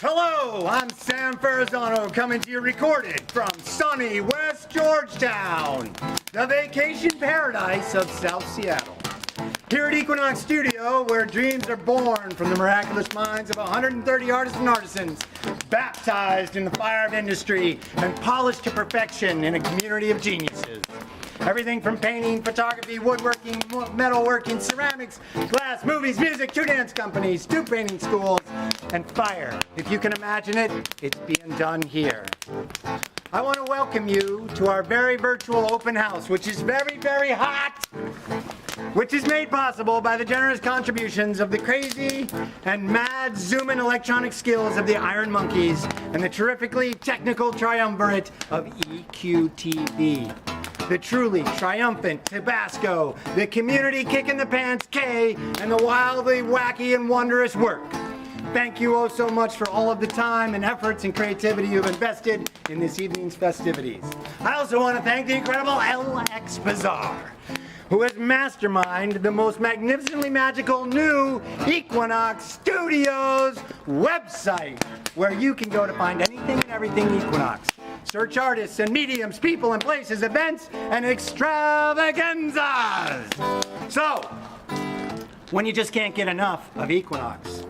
Hello, I'm Sam Ferrazano coming to you recorded from sunny West Georgetown, the vacation paradise of South Seattle. Here at Equinox Studio, where dreams are born from the miraculous minds of 130 artists and artisans, baptized in the fire of industry and polished to perfection in a community of geniuses. Everything from painting, photography, woodworking, metalworking, ceramics, glass, movies, music, two dance companies, two painting schools, and fire. If you can imagine it, it's being done here. I want to welcome you to our very virtual open house, which is very, very hot, which is made possible by the generous contributions of the crazy and mad zoom-in electronic skills of the Iron Monkeys and the terrifically technical triumvirate of EQTV. The truly triumphant Tabasco, the community kick-in-the-pants K, and the wildly wacky and wondrous work. Thank you oh so much for all of the time and efforts and creativity you've invested in this evening's festivities. I also want to thank the incredible LX Bazaar, who has masterminded the most magnificently magical new Equinox Studios website, where you can go to find anything and everything Equinox. Search artists and mediums, people and places, events and extravaganzas. So, when you just can't get enough of Equinox,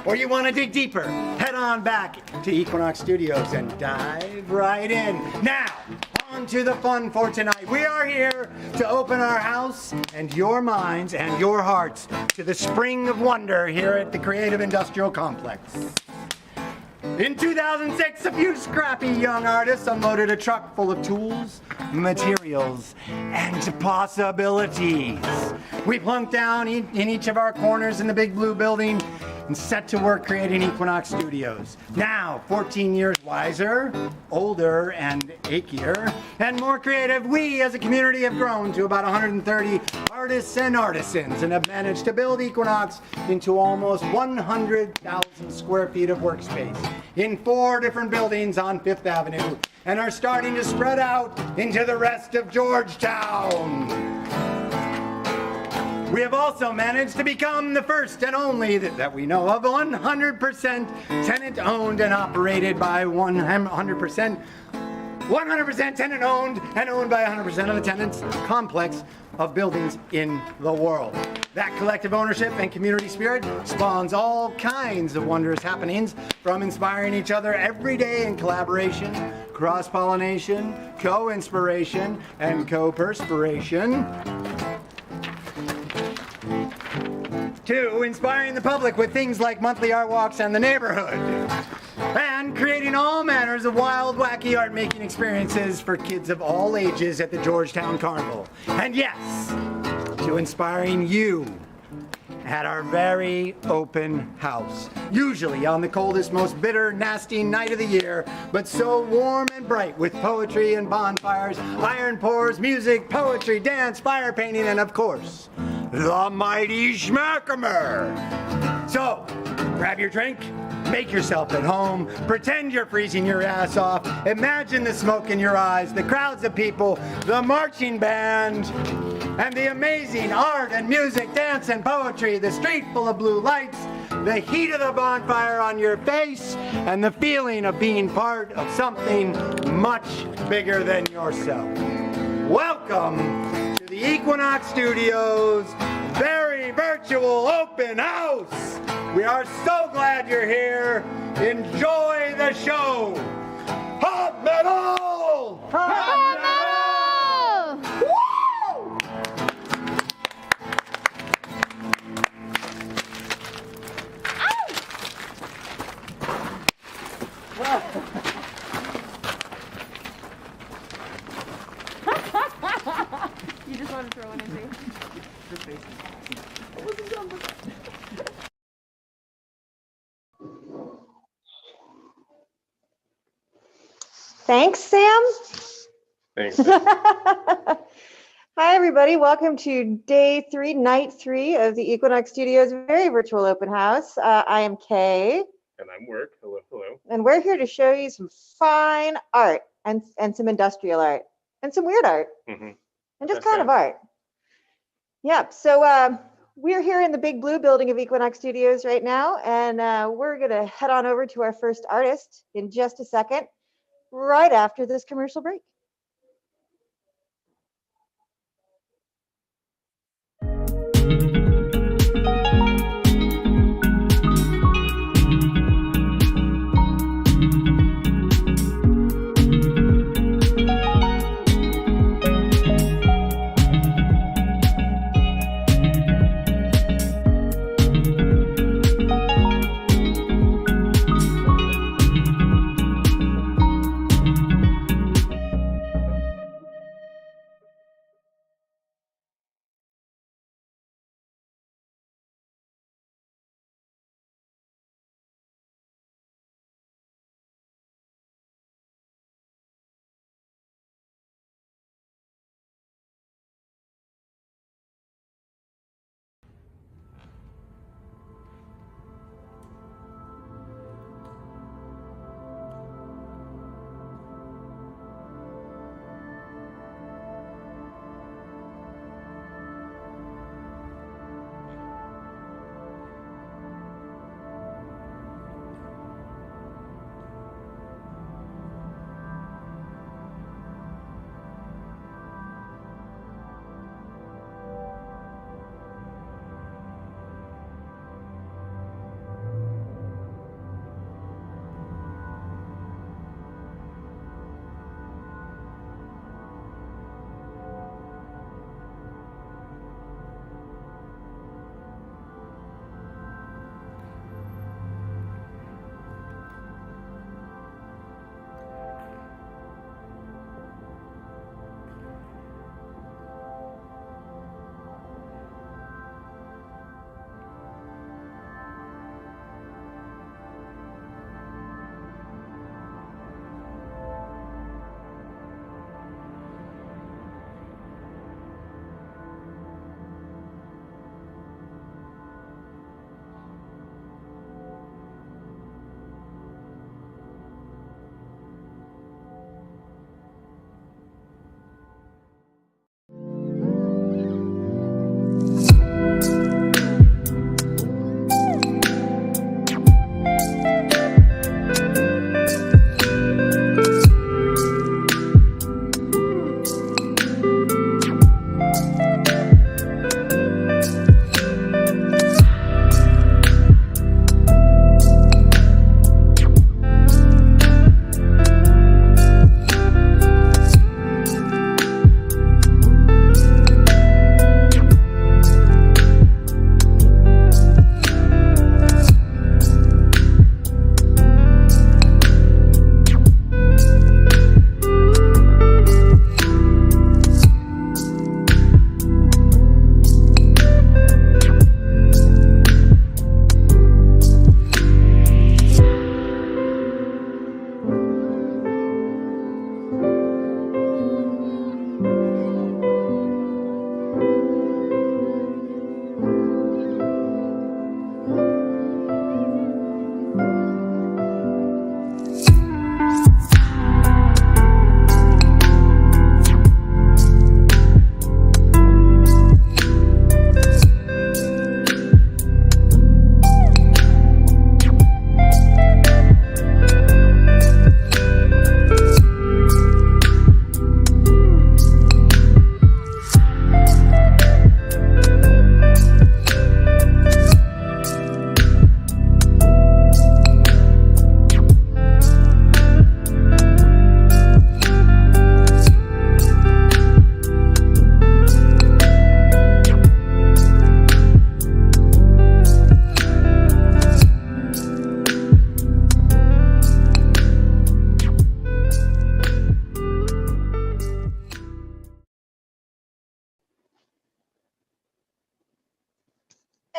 or you want to dig deeper, head on back to Equinox Studios and dive right in. Now, on to the fun for tonight. We are here to open our house and your minds and your hearts to the spring of wonder here at the Creative Industrial Complex. In 2006, a few scrappy young artists unloaded a truck full of tools, materials, and possibilities. We plunked down in each of our corners in the big blue building and set to work creating Equinox Studios. Now, 14 years wiser, older, and achier, and more creative, we as a community have grown to about 130 artists and artisans and have managed to build Equinox into almost 100,000 square feet of workspace in 4 different buildings on 5th Avenue and are starting to spread out into the rest of Georgetown. We have also managed to become the first and only that we know of 100% tenant owned and operated by 100% tenant owned and owned by 100% of the tenants complex of buildings in the world. That collective ownership and community spirit spawns all kinds of wondrous happenings, from inspiring each other every day in collaboration, cross-pollination, co-inspiration, and co-perspiration, to inspiring the public with things like monthly art walks and the neighborhood, and creating all manners of wild, wacky art-making experiences for kids of all ages at the Georgetown Carnival. And yes, to inspiring you at our very open house, usually on the coldest, most bitter, nasty night of the year, but so warm and bright with poetry and bonfires, iron pours, music, poetry, dance, fire painting, and of course, the mighty Schmackamer. So, grab your drink, make yourself at home, pretend you're freezing your ass off, imagine the smoke in your eyes, the crowds of people, the marching band, and the amazing art and music, dance and poetry, the street full of blue lights, the heat of the bonfire on your face, and the feeling of being part of something much bigger than yourself. Welcome to the Equinox Studios very virtual open house. We are so glad you're here. Enjoy the show. Hot metal! Hot metal! Woo! You just want to throw one in too? Thanks, Sam. Thanks. Hi, everybody. Welcome to day 3, night 3 of the Equinox Studios very virtual open house. I am Kay. And I'm Work. Hello, hello. And we're here to show you some fine art and some industrial art and some weird art and just That's kind of right. art. Yep. So We're here in the big blue building of Equinox Studios right now, and we're going to head on over to our first artist in just a second, right after this commercial break.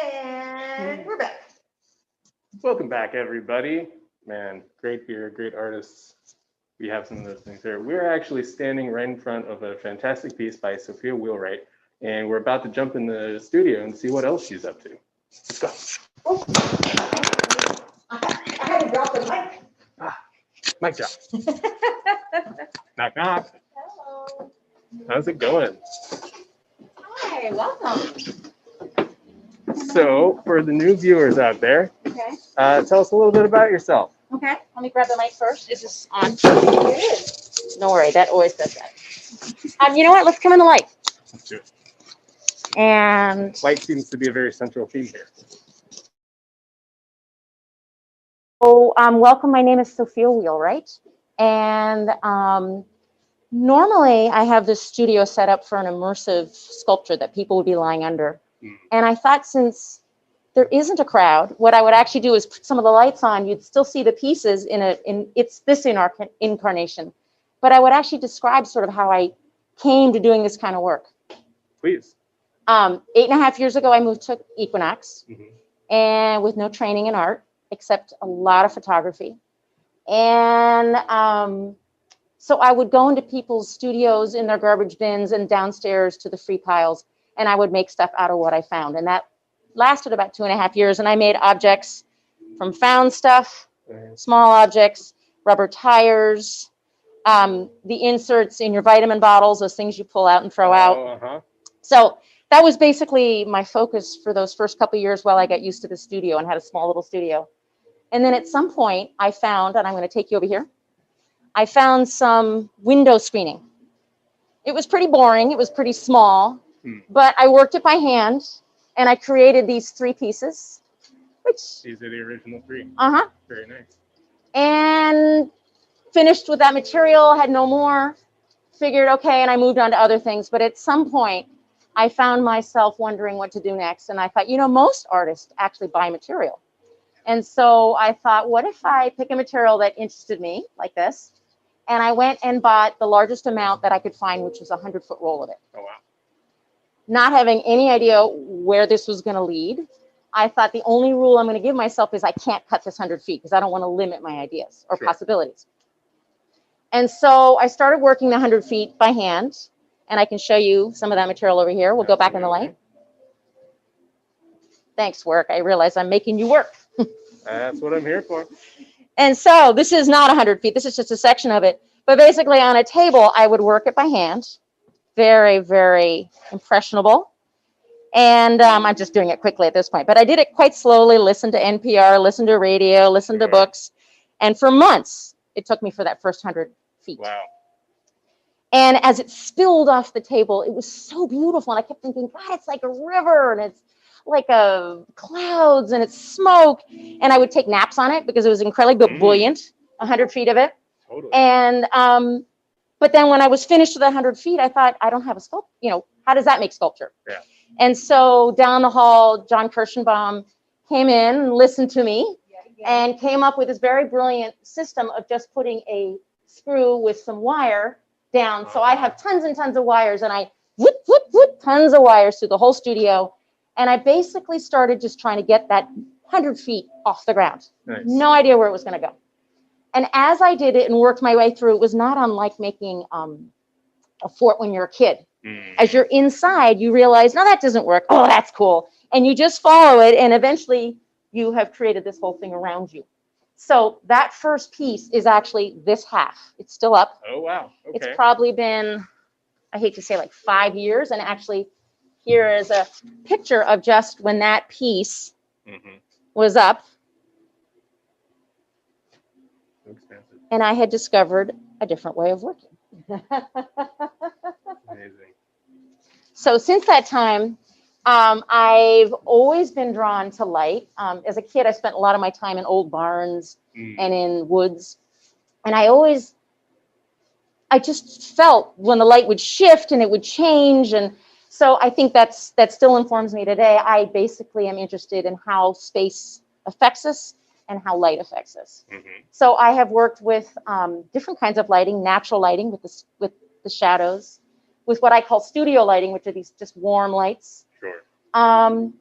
And we're back. Welcome back, everybody. Man, great beer, great artists. We have some of those things here. We're actually standing right in front of a fantastic piece by Sophia Wheelwright, and we're about to jump in the studio and see what else she's up to. Let's go. Oh, I had to drop the mic. Mic drop. Knock, knock. Hello. How's it going? Hi, welcome. So for the new viewers out there, Okay. tell us a little bit about yourself. Okay. Let me grab the mic first. Is this on? It is. Don't worry, that always does that. You know what? Let's come in the light. Let's do it. And Light seems to be a very central theme here. so, welcome. My name is Sophia Wheelwright, and normally I have this studio set up for an immersive sculpture that people would be lying under. And I thought, since there isn't a crowd, what I would actually do is put some of the lights on. You'd still see the pieces it's this incarnation, but I would actually describe sort of how I came to doing this kind of work. Please. 8.5 years ago, I moved to Equinox, and with no training in art, except a lot of photography. And so I would go into people's studios in their garbage bins and downstairs to the free piles, and I would make stuff out of what I found. And that lasted about 2.5 years, and I made objects from found stuff, small objects, rubber tires, the inserts in your vitamin bottles, those things you pull out and throw out. So that was basically my focus for those first couple of years while I got used to the studio and had a small little studio. And then at some point I found, and I'm going to take you over here, I found some window screening. It was pretty boring. It was pretty small, but I worked it by hand, and I created these 3 pieces, which... These are the original 3. Very nice. And finished with that material, had no more, figured, okay, and I moved on to other things. But at some point, I found myself wondering what to do next. And I thought, you know, most artists actually buy material. And so I thought, what if I pick a material that interested me, like this, and I went and bought the largest amount that I could find, which was a 100-foot roll of it. Oh, wow. Not having any idea where this was going to lead, I thought the only rule I'm going to give myself is I can't cut this 100 feet because I don't want to limit my ideas or possibilities. And so I started working the 100 feet by hand, and I can show you some of that material over here. We'll go back in the light. Thanks, work. I realize I'm making you work. That's what I'm here for. And so this is not 100 feet. This is just a section of it. But basically on a table, I would work it by hand. Very, very impressionable. And I'm just doing it quickly at this point. But I did it quite slowly, listened to NPR, listened to radio, listened to books. And for months, it took me for that first 100 feet. Wow. And as it spilled off the table, it was so beautiful. And I kept thinking, God, it's like a river, and it's like clouds, and it's smoke. And I would take naps on it because it was incredibly buoyant, 100 feet of it. Totally. And but then when I was finished with 100 feet, I thought, I don't have a sculpture. You know, how does that make sculpture? Yeah. And so down the hall, John Kirschenbaum came in and listened to me and came up with this very brilliant system of just putting a screw with some wire down. So I have tons and tons of wires, and I whoop, whoop, whoop, tons of wires through the whole studio. And I basically started just trying to get that 100 feet off the ground. Nice. No idea where it was going to go. And as I did it and worked my way through, it was not unlike making a fort when you're a kid. As you're inside, you realize, no, that doesn't work. Oh, that's cool. And you just follow it, and eventually you have created this whole thing around you. So that first piece is actually this half. It's still up. Oh, wow. Okay. It's probably been, I hate to say, like 5 years. And actually, here is a picture of just when that piece was up. Expensive. And I had discovered a different way of working. Amazing. So since that time, I've always been drawn to light. As a kid, I spent a lot of my time in old barns and in woods. And I just felt when the light would shift and it would change. And so I think that still informs me today. I basically am interested in how space affects us and how light affects us. So I have worked with different kinds of lighting, natural lighting with the shadows, with what I call studio lighting, which are these just warm lights. Sure. And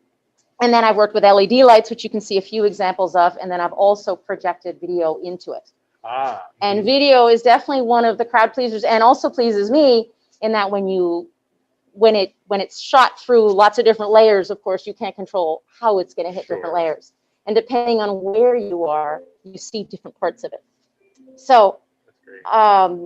then I've worked with LED lights, which you can see a few examples of. And then I've also projected video into it. And video is definitely one of the crowd pleasers, and also pleases me in that when it's shot through lots of different layers, of course, you can't control how it's going to hit different layers. And depending on where you are, you see different parts of it. So I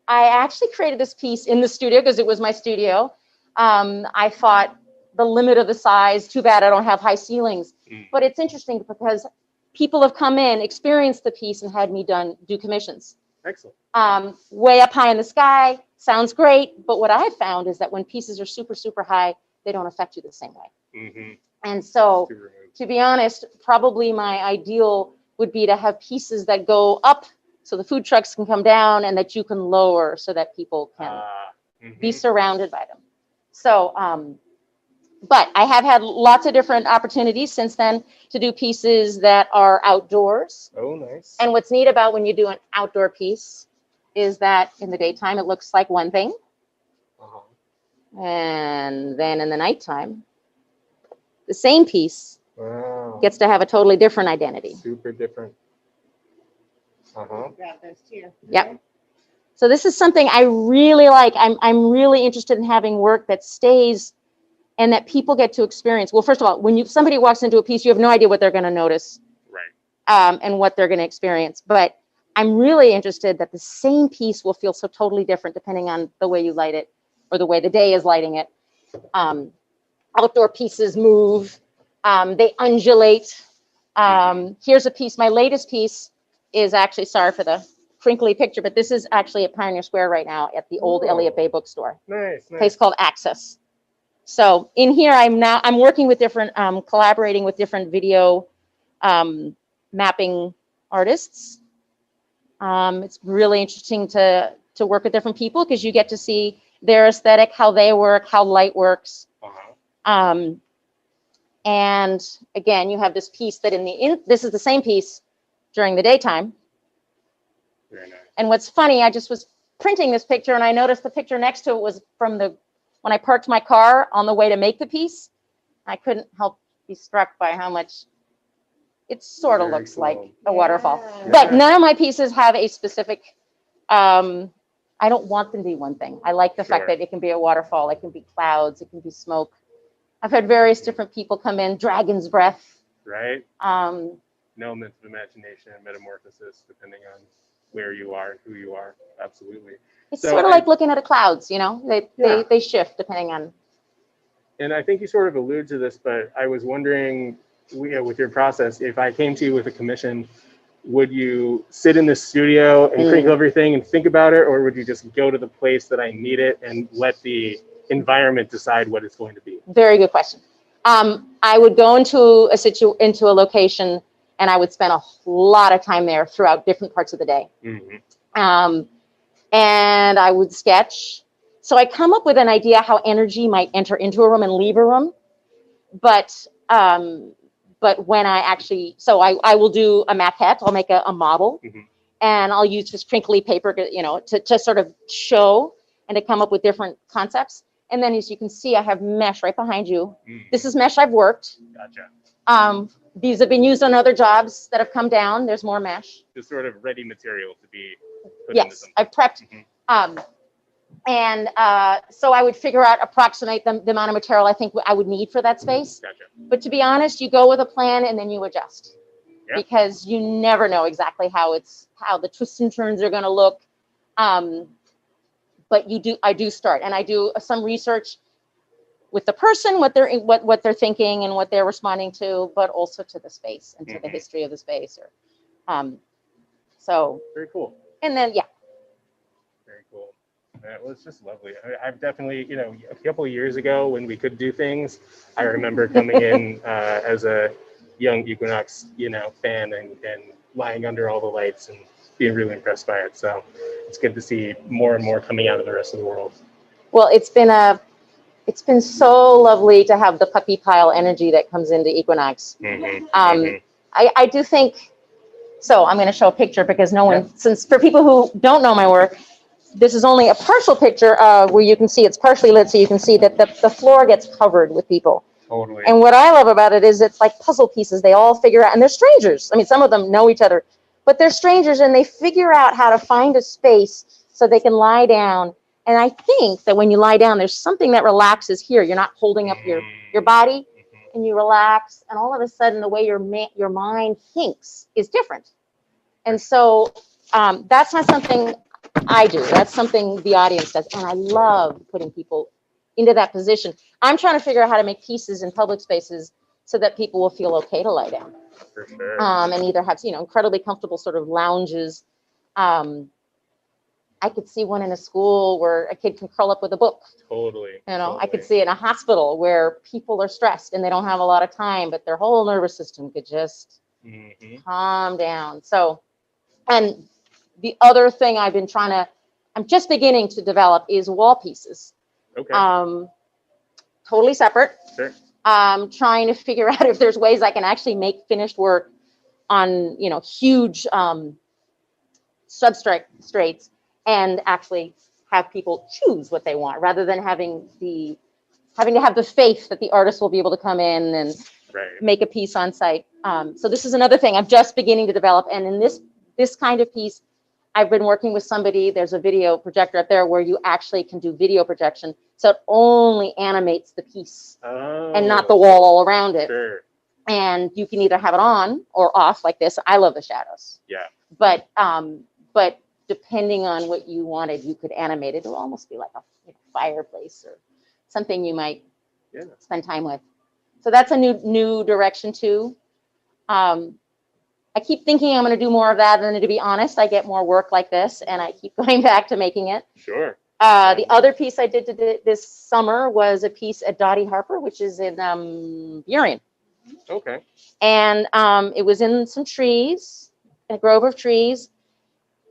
actually created this piece in the studio because it was my studio. I thought the limit of the size. Too bad I don't have high ceilings. But it's interesting because people have come in, experienced the piece, and had me do commissions. Excellent. Way up high in the sky, sounds great. But what I've found is that when pieces are super, super high, they don't affect you the same way. And so, to be honest, probably my ideal would be to have pieces that go up so the food trucks can come down, and that you can lower so that people can be surrounded by them. So, but I have had lots of different opportunities since then to do pieces that are outdoors. Oh, nice. And what's neat about when you do an outdoor piece is that in the daytime, it looks like one thing. And then in the nighttime, the same piece gets to have a totally different identity. Super different. Grab those too. Yep. So this is something I really like. I'm really interested in having work that stays and that people get to experience. Well, first of all, when somebody walks into a piece, you have no idea what they're going to notice, right? And what they're going to experience. But I'm really interested that the same piece will feel so totally different depending on the way you light it or the way the day is lighting it. Outdoor pieces move, they undulate. Here's a piece. My latest piece is actually, sorry for the crinkly picture, but this is actually at Pioneer Square right now at the old Elliott Bay bookstore. Nice. Place called Access. So in here, I'm working with different, collaborating with different video mapping artists. It's really interesting to work with different people because you get to see their aesthetic, how they work, how light works. And again, you have this piece that this is the same piece during the daytime. Very nice. And what's funny, I just was printing this picture and I noticed the picture next to it was from when I parked my car on the way to make the piece. I couldn't help be struck by how much it sort of looks like a waterfall. But none of my pieces have a specific, I don't want them to be one thing. I like the fact that it can be a waterfall, it can be clouds, it can be smoke. I've had various different people come in, dragon's breath. Right. Elements of imagination and metamorphosis depending on where you are and who you are. Absolutely. It's sort of like looking at the clouds, you know, they shift depending on. And I think you sort of allude to this, but I was wondering, with your process, if I came to you with a commission, would you sit in the studio and crinkle everything and think about it, or would you just go to the place that I need it and let the environment decide what it's going to be? Very good question. I would go into a location and I would spend a lot of time there throughout different parts of the day. And I would sketch. So I come up with an idea how energy might enter into a room and leave a room. But when I actually, so I will do a maquette, I'll make a model, and I'll use just crinkly paper, you know, to sort of show and to come up with different concepts. And then as you can see, I have mesh right behind you. This is mesh I've worked. Gotcha. These have been used on other jobs that have come down. There's more mesh. Just sort of ready material to be put into something. I've prepped. So I would approximate the amount of material I think I would need for that space. Gotcha. But to be honest, you go with a plan and then you adjust. Because you never know exactly how the twists and turns are going to look. But I do start, and I do some research with the person, what they're thinking and what they're responding to, but also to the space and to the history of the space. So very cool. And then very cool. Well, it's just lovely. I've definitely, a couple of years ago when we could do things, I remember coming in as a young Equinox, fan and lying under all the lights and being really impressed by it. So it's good to see more and more coming out of the rest of the world. Well, it's been so lovely to have the puppy pile energy that comes into Equinox. I do think, so I'm going to show a picture because since for people who don't know my work, this is only a partial picture where you can see it's partially lit, so you can see that the floor gets covered with people. Totally. And what I love about it is it's like puzzle pieces. They all figure out, and they're strangers. I mean, some of them know each other, but they're strangers and they figure out how to find a space so they can lie down. And I think that when you lie down, there's something that relaxes here. You're not holding up your body, and you relax, and all of a sudden the way your mind thinks is different. And so that's not something I do. That's something the audience does. And I love putting people into that position. I'm trying to figure out how to make pieces in public spaces so that people will feel okay to lie down. For sure. And either have, you know, incredibly comfortable sort of lounges. I could see one in a school where a kid can curl up with a book. Totally. You know, totally. I could see it in a hospital where people are stressed and they don't have a lot of time, but their whole nervous system could just calm down. So, and the other thing I'm just beginning to develop is wall pieces. Okay. Totally separate. Sure. Trying to figure out if there's ways I can actually make finished work on, you know, huge substrates and actually have people choose what they want rather than having to have the faith that the artist will be able to come in and make a piece on site. So this is another thing I'm just beginning to develop. And in this kind of piece, I've been working with somebody, there's a video projector up there where you actually can do video projection. So it only animates the piece and not the wall all around it. Sure. And you can either have it on or off like this. I love the shadows. Yeah. But depending on what you wanted, you could animate it. It'll almost be like a fireplace or something you might spend time with. So that's a new direction too. I keep thinking I'm going to do more of that, and then to be honest, I get more work like this, and I keep going back to making it. Sure. The other piece I did this summer was a piece at Dottie Harper, which is in Burien. Okay. And it was in some trees, a grove of trees.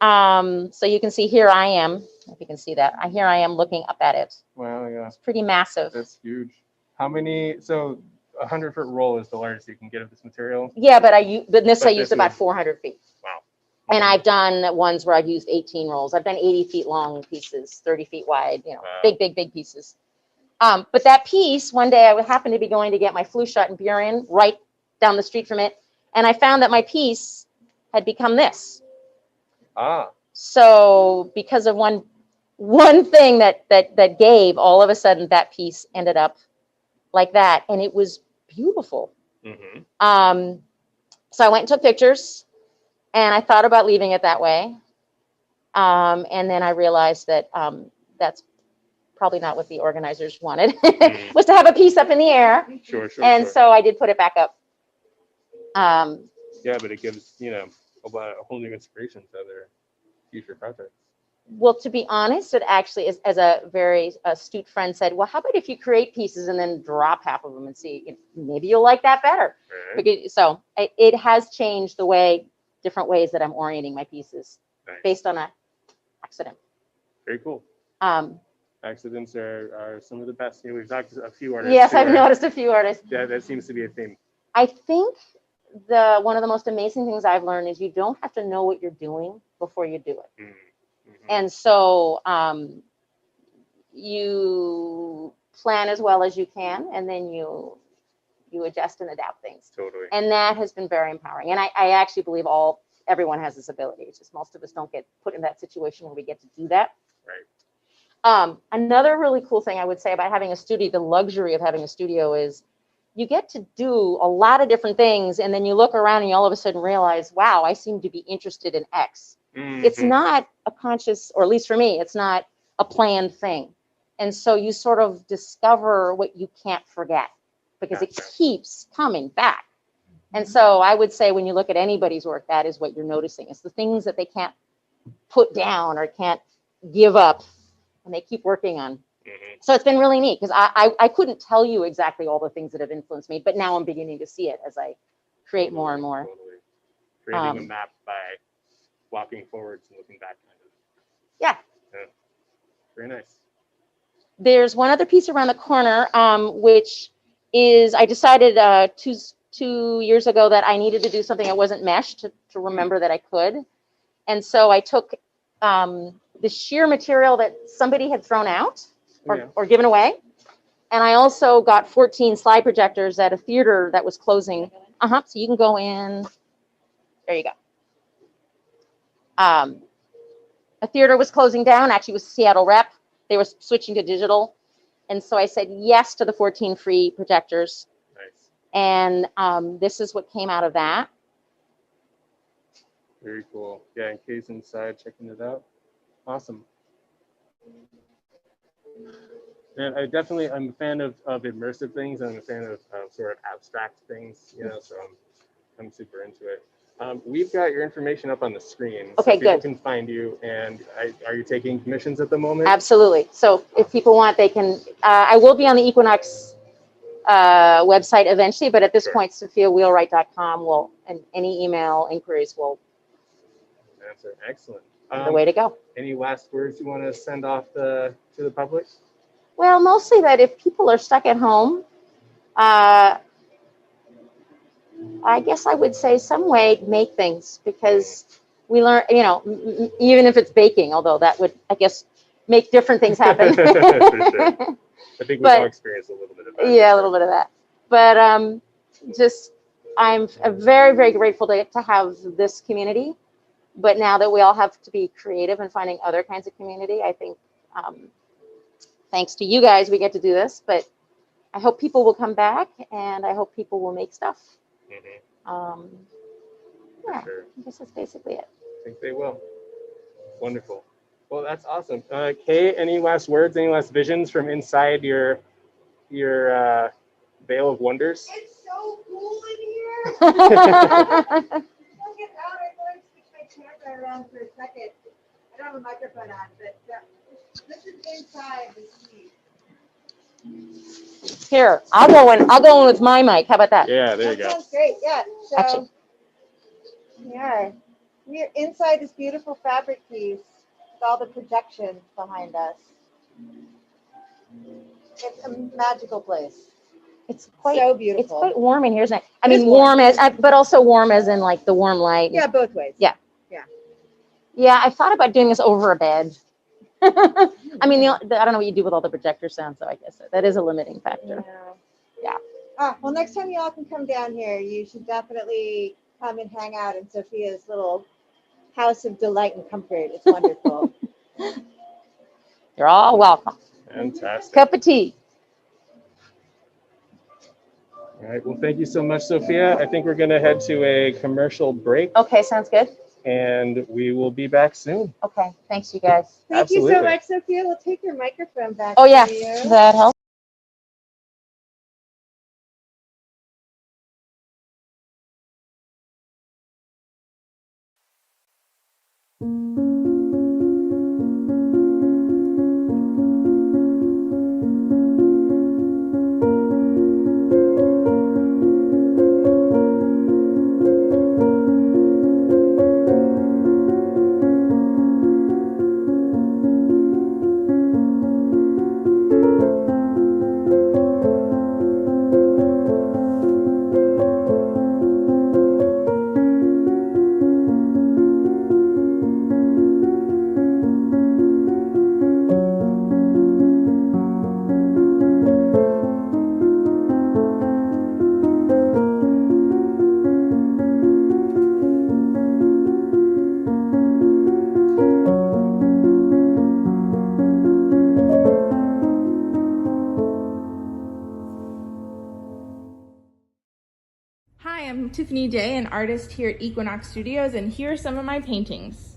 So you can see here I am, if you can see that. Here I am looking up at it. Wow, yeah. It's pretty massive. That's huge. How many, so 100-foot roll is the largest you can get of this material? Yeah, but I used about 400 feet. Wow. And I've done ones where I've used 18 rolls. I've done 80 feet long pieces, 30 feet wide, you know, big pieces. But that piece, one day I happened to be going to get my flu shot in Burien, right down the street from it. And I found that my piece had become this. So because of one thing that gave, all of a sudden that piece ended up like that. And it was beautiful. So I went and took pictures and I thought about leaving it that way. And then I realized that that's probably not what the organizers wanted, was to have a piece up in the air. Sure. And so I did put it back up. Yeah, but it gives, you know, a whole new inspiration to other future projects. Well, to be honest, it actually is, as a very astute friend said, well, how about if you create pieces and then drop half of them and see, you know, maybe you'll like that better. Right. Because, so it has changed the way, different ways that I'm orienting my pieces based on an accident. Very cool. Accidents are some of the best. You know, we've talked to a few artists. Yes, I've noticed a few artists. Yeah, that seems to be a theme. I think one of the most amazing things I've learned is you don't have to know what you're doing before you do it. And so you plan as well as you can, and then you adjust and adapt things. Totally. And that has been very empowering. And I actually believe everyone has this ability. It's just most of us don't get put in that situation where we get to do that. Right. Another really cool thing I would say about having a studio, the luxury of having a studio, is you get to do a lot of different things, and then you look around and you all of a sudden realize, wow, I seem to be interested in X. It's not a conscious, or at least for me, it's not a planned thing. And so you sort of discover what you can't forget because it keeps coming back. And so I would say when you look at anybody's work, that is what you're noticing. It's the things that they can't put down or can't give up and they keep working on. So it's been really neat because I couldn't tell you exactly all the things that have influenced me, but now I'm beginning to see it as I create more and more. Totally. Creating a map by walking forwards and looking back, kind of. Yeah. Very nice. There's one other piece around the corner, which is, I decided 2 years ago that I needed to do something that wasn't mesh to remember that I could. And so I took the sheer material that somebody had thrown out or given away. And I also got 14 slide projectors at a theater that was closing. So you can go in. There you go. A theater was closing down, actually it was Seattle Rep. They were switching to digital. And so I said yes to the 14 free projectors. Nice. And this is what came out of that. Very cool. Yeah, in case inside, checking it out. Awesome. And I'm a fan of immersive things. I'm a fan of sort of abstract things, you know, so I'm super into it. We've got your information up on the screen, Okay, so people good. can find you. And are you taking commissions at the moment? Absolutely. So if people want, they can, I will be on the Equinox website eventually, but at this Sure. point, SophiaWheelwright.com will, and any email inquiries will Answer. Excellent. be the way to go. Any last words you want to send off to the public? Well, mostly that if people are stuck at home, I guess I would say some way make things, because we learn, you know, even if it's baking, although that would, I guess, make different things happen. For sure. I think we've all experienced a little bit of that. Yeah, a little bit of that. But just, I'm very, very grateful to have this community. But now that we all have to be creative and finding other kinds of community, I think thanks to you guys, we get to do this. But I hope people will come back, and I hope people will make stuff. Mm-hmm. Yeah, Sure. I guess that's basically it. I think they will. Wonderful. Well, that's awesome. Kay, any last words, any last visions from inside your veil of wonders? It's so cool in here. Look at that. I thought I'd switch my camera around for a second. I don't have a microphone on, but this is inside the suite. Here, I'll go in with my mic. How about that? Yeah, there you That go. sounds great. Yeah. So Actually. we're inside this beautiful fabric piece with all the projections behind us. It's a magical place. It's quite So It's beautiful. quite warm in here, isn't it? I It mean, is warm. but also warm as in like the warm light. Yeah, both ways. Yeah. Yeah, I thought about doing this over a bed. I mean, I don't know what you do with all the projector sound, so I guess that is a limiting factor. Yeah. Well, next time y'all can come down here, you should definitely come and hang out in Sophia's little house of delight and comfort. It's wonderful. You're all welcome. Fantastic. Cup of tea. All right. Well, thank you so much, Sophia. I think we're going to head to a commercial break, Okay, sounds good. and we will be back soon. Okay, thanks you guys. Thank you so Absolutely. much, Sophia. We'll take your microphone back. Oh yeah, from you. that helps. Hi, I'm Tiffany Day, an artist here at Equinox Studios, and here are some of my paintings.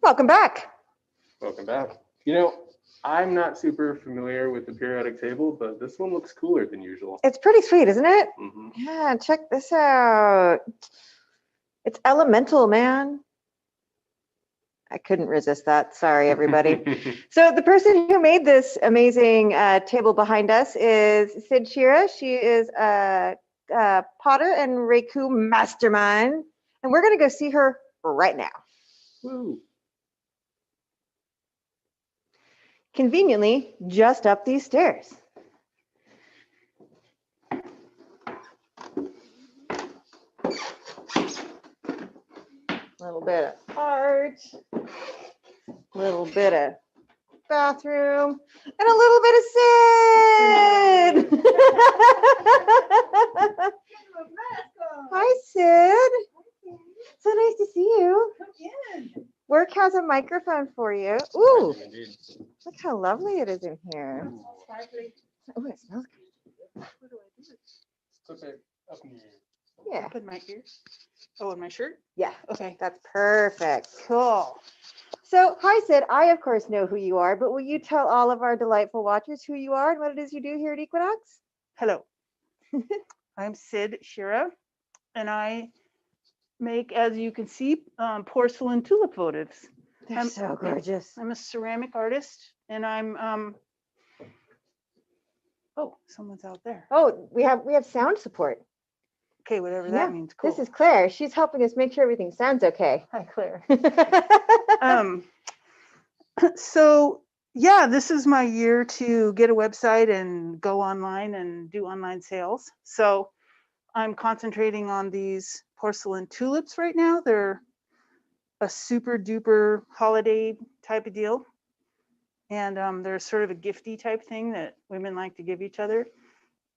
Welcome back. Welcome back. You know, I'm not super familiar with the periodic table, but this one looks cooler than usual. It's pretty sweet, isn't it? Mhm. Yeah, check this out. It's elemental, man. I couldn't resist that. Sorry, everybody. So the person who made this amazing table behind us is Shera. She is a potter and Reiku mastermind. And we're going to go see her right now. Woo. Conveniently, just up these stairs. A little bit of art, a little bit of bathroom, and a little bit of Sid. Hi, Sid. So nice to see you. Work has a microphone for you. Ooh, Indeed. look how lovely it is in here. Oh, it smells good. Put it up in the air. Yeah. Up in my ears. Oh, in my shirt? Yeah. Okay. That's perfect. Cool. So, hi, Sid. I, of course, know who you are, but will you tell all of our delightful watchers who you are and what it is you do here at Equinox? Hello. I'm Sid Shera, and I make, as you can see, porcelain tulip votives. They're so gorgeous. I'm a ceramic artist, and I'm oh, someone's out there. Oh, we have sound support. Okay, whatever Yeah, that means. Cool. This is Claire. She's helping us make sure everything sounds okay. Hi, Claire. So yeah, this is my year to get a website and go online and do online sales. So I'm concentrating on these porcelain tulips right now. They're a super duper holiday type of deal. And they're sort of a gifty type thing that women like to give each other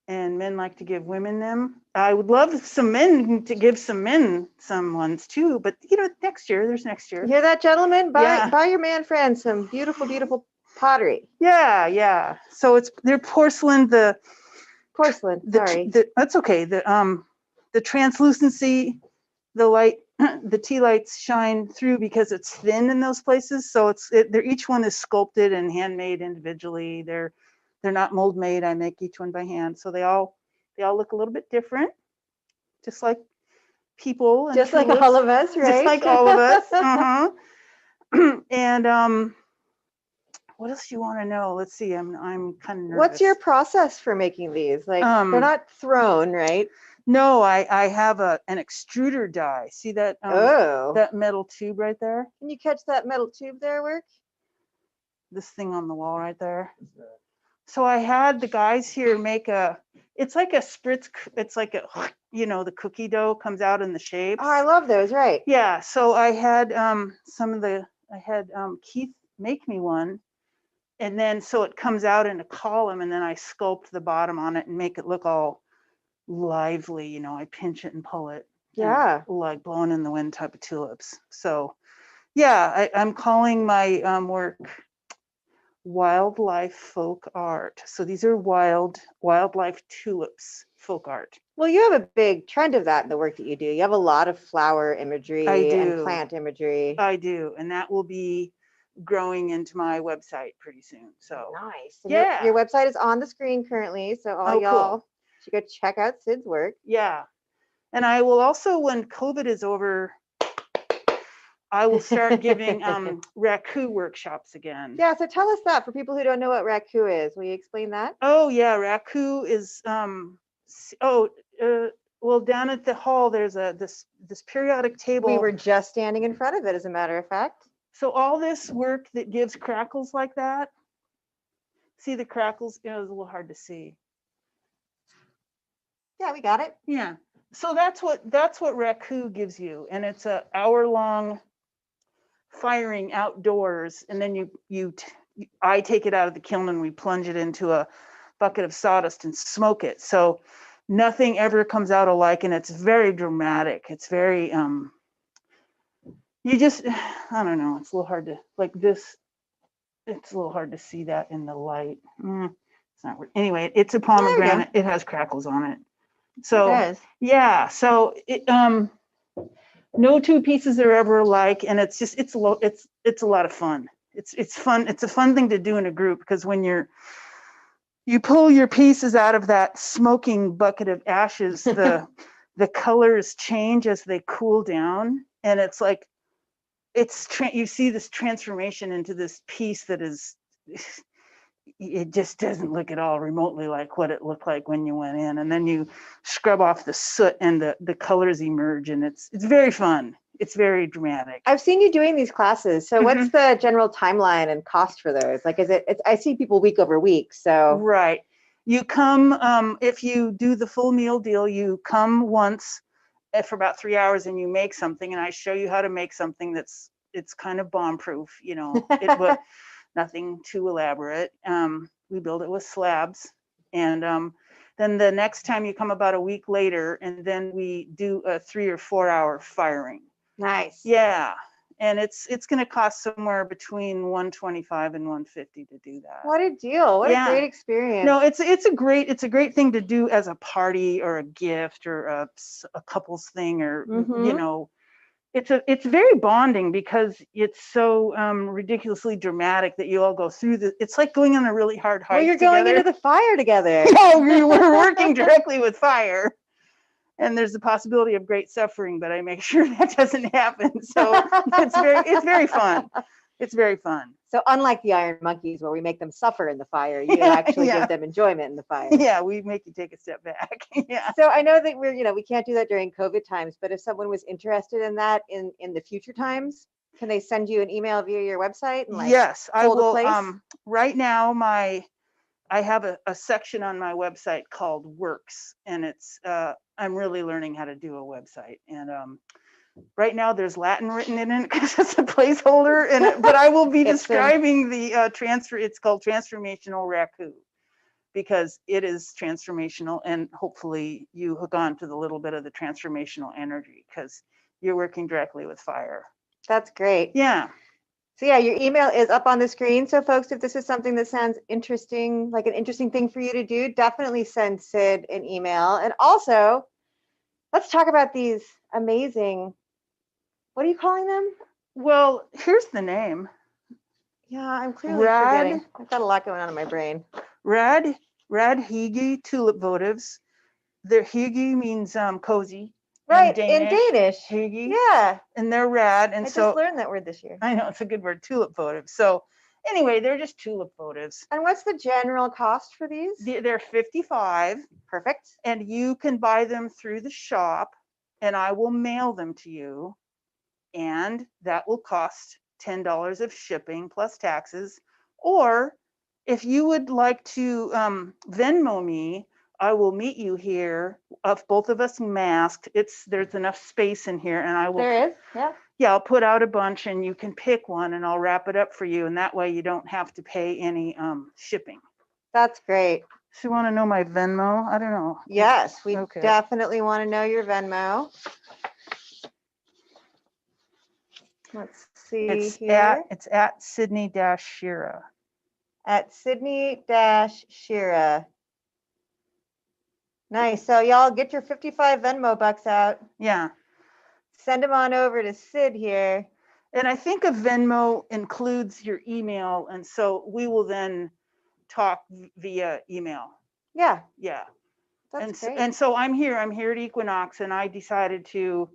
and men like to give women them. I would love some men to give some men some ones too, but you know, next year, there's next year. You hear that, gentlemen? Yeah. Buy your man friend some beautiful, beautiful pottery. Yeah, yeah. So they're porcelain, Porcelain, sorry. that's okay. The translucency, the light, the tea lights shine through because it's thin in those places. So they're each one is sculpted and handmade individually. They're not mold made. I make each one by hand. So they all look a little bit different, just like people. And Just like tulips. all of us, right? Just like all of us. And what else do you want to know? Let's see. I'm kind of nervous. What's your process for making these? Like, they're not thrown, right? No, I have an extruder die. See that that metal tube right there? Can you catch that metal tube there, Work? This thing on the wall right there. So I had the guys here make it's like a spritz, it's like a, you know, the cookie dough comes out in the shapes. Oh, I love those, right? Yeah, so I had Keith make me one. And then so it comes out in a column, and then I sculpt the bottom on it and make it look all lively, you know. I pinch it and pull it. Yeah. Like blowing in the wind type of tulips. So yeah, I'm calling my work wildlife folk art. So these are wildlife tulips folk art. Well, you have a big trend of that in the work that you do. You have a lot of flower imagery and plant imagery. I do, and that will be growing into my website pretty soon. So nice. And yeah, your website is on the screen currently, so all y'all should go check out Sid's work. Yeah, and I will also, when COVID is over, I will start giving raku workshops again. Yeah, so tell us that for people who don't know what raku is. Will you explain that? Oh yeah, raku is well, down at the hall there's this periodic table. We were just standing in front of it, as a matter of fact. So all this work that gives crackles like that, see the crackles? You know, it's a little hard to see. Yeah, we got it. Yeah. So that's what raku gives you, and it's an hour-long firing outdoors, and then I take it out of the kiln and we plunge it into a bucket of sawdust and smoke it. So nothing ever comes out alike, and it's very dramatic. It's very you just, I don't know, it's a little hard to, like this, it's a little hard to see that in the light. It's not, anyway, it's a pomegranate. It has crackles on it. So it does. yeah, so it No two pieces are ever alike, and it's just it's a lot of fun. It's fun. It's a fun thing to do in a group, because when you pull your pieces out of that smoking bucket of ashes, the colors change as they cool down, and it's like you see this transformation into this piece that is, it just doesn't look at all remotely like what it looked like when you went in, and then you scrub off the soot and the colors emerge, and it's very fun. It's very dramatic. I've seen you doing these classes. So what's the general timeline and cost for those? Like, I see people week over week. So right, you come, if you do the full meal deal, you come once for about 3 hours and you make something, and I show you how to make something it's kind of bomb proof, nothing too elaborate. We build it with slabs, and then the next time you come about a week later, and then we do a 3 or 4 hour firing. Nice. Yeah, and it's going to cost somewhere between $125 and $150 to do that. What a deal! What a great experience. No, it's a great thing to do as a party or a gift or a couples thing, or it's very bonding, because it's so ridiculously dramatic that you all go through it's like going on a really hard hike. Well, you're going into the fire together. Yeah, we're working directly with fire, and there's the possibility of great suffering, but I make sure that doesn't happen. So it's very fun. It's very fun. So unlike the Iron Monkeys, where we make them suffer in the fire, you actually give them enjoyment in the fire. Yeah, we make you take a step back. Yeah. So I know that we can't do that during COVID times, but if someone was interested in that in the future times, can they send you an email via your website? And yes, I hold a will. place? Right now, I have a section on my website called Works, and it's I'm really learning how to do a website, and right now there's Latin written in it because it's a placeholder, but I will be describing the transfer. It's called Transformational Raku, because it is transformational, and hopefully you hook on to the little bit of the transformational energy, because you're working directly with fire. That's great. Yeah. So yeah, your email is up on the screen. So folks, if this is something that sounds interesting, like an interesting thing for you to do, definitely send Sid an email. And also, let's talk about these amazing, what are you calling them? Well, here's the name. Yeah, I'm clearly forgetting. I've got a lot going on in my brain. Radhigi tulip votives. Their higi means cozy. Right, in Danish. Higi. Yeah. And they're rad. And I just learned that word this year. I know, it's a good word, tulip votives. So anyway, they're just tulip votives. And what's the general cost for these? They're $55. Perfect. And you can buy them through the shop, and I will mail them to you. And that will cost $10 of shipping plus taxes. Or if you would like to Venmo me, I will meet you here, of both of us masked. There's enough space in here, and I will. There is, yeah. Yeah, I'll put out a bunch, and you can pick one, and I'll wrap it up for you, and that way you don't have to pay any shipping. That's great. So you want to know my Venmo? I don't know. Yes, we definitely want to know your Venmo. Let's see here. It's at Sydney-Shera. At Sydney-Shera. Nice. So y'all get your 55 Venmo bucks out. Yeah. Send them on over to Sid here. And I think a Venmo includes your email, and so we will then talk via email. Yeah. Yeah. That's great. And so I'm here at Equinox, and I decided to,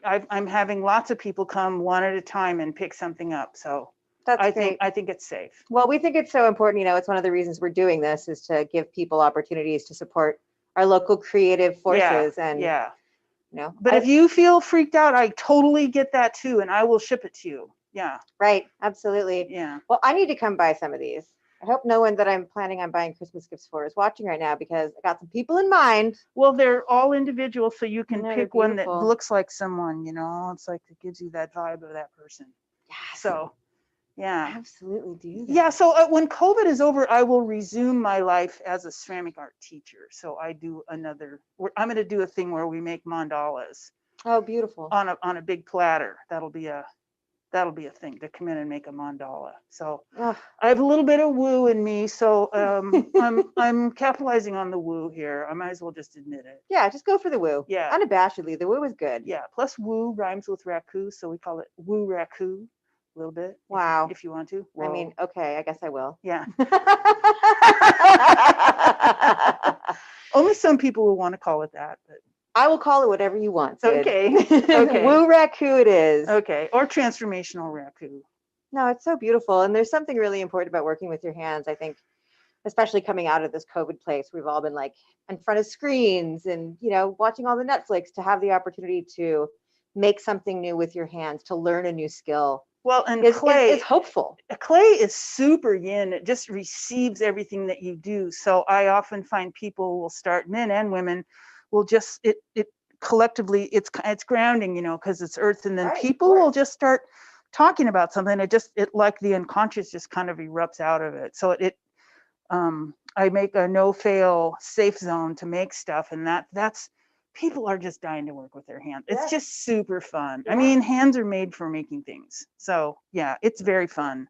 I'm having lots of people come one at a time and pick something up. So I think it's safe. Well, we think it's so important. It's one of the reasons we're doing this is to give people opportunities to support our local creative forces. But if you feel freaked out, I totally get that too, and I will ship it to you. Yeah. Right. Absolutely. Yeah. Well, I need to come buy some of these. I hope no one that I'm planning on buying Christmas gifts for is watching right now, because I got some people in mind. Well, they're all individual, so you can pick one that looks like someone, it's like it gives you that vibe of that person. Yeah. So, yeah. Absolutely do that. Yeah. So when COVID is over, I will resume my life as a ceramic art teacher. So I'm going to do a thing where we make mandalas. Oh, beautiful. On a big platter. That'll be that'll be a thing to come in and make a mandala. So Ugh. I have a little bit of woo in me, so I'm capitalizing on the woo here. I might as well just admit it. Yeah, just go for the woo. Yeah. Unabashedly, the woo is good. Yeah. Plus woo rhymes with raku, so we call it woo raku a little bit. Wow. If you want to. I mean, Whoa. okay, I guess I will. Yeah. Only some people will want to call it that, but I will call it whatever you want. Sid. okay. Okay. Woo raku it is. Okay. Or transformational raku. No, it's so beautiful. And there's something really important about working with your hands. I think, especially coming out of this COVID place, we've all been like in front of screens and, you know, watching all the Netflix, to have the opportunity to make something new with your hands, to learn a new skill. Well, and clay is hopeful. Clay is super yin. It just receives everything that you do. So I often find people will start, men and women will just, it collectively, it's grounding, you know, because it's earth. And then Right, people will just start talking about something. It like the unconscious just kind of erupts out of it. So I make a no fail safe zone to make stuff. And that's, people are just dying to work with their hands. It's Yes. just super fun. Yeah. I mean, hands are made for making things. So yeah, it's very fun.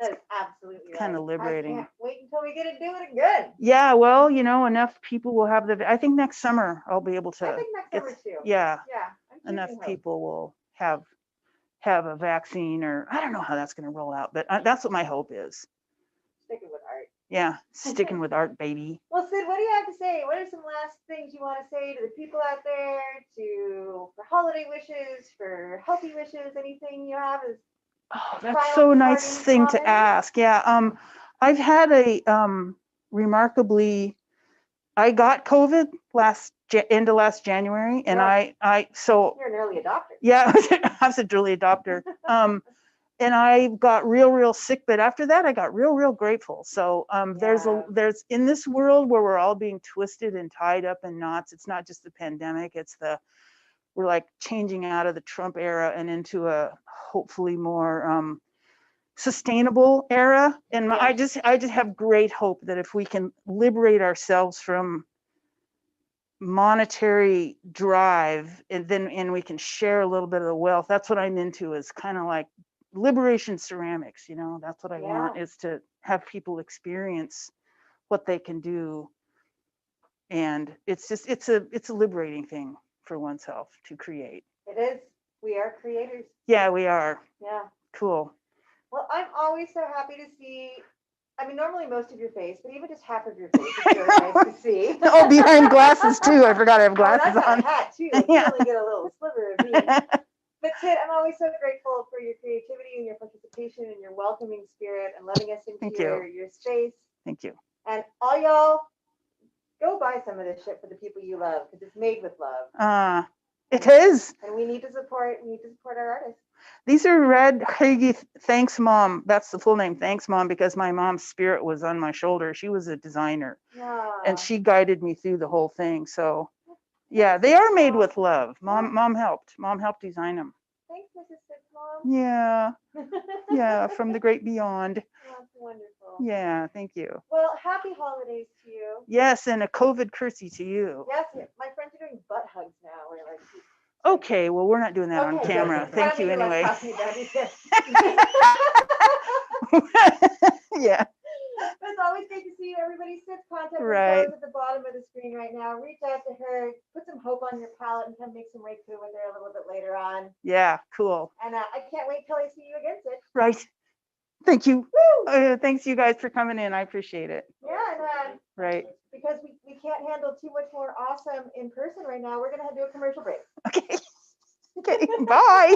That is absolutely Kind of liberating. I can't wait until we get to do it again. Yeah, well, you know, enough people will have I think next summer I'll be able to I think next summer too. yeah, Yeah. I'm enough keeping hope. people will have a vaccine, or I don't know how that's going to roll out, but that's what my hope is. Sticking with art. Yeah, sticking with art, baby. Well, Sid, what do you have to say? What are some last things you want to say to the people out there, for holiday wishes, for healthy wishes, anything you have? Oh, that's Final so nice parting thing to comments? ask. Yeah, I've had a remarkably, I got COVID end of last January, and Yeah. so You're an early adopter. yeah, I was an early adopter. And I got real sick, but after that I got real grateful. So there's in this world where we're all being twisted and tied up in knots, it's not just the pandemic, we're like changing out of the Trump era and into a hopefully more sustainable era. And I just have great hope that if we can liberate ourselves from monetary drive, and we can share a little bit of the wealth. That's what I'm into, is kind of like liberation ceramics, you know. That's what I want, is to have people experience what they can do. And it's a liberating thing for oneself to create. It is. We are creators. Yeah, we are. Yeah. Cool. Well, I'm always so happy to see. I mean, normally most of your face, but even just half of your face is really nice to see. Oh, behind glasses too. I forgot I have glasses that's on. a hat too. Like, Yeah. You only get a little sliver of me. But Sid, I'm always so grateful for your creativity and your participation and your welcoming spirit and letting us into Thank your space. Thank you. And all y'all, go buy some of this shit for the people you love, because it's made with love. It is. And we need to support our artists. These are red Hagee. Thanks, Mom. That's the full name. Thanks, Mom, because my mom's spirit was on my shoulder. She was a designer, and she guided me through the whole thing. So, yeah, they are made with love. Mom helped. Mom helped design them. Thanks, Mrs. Sid's mom. Yeah, yeah, from the great beyond. That's wonderful. Yeah, thank you. Well, happy holidays to you. Yes, and a COVID curtsy to you. Yes, my friends are doing butt hugs now. We're like, Okay, well, we're not doing that on okay, camera. good. Thank you I don't anyway. think you're like talking about it. Yeah. But it's always great to see you. Everybody sits contact Right. at the bottom of the screen right now. Reach out to her, put some hope on your palette, and come make some Reiku with her a little bit later on. Yeah, cool. And I can't wait till I see you again, Sid. Right. Thank you. Thanks you guys for coming in. I appreciate it. Yeah, and Right. because we can't handle too much more awesome in person right now, we're gonna have to do a commercial break. Okay. Okay. Bye.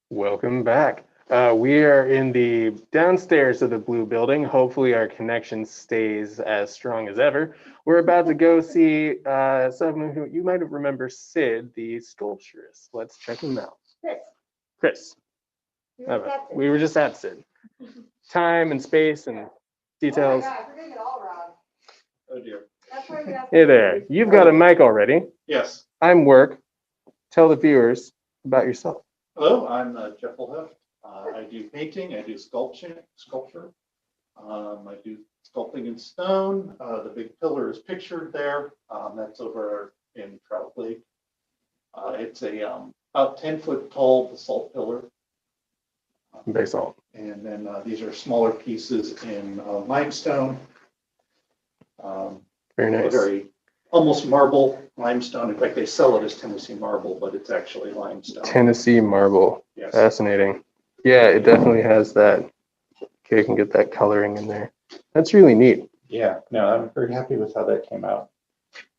Welcome back. We are in the downstairs of the blue building. Hopefully our connection stays as strong as ever. We're about to go see someone who you might have remember, Sid, the sculpturist. Let's check him out. Chris. We were just at Sid. Time and space and details. Oh my God, we're getting it all wrong. Oh dear. That's why we have Hey there. You've got a mic already. Yes. I'm Work. Tell the viewers about yourself. Hello, I'm Jeff Olhoeft. I do painting, I do sculpture. I do sculpting in stone. The big pillar is pictured there. That's over in Trout Lake. It's a about 10-foot tall basalt pillar. Basalt. And then these are smaller pieces in limestone. Very nice. Very almost marble limestone. In fact, they sell it as Tennessee marble, but it's actually limestone. Tennessee marble. Yes. Fascinating. Yeah, it definitely has that. Okay, you can get that coloring in there. That's really neat. Yeah, no, I'm very happy with how that came out.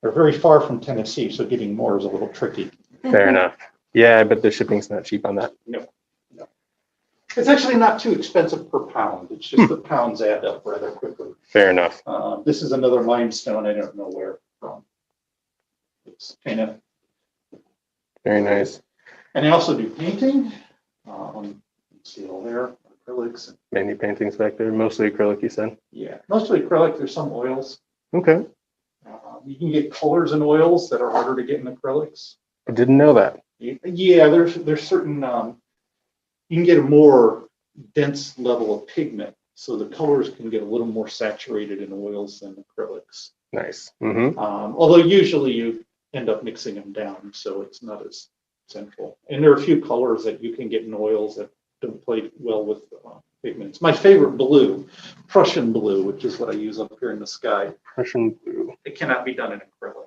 They're very far from Tennessee, so getting more is a little tricky. Fair enough. Yeah, but the shipping's not cheap on that. No. It's actually not too expensive per pound. It's just the pounds add up rather quickly. Fair enough. This is another limestone. I don't know where from. It's kind of. Very nice. And I also do painting. See all there, acrylics. And, Many paintings back there, mostly acrylic, you said? yeah, mostly acrylic. There's some oils. Okay. You can get colors in oils that are harder to get in acrylics. I didn't know that. Yeah, there's certain. You can get a more dense level of pigment, so the colors can get a little more saturated in oils than acrylics. Nice. Mm-hmm. Although usually you end up mixing them down, so it's not as central. And there are a few colors that you can get in oils that don't play well with pigments. My favorite blue, Prussian blue, which is what I use up here in the sky. Prussian blue. It cannot be done in acrylic.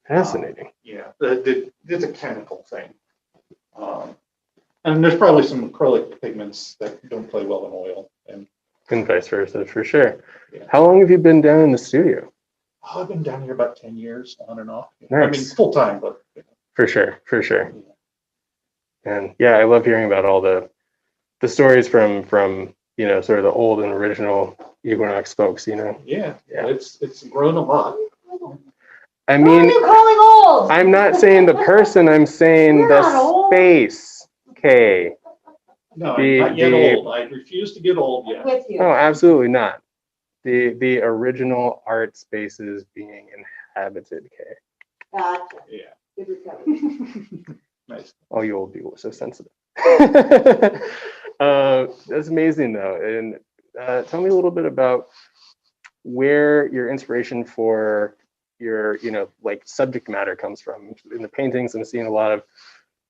Fascinating. Yeah, it's a chemical thing. And there's probably some acrylic pigments that don't play well in oil. And vice versa, for sure. Yeah. How long have you been down in the studio? I've been down here about 10 years, on and off. Nice. I mean, full time, but. For sure, for sure. And yeah, I love hearing about all the stories from sort of the old and original Equinox folks, Yeah, Yeah. it's grown a lot. I What are mean, you calling old? I'm not saying the person, I'm saying You're the not old. space. Okay. No, The- I'm not yet the- old. I refuse to get old I'm yet. with you. Oh, absolutely not. The original art spaces being inhabited. Okay. Gotcha. Yeah. Good recovery. Nice. Oh, you old people are so sensitive. That's amazing though. And tell me a little bit about where your inspiration for your, like subject matter comes from. In the paintings, I'm seeing a lot of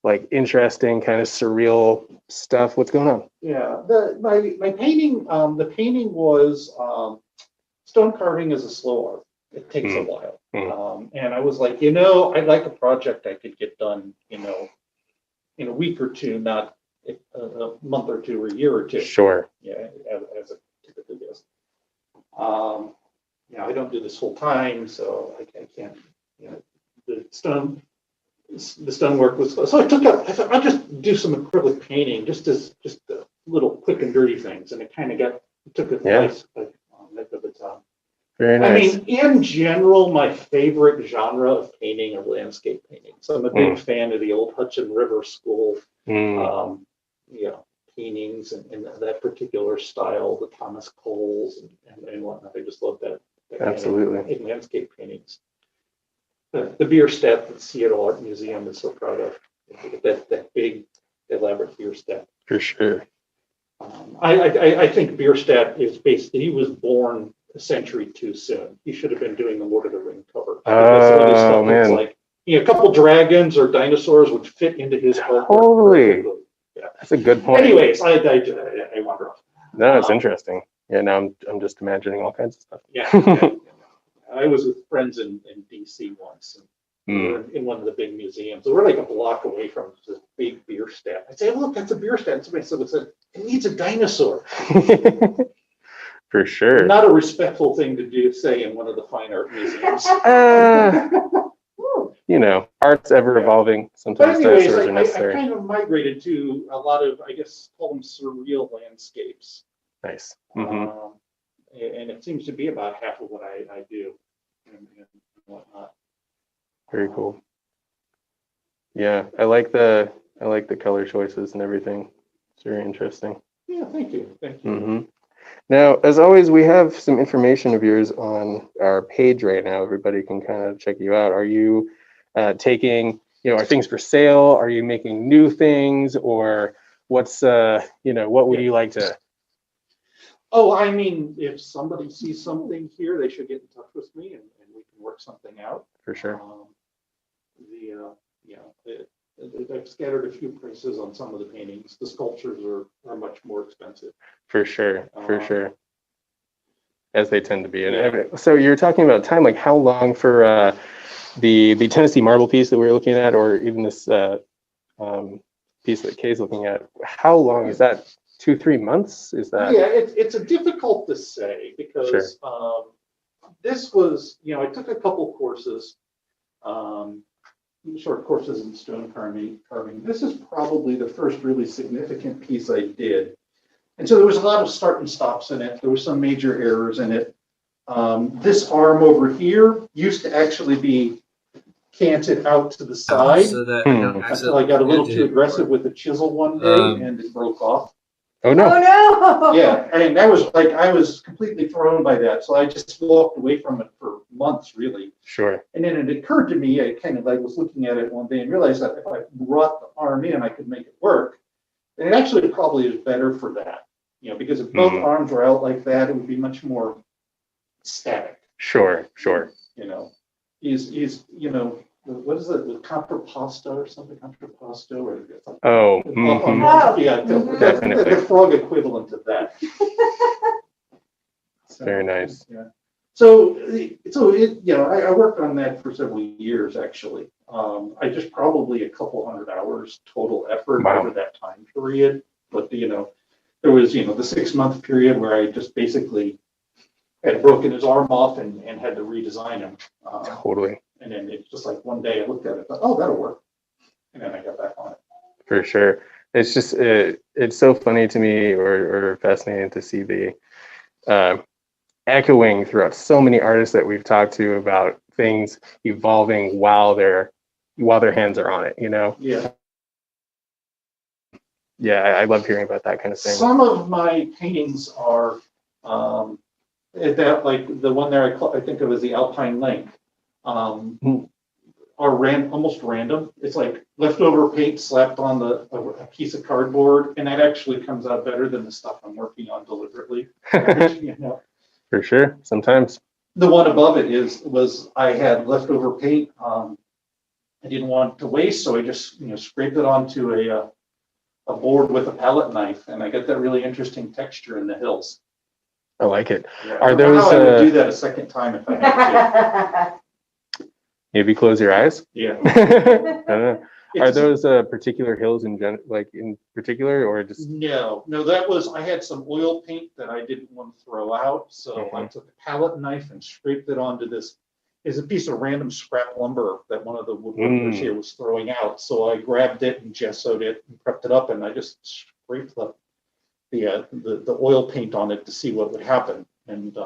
like interesting kind of surreal stuff. What's going on? Yeah, my painting, the painting was stone carving is a slow art. It takes a while. And I was like, I'd like a project I could get done, in a week or two, not a month or two or a year or two. Sure. Yeah, as it typically does. I don't do this full time, so I can't, the stonework was, so I thought I'll just do some acrylic painting, just little quick and dirty things. And it kind of took a nice nick of its own. Very nice. I mean, in general, my favorite genre of painting are landscape paintings. I'm a big fan of the old Hudson River School, paintings and that particular style, the Thomas Coles and whatnot. I just love that. Absolutely. In landscape paintings. The Bierstadt that Seattle Art Museum is so proud of. That big, elaborate Bierstadt. For sure. I think Bierstadt is basically, he was born a century too soon. He should have been doing the Lord of the Ring cover. Oh, man. Like, a couple dragons or dinosaurs would fit into his cover. Totally. Yeah. That's a good point. Anyways, I wander off. No, it's interesting. Yeah, now I'm just imagining all kinds of stuff. Yeah. I was with friends in DC once. And we were in one of the big museums. So we're like a block away from this big Bierstadt. I say, look, that's a Bierstadt. Somebody said, it needs a dinosaur. For sure. Not a respectful thing to do, say, in one of the fine art museums. you know, art's ever evolving. But Sometimes anyways, dinosaurs are I necessary. kind of migrated to a lot of, I guess, call them surreal landscapes. Nice. And it seems to be about half of what I do and whatnot. Very cool. Yeah, I like the color choices and everything. It's very interesting. Yeah, thank you. Thank you. Now, as always, we have some information of yours on our page right now. Everybody can kind of check you out. Are you taking, you know, are things for sale? Are you making new things, or what's, you know, what would you like to? Oh, I mean, if somebody sees something here, they should get in touch with me and we can work something out. For sure. I've scattered a few prices on some of the paintings. The sculptures are much more expensive. For sure. As they tend to be. And so you're talking about time, like how long for the Tennessee marble piece that we were looking at, or even this piece that Kay's looking at? How long is that? 2-3 months? Is that? Yeah, it's a difficult to say because this was, you know, I took a couple courses, short courses in stone carving. This is probably the first really significant piece I did. And so there was a lot of start and stops in it. There were some major errors in it. This arm over here used to actually be canted out to the side. So that until I got a little too aggressive with the chisel one day and it broke off. Oh no. Oh no. Yeah, I mean, that was like, I was completely thrown by that. So I just walked away from it for months, really. Sure. And then it occurred to me, I kind of like was looking at it one day and realized that if I brought the arm in, I could make it work. And it actually probably is better for that, you know, because if both arms were out like that, it would be much more static. Sure. You know, he's you know, what is it, with contrapposto or something? Contrapposto or definitely the frog equivalent of that. Very nice. Yeah. So it, you know, I worked on that for several years actually. I just probably a couple hundred hours total effort over that time period. But you know, there was, you know, the 6-month period where I just basically had broken his arm off and had to redesign him. Totally. And then it's just like one day I looked at it, thought, oh, that'll work. And then I got back on it. For sure. It's just, it's so funny to me or fascinating to see the echoing throughout so many artists that we've talked to about things evolving while their hands are on it, you know? Yeah. Yeah, I love hearing about that kind of thing. Some of my paintings are, that like the one there I think of as the Alpine Link. Are almost random. It's like leftover paint slapped on a piece of cardboard, and that actually comes out better than the stuff I'm working on deliberately. You know? For sure. Sometimes. The one above it was I had leftover paint. I didn't want to waste, so I just scraped it onto a board with a palette knife, and I got that really interesting texture in the hills. I like it. Yeah, Are those? I would do that a second time if I had to. Maybe close your eyes. Yeah. I don't know. Are those particular hills in particular, or just? No, that was, I had some oil paint that I didn't want to throw out. So I took a palette knife and scraped it onto this. Is a piece of random scrap lumber that one of the woodworkers here was throwing out. So I grabbed it and gessoed it and prepped it up, and I just scraped the oil paint on it to see what would happen. And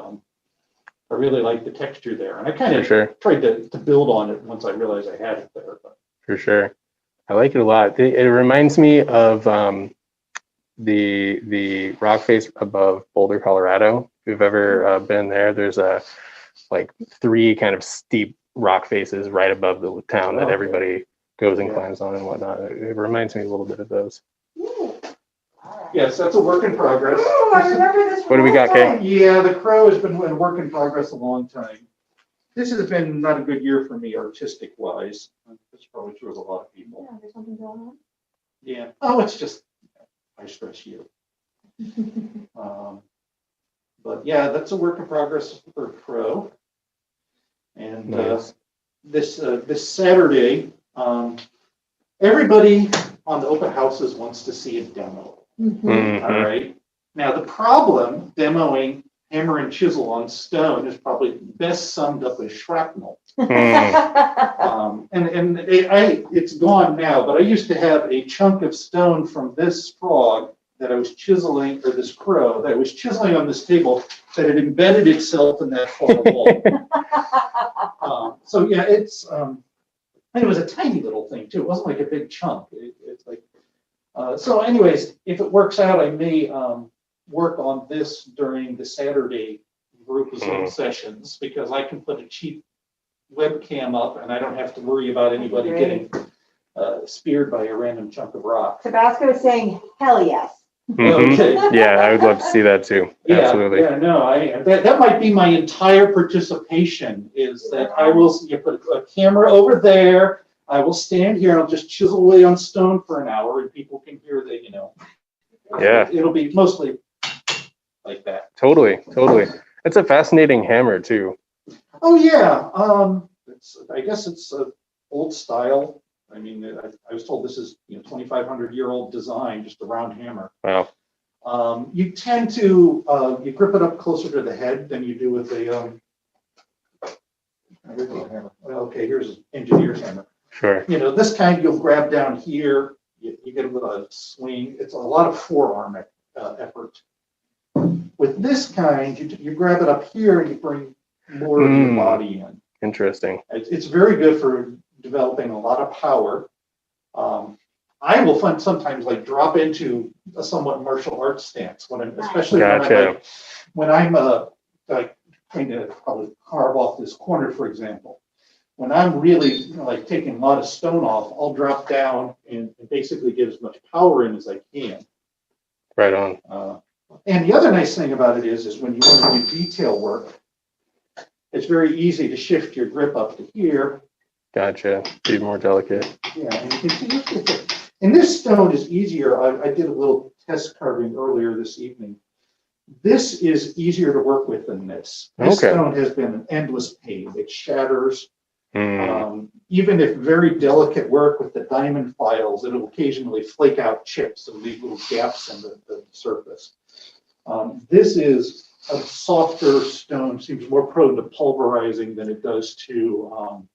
I really liked the texture there. And I kind of tried to build on it once I realized I had it there. But. For sure. I like it a lot. It reminds me of the rock face above Boulder, Colorado. If you've ever been there, there's like 3 kind of steep rock faces right above the town that everybody goes and climbs on and whatnot. It reminds me a little bit of those. Yes, that's a work in progress. Oh, I remember this. What do we got, Kay? Yeah, the crow has been a work in progress a long time. This has been not a good year for me artistic wise. That's probably true of a lot of people. Yeah, there's something going on. Yeah. Oh, it's just I stress you. But yeah, that's a work in progress for crow. And this Saturday, everybody on the open houses wants to see a demo. All right. Now the problem demoing hammer and chisel on stone is probably best summed up as shrapnel. It's gone now, but I used to have a chunk of stone from this frog that I was chiseling, or this crow that I was chiseling on this table that had embedded itself in that far wall. So yeah, and it was a tiny little thing too. It wasn't like a big chunk. It's like, so anyways, if it works out, I may work on this during the Saturday group Zoom sessions, because I can put a cheap webcam up and I don't have to worry about anybody getting speared by a random chunk of rock. Tabasco is saying, hell yes. Okay. Yeah, I would love to see that too. Yeah, Absolutely. yeah, no, that might be my entire participation, is that I will put a camera over there. I will stand here and I'll just chisel away on stone for an hour, and people can hear the, Yeah. It'll be mostly like that. Totally. It's a fascinating hammer too. Oh yeah, I guess it's old style. I mean, I was told this is 2,500-year-old design, just a round hammer. Wow. You tend to you grip it up closer to the head than you do with a hammer. Well, okay, here's an engineer's hammer. Sure. This kind you'll grab down here. You get it with a swing. It's a lot of forearm effort. With this kind, you grab it up here and you bring more of your body in. Interesting. It's very good for developing a lot of power. I will sometimes like drop into a somewhat martial arts stance especially when I'm like trying to probably carve off this corner, for example. When I'm really like taking a lot of stone off, I'll drop down and basically get as much power in as I can. Right on. And the other nice thing about it is when you want to do detail work, it's very easy to shift your grip up to here. Gotcha. Be more delicate. Yeah, and this stone is easier. I did a little test carving earlier this evening. This is easier to work with than this. This stone has been an endless pain. It shatters. Even if very delicate work with the diamond files, it'll occasionally flake out chips and leave little gaps in the surface. This is a softer stone, seems more prone to pulverizing than it does to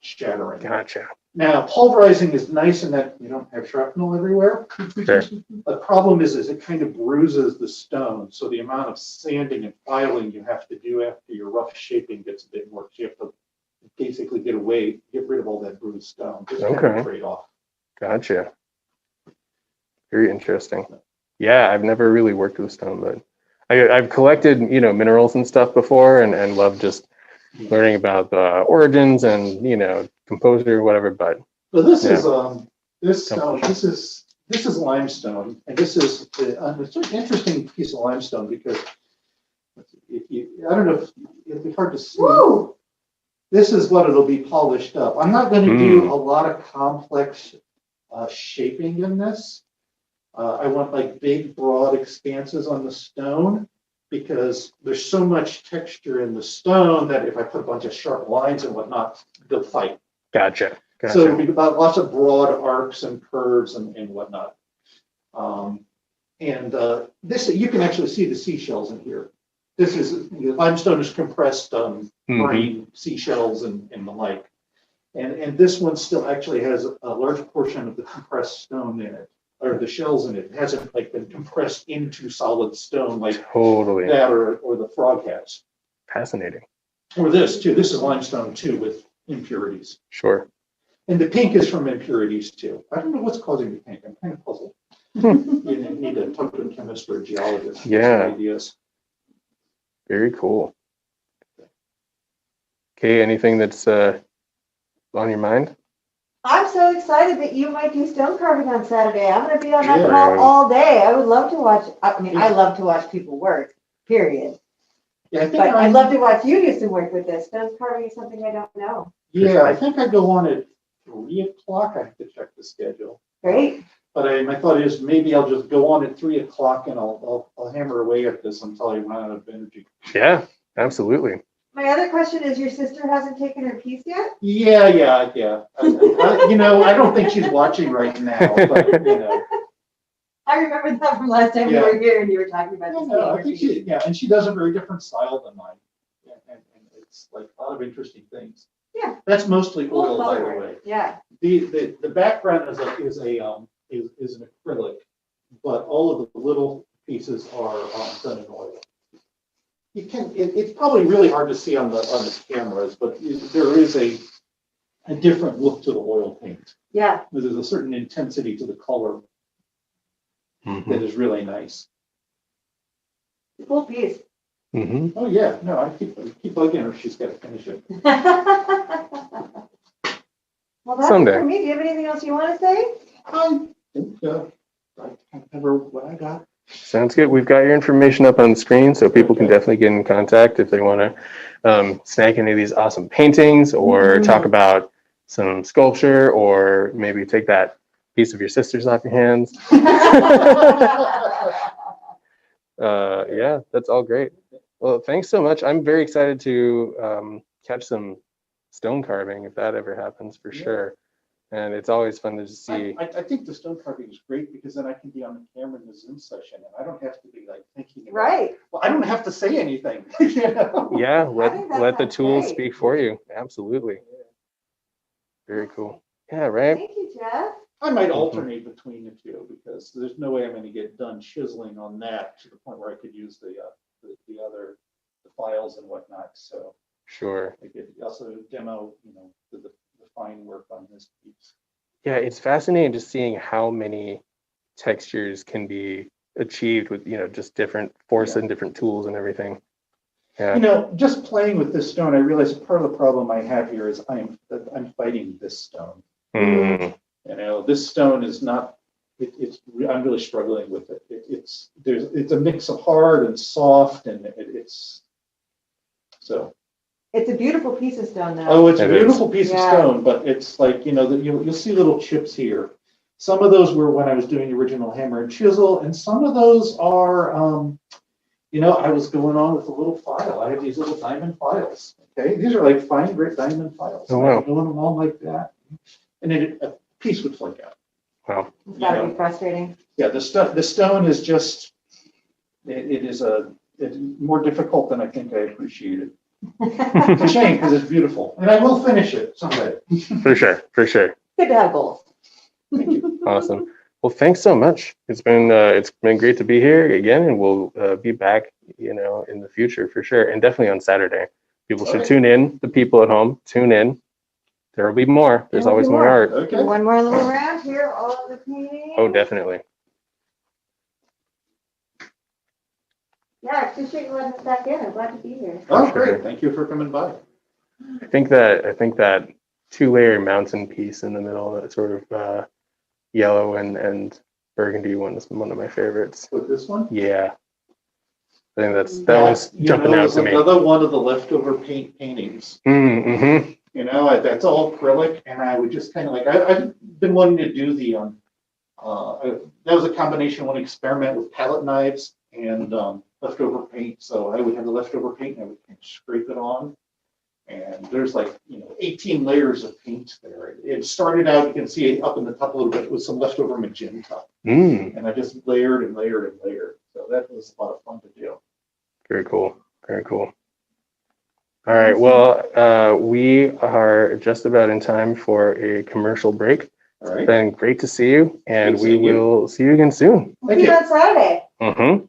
shattering. Gotcha. Now, pulverizing is nice in that you don't have shrapnel everywhere. Sure. The problem is it kind of bruises the stone. So the amount of sanding and filing you have to do after your rough shaping gets a bit more. You have to basically get rid of all that bruised stone. Just kind of trade off. Gotcha. Very interesting. Yeah, I've never really worked with stone, but I've collected, minerals and stuff before, and love just learning about the origins and composer, whatever. But this is limestone, and this is it's an interesting piece of limestone because I don't know if it'll be hard to see. Woo! This is what it'll be polished up. I'm not going to do a lot of complex shaping in this. I want like big, broad expanses on the stone because there's so much texture in the stone that if I put a bunch of sharp lines and whatnot, they'll fight. Gotcha. So it'll be about lots of broad arcs and curves and whatnot. This, you can actually see the seashells in here. This is, limestone is compressed marine seashells and the like. And this one still actually has a large portion of the compressed stone in it, or the shells in it. It hasn't like been compressed into solid stone like that or the frog has. Fascinating. Or this too. This is limestone too with impurities. Sure. And the pink is from impurities too. I don't know what's causing the pink. I'm kind of puzzled. You need to talk to a chemist or a geologist. Yeah. Some ideas. Very cool. Okay, anything that's on your mind? I'm so excited that you might do stone carving on Saturday. I'm going to be on that call all day. I would love to watch. I mean, I love to watch people work, period. Yeah, but I'd love to watch you do some work with this. Stone carving is something I don't know. Yeah, I think I go on at 3 o'clock. I have to check the schedule. Great. But my thought is maybe I'll just go on at 3 o'clock and I'll hammer away at this until I run out of energy. Yeah, absolutely. My other question is, your sister hasn't taken her piece yet? Yeah. I don't think she's watching right now, but I remember that from last time you were here and you were talking about this. Yeah, I think and she does a very different style than mine. And it's like a lot of interesting things. Yeah. That's mostly Cool oil, by the color. way. Yeah. The background is an acrylic, but all of the little pieces are done in oil. You can. It's probably really hard to see on the cameras, but there is a different look to the oil paint. Yeah. There's a certain intensity to the color Mhm. that is really nice. Cool piece. Mhm. Oh yeah, no, I keep bugging her. She's got to finish it. Well, that's Someday. it for me. Do you have anything else you want to say? I think I cover what I got. Sounds good. We've got your information up on the screen, so people can definitely get in contact if they want to snag any of these awesome paintings or talk about some sculpture, or maybe take that piece of your sister's off your hands. Yeah, that's all great. Well, thanks so much. I'm very excited to catch some stone carving if that ever happens, for sure. And it's always fun to just see. I think the stone carving is great because then I can be on the camera in the Zoom session and I don't have to be like thinking about, Right. well, I don't have to say anything. You know? Yeah, think that let the sounds tools great. speak for you. Absolutely. Very cool. Yeah, right. Thank you, Jeff. I might alternate between the two because there's no way I'm going to get done chiseling on that to the point where I could use the other files and whatnot. So Sure. I could also demo, the fine work on this piece. Yeah, it's fascinating just seeing how many textures can be achieved with, just different force and different tools and everything. Yeah. Just playing with this stone, I realize part of the problem I have here is I'm fighting this stone. Mm. This stone is not. I'm really struggling with it. It's a mix of hard and soft, and it's so. It's a beautiful piece of stone, though. Oh, it's a It beautiful piece of Yeah. stone, but it's like you'll see little chips here. Some of those were when I was doing the original hammer and chisel, and some of those are. I was going on with a little file. I have these little diamond files. Okay, these are like fine grit diamond files. Oh, wow. I'm doing them all like that, and then a piece would flake out. Wow. It's gotta be frustrating. Yeah, the stone is just. It's more difficult than I think I appreciated. It's a shame because it's beautiful, and I will finish it someday. For sure. For sure. Good to have goals. Thank you. Awesome. Well, thanks so much. It's been great to be here again, and we'll be back, in the future for sure, and definitely on Saturday. People should tune in. The people at home, tune in. There will be more. There's There will always be more more. art. Okay. Do one more little round here, all of the paintings. Oh, definitely. Yeah, I appreciate you letting us back in. I'm glad to be here. Oh, great! Thank you for coming by. I think that 2-layer mountain piece in the middle, that sort of yellow and burgundy one, is one of my favorites. With this one. Yeah. I think that one's jumping out to me. Another one of the leftover paintings. Mm-hmm. That's all acrylic, and I would just kind of I've been wanting to do that was a combination, one experiment with palette knives and leftover paint. So I would have the leftover paint and I would kind of scrape it on. And there's 18 layers of paint there. It started out, you can see it up in the top a little bit with some leftover magenta. Mm. And I just layered and layered and layered. So that was a lot of fun to do. Very cool. Very cool. All right. Well, we are just about in time for a commercial break. All It's right. been great to see you, and Good we seeing you. will see you again soon. We'll see you on Saturday. Mm-hmm.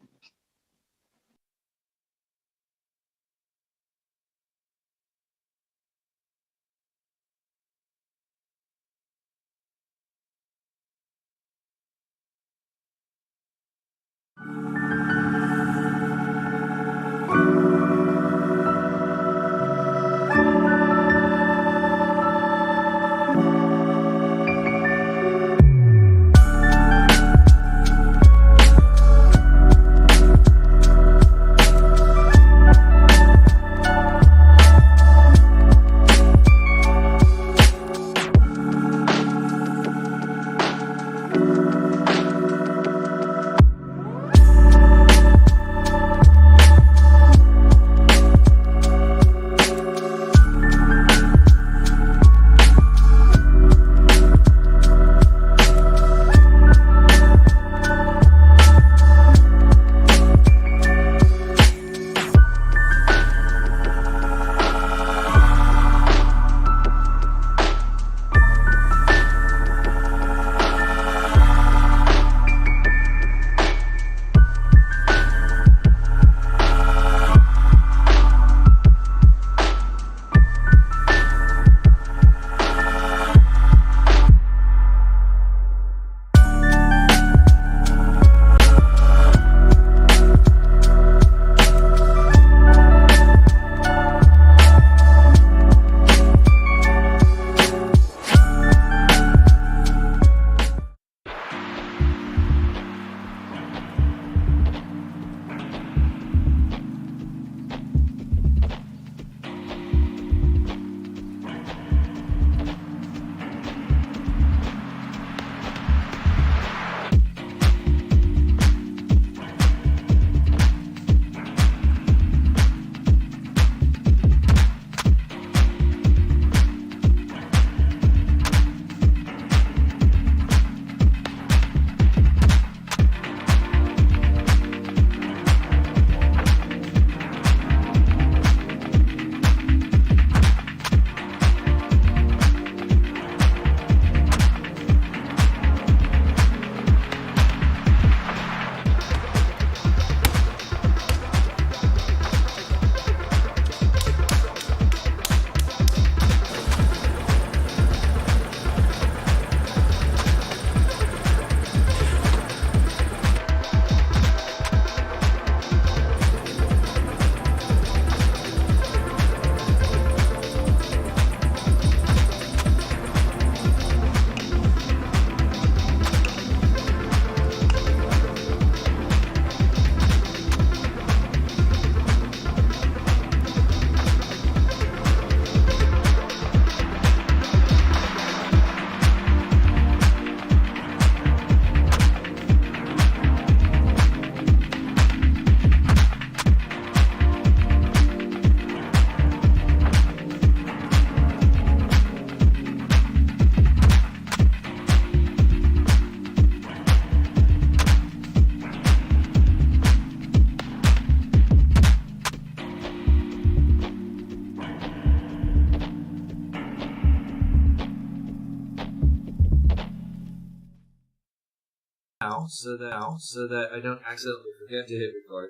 now so that I don't accidentally forget to hit record,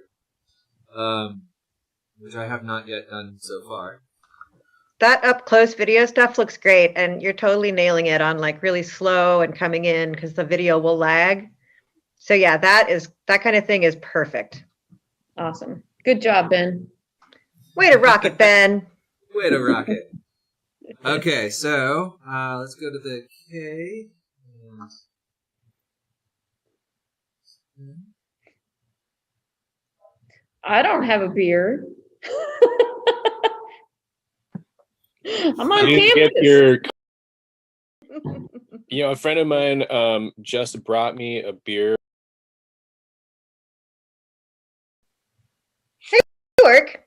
which I have not yet done so far. That up close video stuff looks great, and you're totally nailing it on like really slow and coming in because the video will lag. So yeah, that kind of thing is perfect. Awesome. Good job, Ben. Way to rock it, Ben. Way to rock it. Okay, so let's go to the K. I don't have a beer. I'm on You campus. get your, a friend of mine just brought me a beer. Hey, work.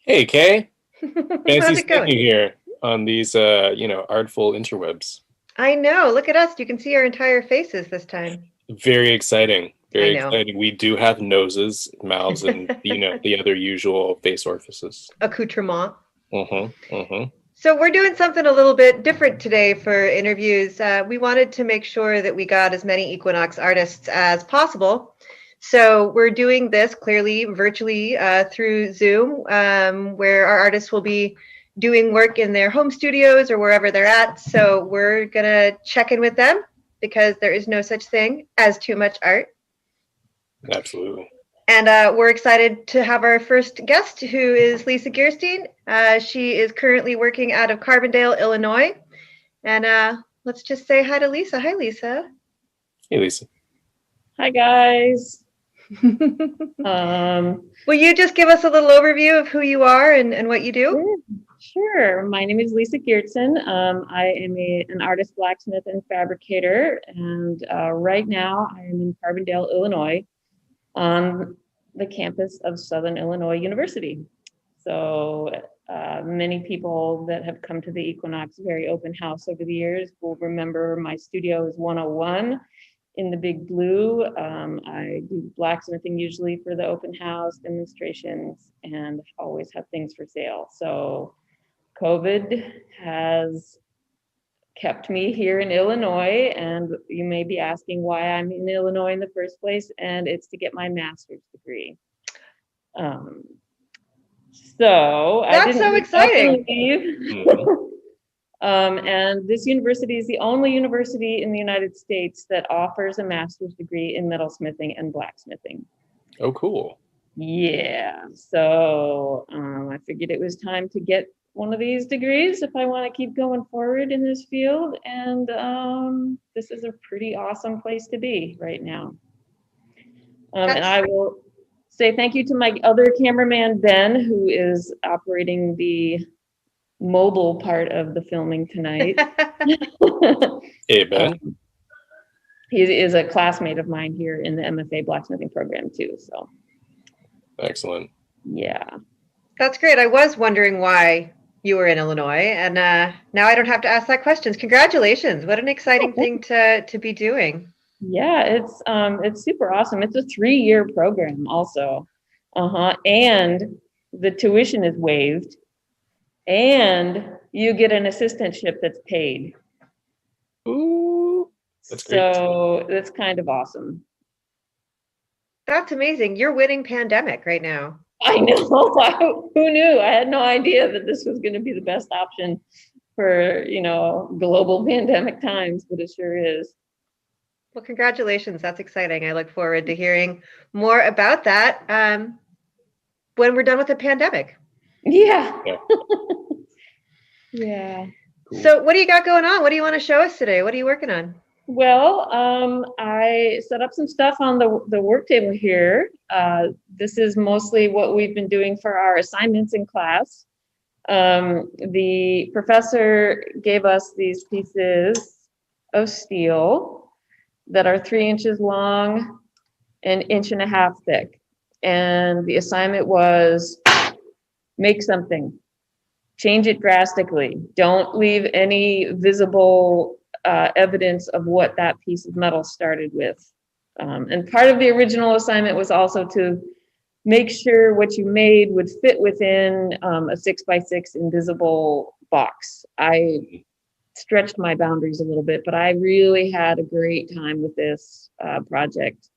Hey, Kay. How's Fancy it seeing going? you here on these, artful interwebs. I know. Look at us. You can see our entire faces this time. Very exciting. Very I know. exciting. We do have noses, mouths, and the other usual face orifices. Accoutrement. Mm-hmm. Mm-hmm. So we're doing something a little bit different today for interviews. We wanted to make sure that we got as many Equinox artists as possible. So we're doing this clearly virtually through Zoom, where our artists will be doing work in their home studios or wherever they're at. So we're gonna check in with them because there is no such thing as too much art. Absolutely. And we're excited to have our first guest, who is Lisa Geertsen. She is currently working out of Carbondale, Illinois. And let's just say hi to Lisa. Hi, Lisa. Hey, Lisa. Hi, guys. Will you just give us a little overview of who you are and what you do? Sure. My name is Lisa Geertsen. I am an artist, blacksmith, and fabricator. And right now I am in Carbondale, Illinois, on the campus of Southern Illinois University. So many people that have come to the Equinox Very Open House over the years will remember my studio is 101 in the Big Blue. I do blacksmithing usually for the open house demonstrations and always have things for sale. So COVID has kept me here in Illinois, and you may be asking why I'm in Illinois in the first place, and it's to get my master's degree. So That's I didn't so exciting. leave. And this university is the only university in the United States that offers a master's degree in metalsmithing and blacksmithing. Oh, cool. Yeah, so I figured it was time to get one of these degrees if I want to keep going forward in this field. And this is a pretty awesome place to be right now. And I will say thank you to my other cameraman, Ben, who is operating the mobile part of the filming tonight. Hey, Ben. He is a classmate of mine here in the MFA blacksmithing program too. So excellent. Yeah. That's great. I was wondering why you were in Illinois, and now I don't have to ask that question. Congratulations. What an exciting thing to be doing. Yeah, it's super awesome. It's a 3-year program also. And the tuition is waived, and you get an assistantship that's paid. Ooh, that's great. So that's kind of awesome. That's amazing. You're winning pandemic right now. I know. Who knew? I had no idea that this was going to be the best option for, global pandemic times, but it sure is. Well, congratulations. That's exciting. I look forward to hearing more about that when we're done with the pandemic. Yeah. Yeah. Cool. So what do you got going on? What do you want to show us today? What are you working on? Well, I set up some stuff on the work table here. This is mostly what we've been doing for our assignments in class. The professor gave us these pieces of steel that are 3 inches long and 1.5 inches thick. And the assignment was make something, change it drastically. Don't leave any visible evidence of what that piece of metal started with. And part of the original assignment was also to make sure what you made would fit within a 6x6 invisible box. I stretched my boundaries a little bit, but I really had a great time with this project.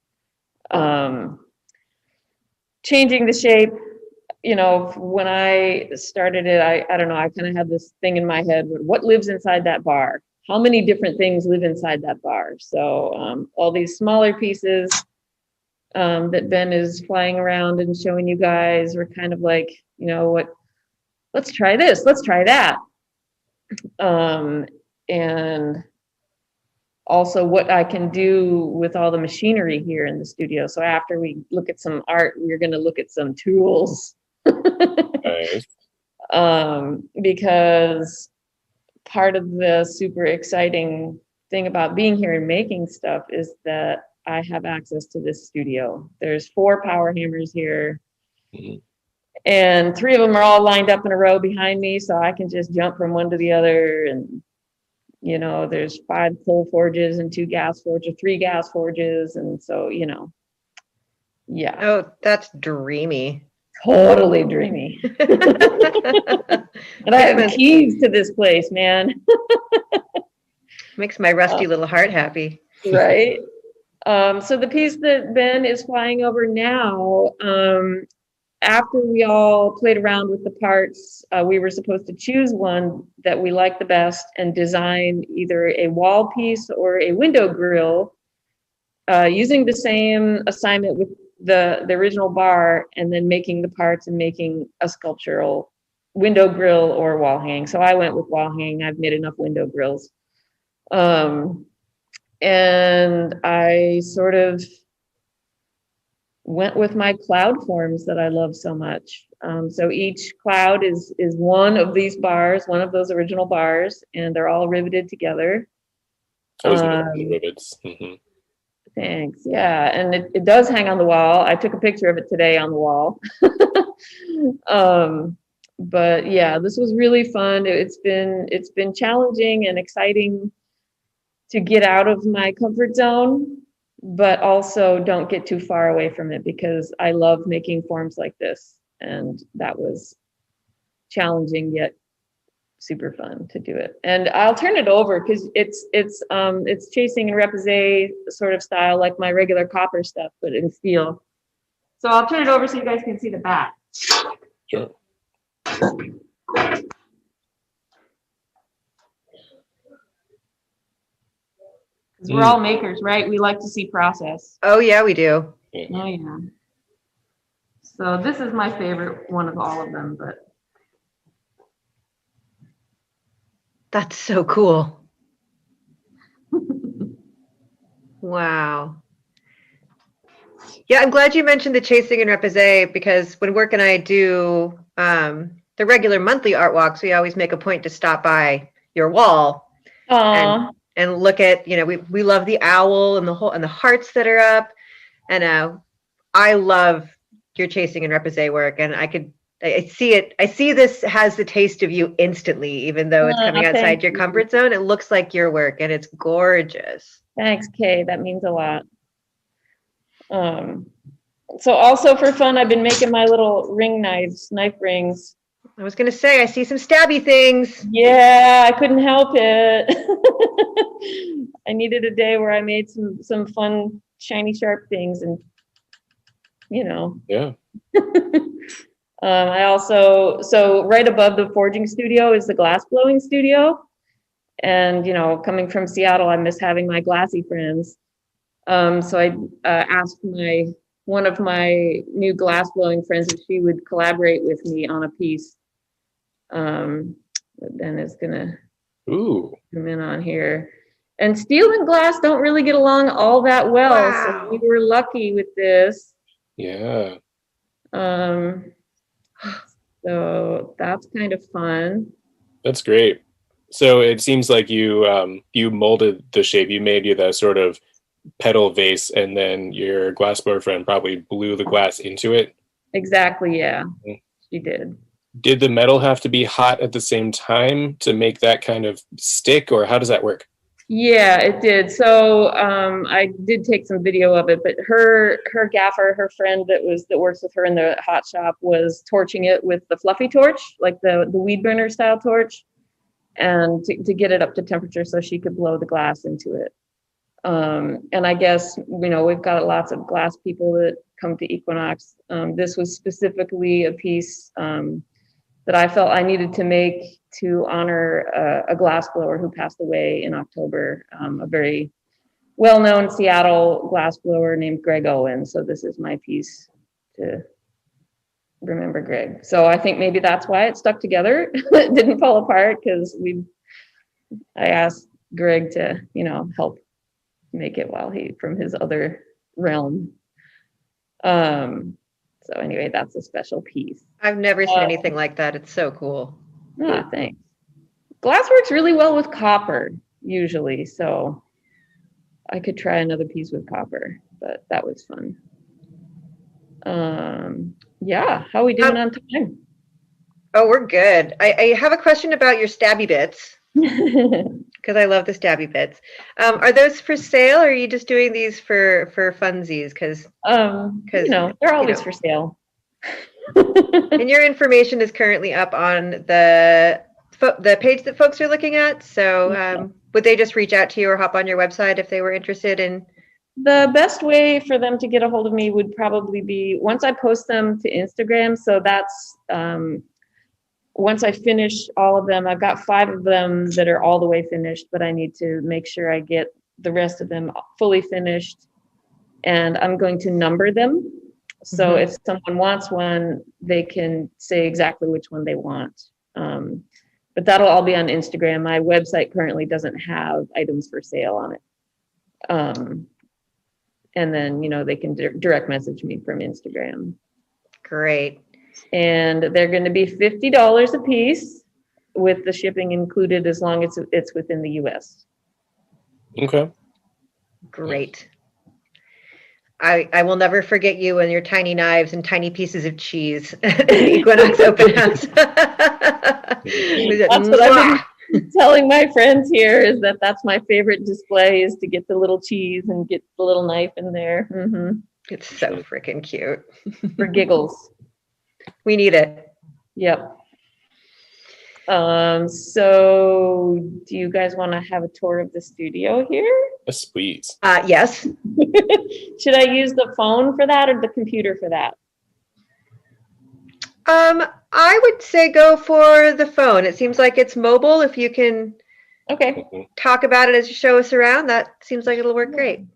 Changing the shape, you know, when I started it, I don't know, I kind of had this thing in my head, what lives inside that bar? How many different things live inside that bar? So all these smaller pieces that Ben is flying around and showing you guys were kind of like, you know, what, let's try this, let's try that. And also what I can do with all the machinery here in the studio. So after we look at some art, we're going to look at some tools. Nice. Because part of the super exciting thing about being here and making stuff is that I have access to this studio. There's 4 power hammers here. Mhm. And 3 of them are all lined up in a row behind me, so I can just jump from one to the other. And, you know, there's 5 coal forges and 2 gas forges, 3 gas forges. And so, you know, yeah. Oh, that's dreamy. Totally dreamy. And I have keys to this place, man. Makes my rusty little heart happy. Right. So the piece that Ben is flying over now, after we all played around with the parts, we were supposed to choose one that we liked the best and design either a wall piece or a window grill using the same assignment with the original bar, and then making the parts and making a sculptural window grill or wall hanging. So I went with wall hanging. I've made enough window grills. And I sort of went with my cloud forms that I love so much. So each cloud is one of these bars, one of those original bars, and they're all riveted together. Those are the rivets. Mhm. Thanks. Yeah, and it does hang on the wall. I took a picture of it today on the wall. But yeah, this was really fun. It's been challenging and exciting to get out of my comfort zone, but also don't get too far away from it, because I love making forms like this, and that was challenging yet super fun to do it. And I'll turn it over because it's chasing and repoussé sort of style, like my regular copper stuff, but in steel. So I'll turn it over so you guys can see the back. Sure. We're all makers, right? We like to see process. Oh yeah, we do. Oh yeah. So this is my favorite one of all of them, but that's so cool. Wow. Yeah, I'm glad you mentioned the chasing and repoussé, because when Work and I do the regular monthly art walks, we always make a point to stop by your wall and look at, you know, we love the owl and the hearts that are up, and I love your chasing and repoussé work, and I see it. I see this has the taste of you instantly, even though it's coming outside your comfort zone. It looks like your work, and it's gorgeous. Thanks, Kay. That means a lot. So also for fun, I've been making my little ring knife rings. I was going to say, I see some stabby things. Yeah, I couldn't help it. I needed a day where I made some fun, shiny, sharp things, and you know. Yeah. I also, so right above the forging studio is the glass blowing studio. And, you know, coming from Seattle, I miss having my glassy friends. So I asked one of my new glass blowing friends if she would collaborate with me on a piece. That Ben is gonna come in on here. And steel and glass don't really get along all that well. Wow. So we were lucky with this. Yeah. So that's kind of fun. That's great. So it seems like you molded the shape. You made the sort of petal vase, and then your glass blower friend probably blew the glass into it. Exactly. Yeah, she did. Did the metal have to be hot at the same time to make that kind of stick, or how does that work? Yeah, it did. So I did take some video of it, but her gaffer, her friend that works with her in the hot shop, was torching it with the fluffy torch, like the weed burner style torch. and to get it up to temperature so she could blow the glass into it. And I guess, we've got lots of glass people that come to Equinox. This was specifically a piece that I felt I needed to make to honor a glass blower who passed away in October, a very well-known Seattle glass blower named Greg Owen. So this is my piece to remember Greg. So I think maybe that's why it stuck together. It didn't fall apart because I asked Greg to, help make it while from his other realm. So anyway, that's a special piece. I've never seen anything like that. It's so cool. Yeah, thanks. Glass works really well with copper usually, so I could try another piece with copper, but that was fun. Yeah, how are we doing on time? Oh, we're good. I have a question about your stabby bits. Because I love the stabby bits. Are those for sale, or are you just doing these for funsies? Because they're always for sale. And your information is currently up on the page that folks are looking at. So would they just reach out to you or hop on your website if they were interested in? The best way for them to get a hold of me would probably be once I post them to Instagram. So that's once I finish all of them. I've got 5 of them that are all the way finished, but I need to make sure I get the rest of them fully finished. And I'm going to number them. So if someone wants one, they can say exactly which one they want. But that'll all be on Instagram. My website currently doesn't have items for sale on it. And then, they can direct message me from Instagram. Great. And they're going to be $50 a piece with the shipping included as long as it's within the US. Okay. Great. I will never forget you and your tiny knives and tiny pieces of cheese at the Equinox open house. That's what I've been telling my friends here is that's my favorite display is to get the little cheese and get the little knife in there. It's so freaking cute. For giggles. We need it. Yep. So do you guys want to have a tour of the studio here? Yes, please. Yes. Should I use the phone for that or the computer for that? I would say go for the phone. It seems like it's mobile. If you can talk about it as you show us around, that seems like it'll work great.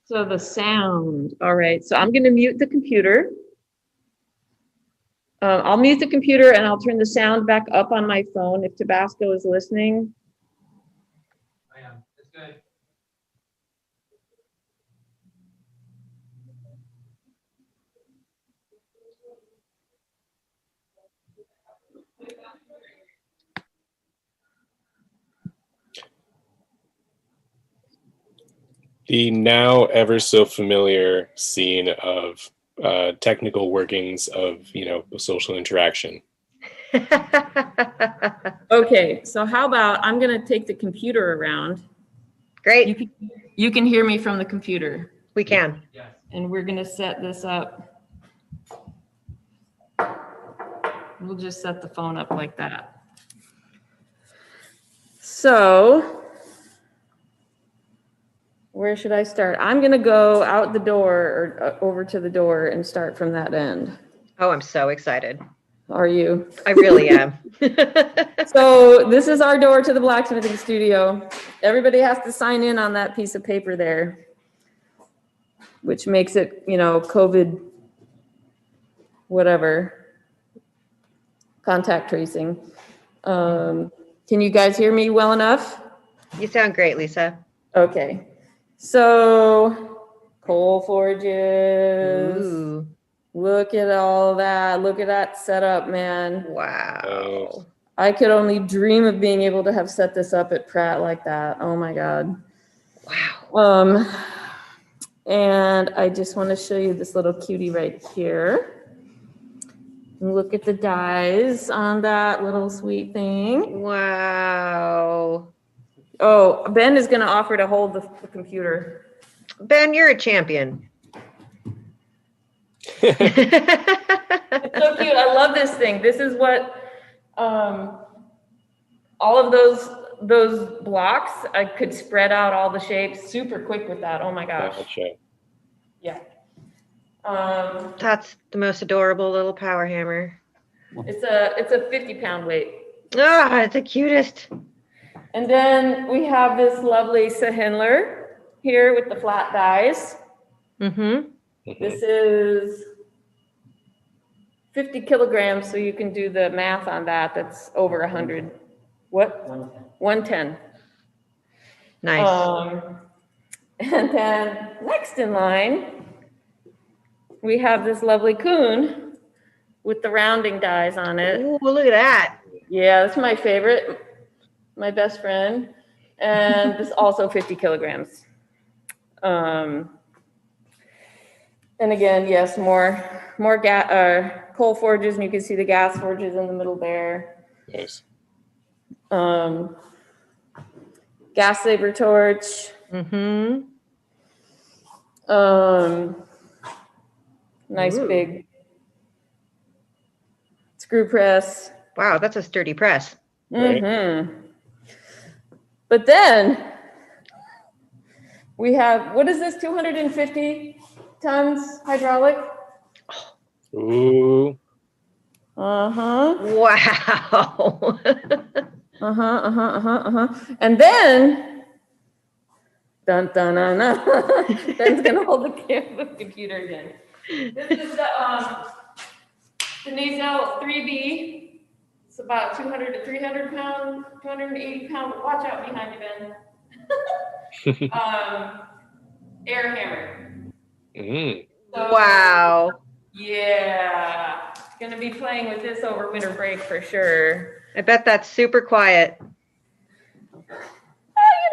So the sound. All right. So I'm going to mute the computer. I'll mute the computer and I'll turn the sound back up on my phone if Tabasco is listening. I am. It's good. The now ever so familiar scene of technical workings of social interaction. Okay, so how about I'm gonna take the computer around. Great. You can hear me from the computer. We can. Yes. And we're gonna set this up. We'll just set the phone up like that. So where should I start? I'm gonna go out the door or over to the door and start from that end. Oh, I'm so excited. Are you? I really am. So this is our door to the blacksmithing studio. Everybody has to sign in on that piece of paper there, which makes it, COVID, whatever, contact tracing. Can you guys hear me well enough? You sound great, Lisa. Okay. So coal forges. Ooh. Look at all that. Look at that setup, man. Wow. I could only dream of being able to have set this up at Pratt like that. Oh my God. Wow. And I just want to show you this little cutie right here. Look at the dies on that little sweet thing. Wow. Oh, Ben is going to offer to hold the computer. Ben, you're a champion. It's so cute. I love this thing. This is what All of those blocks, I could spread out all the shapes super quick with that. Oh my gosh. Gotcha. Yeah. That's the most adorable little power hammer. It's a 50-pound weight. Ah, it's the cutest. And then we have this lovely Sahindler here with the flat dies. Mm-hmm. This is 50 kilograms, so you can do the math on that. That's over 100. What? 110. Nice. And then next in line, we have this lovely coon with the rounding dies on it. Ooh, look at that. Yeah, that's my favorite, my best friend. And this also 50 kilograms. And again, yes, more coal forges, and you can see the gas forges in the middle there. Nice. Gas saber torch. Mm-hmm. Nice Ooh. big screw press. Wow, that's a sturdy press. Mm-hmm. But then we have, what is this, 250 tons hydraulic? Ooh. Wow. And then, dun dun dun dun. Ben's gonna hold the computer again. This is the Nasal 3B. It's about 200 to 300 pound, 280 pound. Watch out behind you, Ben. Air hammer. Mm. So, Wow. yeah, gonna be playing with this over winter break for sure. I bet that's super quiet. You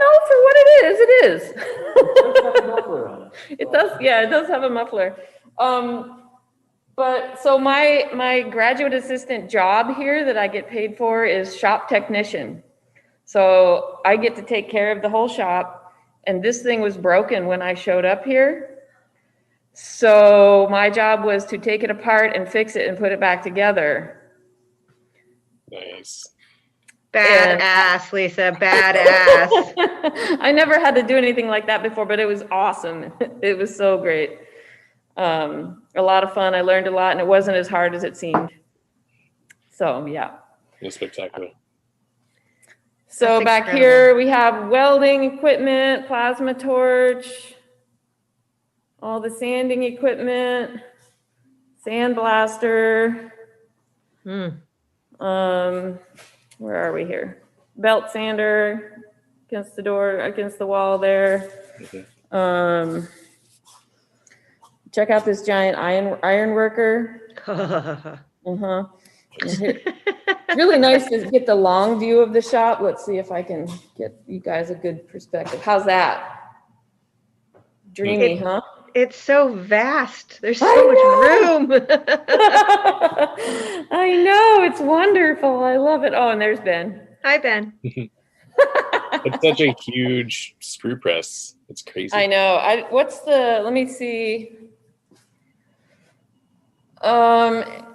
know, for what it is. It does, yeah, it does have a muffler. But so my graduate assistant job here that I get paid for is shop technician. So I get to take care of the whole shop, and this thing was broken when I showed up here. So my job was to take it apart and fix it and put it back together. Nice. Badass, Lisa, badass. I never had to do anything like that before, but it was awesome. It was so great. A lot of fun. I learned a lot, and it wasn't as hard as it seemed. So, yeah. It's spectacular. So That's back incredible. here, we have welding equipment, plasma torch, all the sanding equipment, sandblaster. Where are we here? Belt sander against the door, against the wall there. Check out this giant iron worker. It's really nice to get the long view of the shop. Let's see if I can get you guys a good perspective. How's that? Dreamy, huh? It's so vast. There's so much room. I know, it's wonderful. I love it. Oh, and there's Ben. Hi, Ben. It's such a huge screw press. It's crazy. I know. Let me see.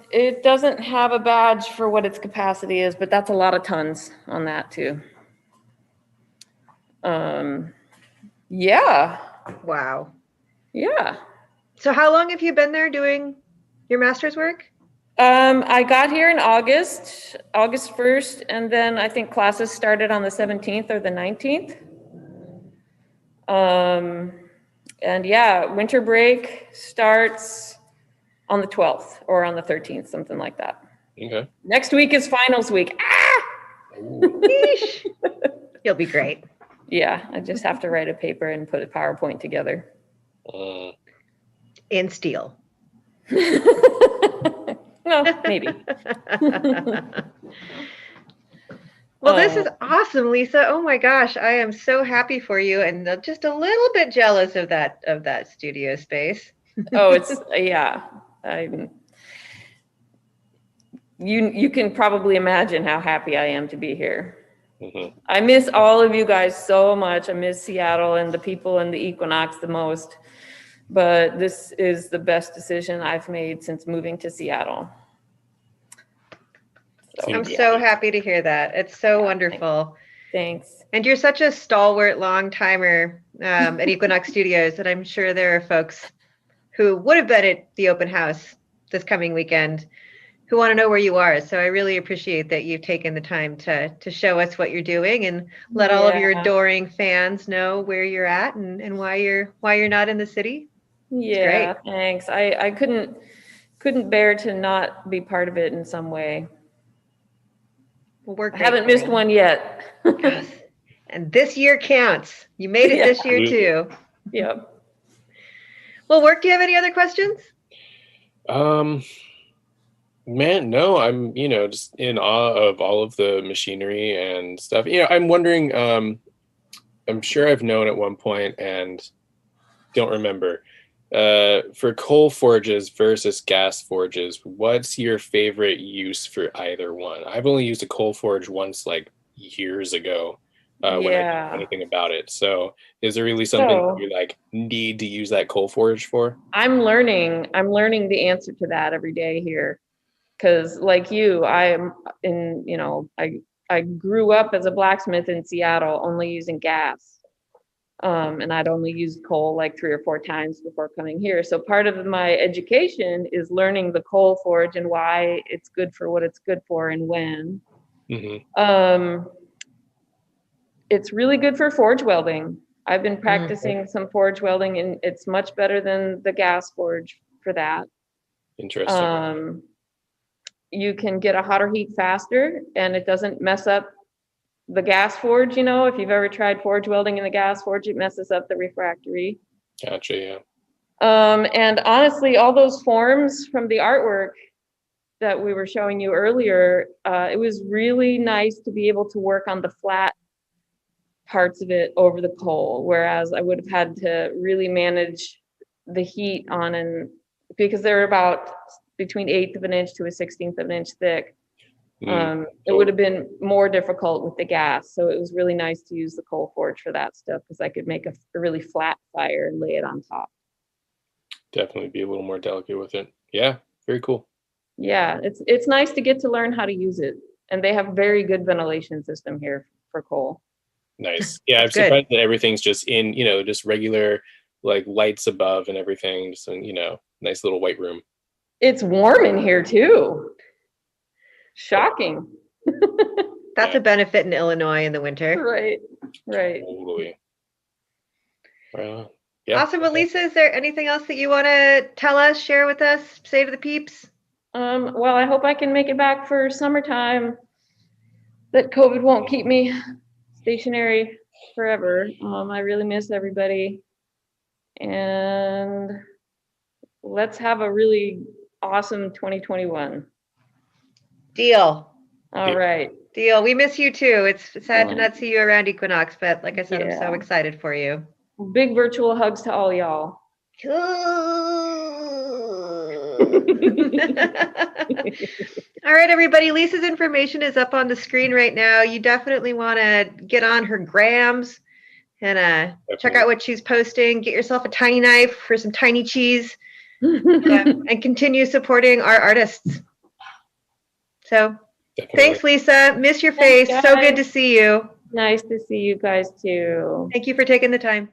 It doesn't have a badge for what its capacity is, but that's a lot of tons on that too. Yeah. Wow. Yeah. So how long have you been there doing your master's work? I got here in August 1st, and then I think classes started on the 17th or the 19th. And yeah, winter break starts on the 12th or on the 13th, something like that. Okay. Next week is finals week. Ah! You'll be great. Yeah, I just have to write a paper and put a PowerPoint together. In steel. No, maybe. Well, this is awesome, Lisa. Oh my gosh, I am so happy for you, and just a little bit jealous of that studio space. Oh, it's yeah. You can probably imagine how happy I am to be here. Mm-hmm. I miss all of you guys so much. I miss Seattle and the people in the Equinox the most. But this is the best decision I've made since moving to Seattle. I'm yeah. so happy to hear that. It's so wonderful. Thanks. And you're such a stalwart long timer at Equinox Studios that I'm sure there are folks who would have been at the open house this coming weekend who want to know where you are. So I really appreciate that you've taken the time to show us what you're doing and let all of your Yeah. adoring fans know where you're at and why you're not in the city. Yeah, thanks. I couldn't bear to not be part of it in some way. Well, we're I haven't grateful. missed one yet. Yes. And this year counts. You made it this year too. Yep. Well, Work, do you have any other questions? Man, no, I'm, just in awe of all of the machinery and stuff. I'm wondering, I'm sure I've known at one point and don't remember, for coal forges versus gas forges, what's your favorite use for either one? I've only used a coal forge once, like years ago, when I didn't know anything about it. So is there really something you like need to use that coal forge for? I'm learning the answer to that every day here. Cause like you, I grew up as a blacksmith in Seattle, only using gas. And I'd only used coal like 3 or 4 times before coming here. So part of my education is learning the coal forge and why it's good for what it's good for and when. Mm-hmm. It's really good for forge welding. I've been practicing some forge welding and it's much better than the gas forge for that. Interesting. You can get a hotter heat faster and it doesn't mess up the gas forge. If you've ever tried forge welding in the gas forge, it messes up the refractory. Gotcha, yeah. And honestly, all those forms from the artwork that we were showing you earlier, it was really nice to be able to work on the flat parts of it over the coal, whereas I would have had to really manage the heat because they're about between 1/8 of an inch to a 1/16 of an inch thick. It would have been more difficult with the gas. So it was really nice to use the coal forge for that stuff because I could make a really flat fire and lay it on top. Definitely be a little more delicate with it. Yeah, very cool. Yeah, it's nice to get to learn how to use it. And they have very good ventilation system here for coal. Nice. Yeah, I'm surprised that everything's just in, just regular like lights above and everything. Just nice little white room. It's warm in here too. Shocking. That's a benefit in Illinois in the winter. Right. Totally. Well, yeah. Awesome. Well, Lisa, is there anything else that you want to tell us, share with us, say to the peeps? Well, I hope I can make it back for summertime, that COVID won't keep me stationary forever. I really miss everybody. And let's have a really awesome 2021. Deal. All right. Deal. We miss you too. It's sad to not see you around Equinox, but like I said, I'm so excited for you. Big virtual hugs to all y'all. All right, everybody. Lisa's information is up on the screen right now. You definitely want to get on her grams and check out what she's posting. Get yourself a tiny knife for some tiny cheese and continue supporting our artists. So thanks, Lisa. Miss your face. Guys. So good to see you. Nice to see you guys too. Thank you for taking the time.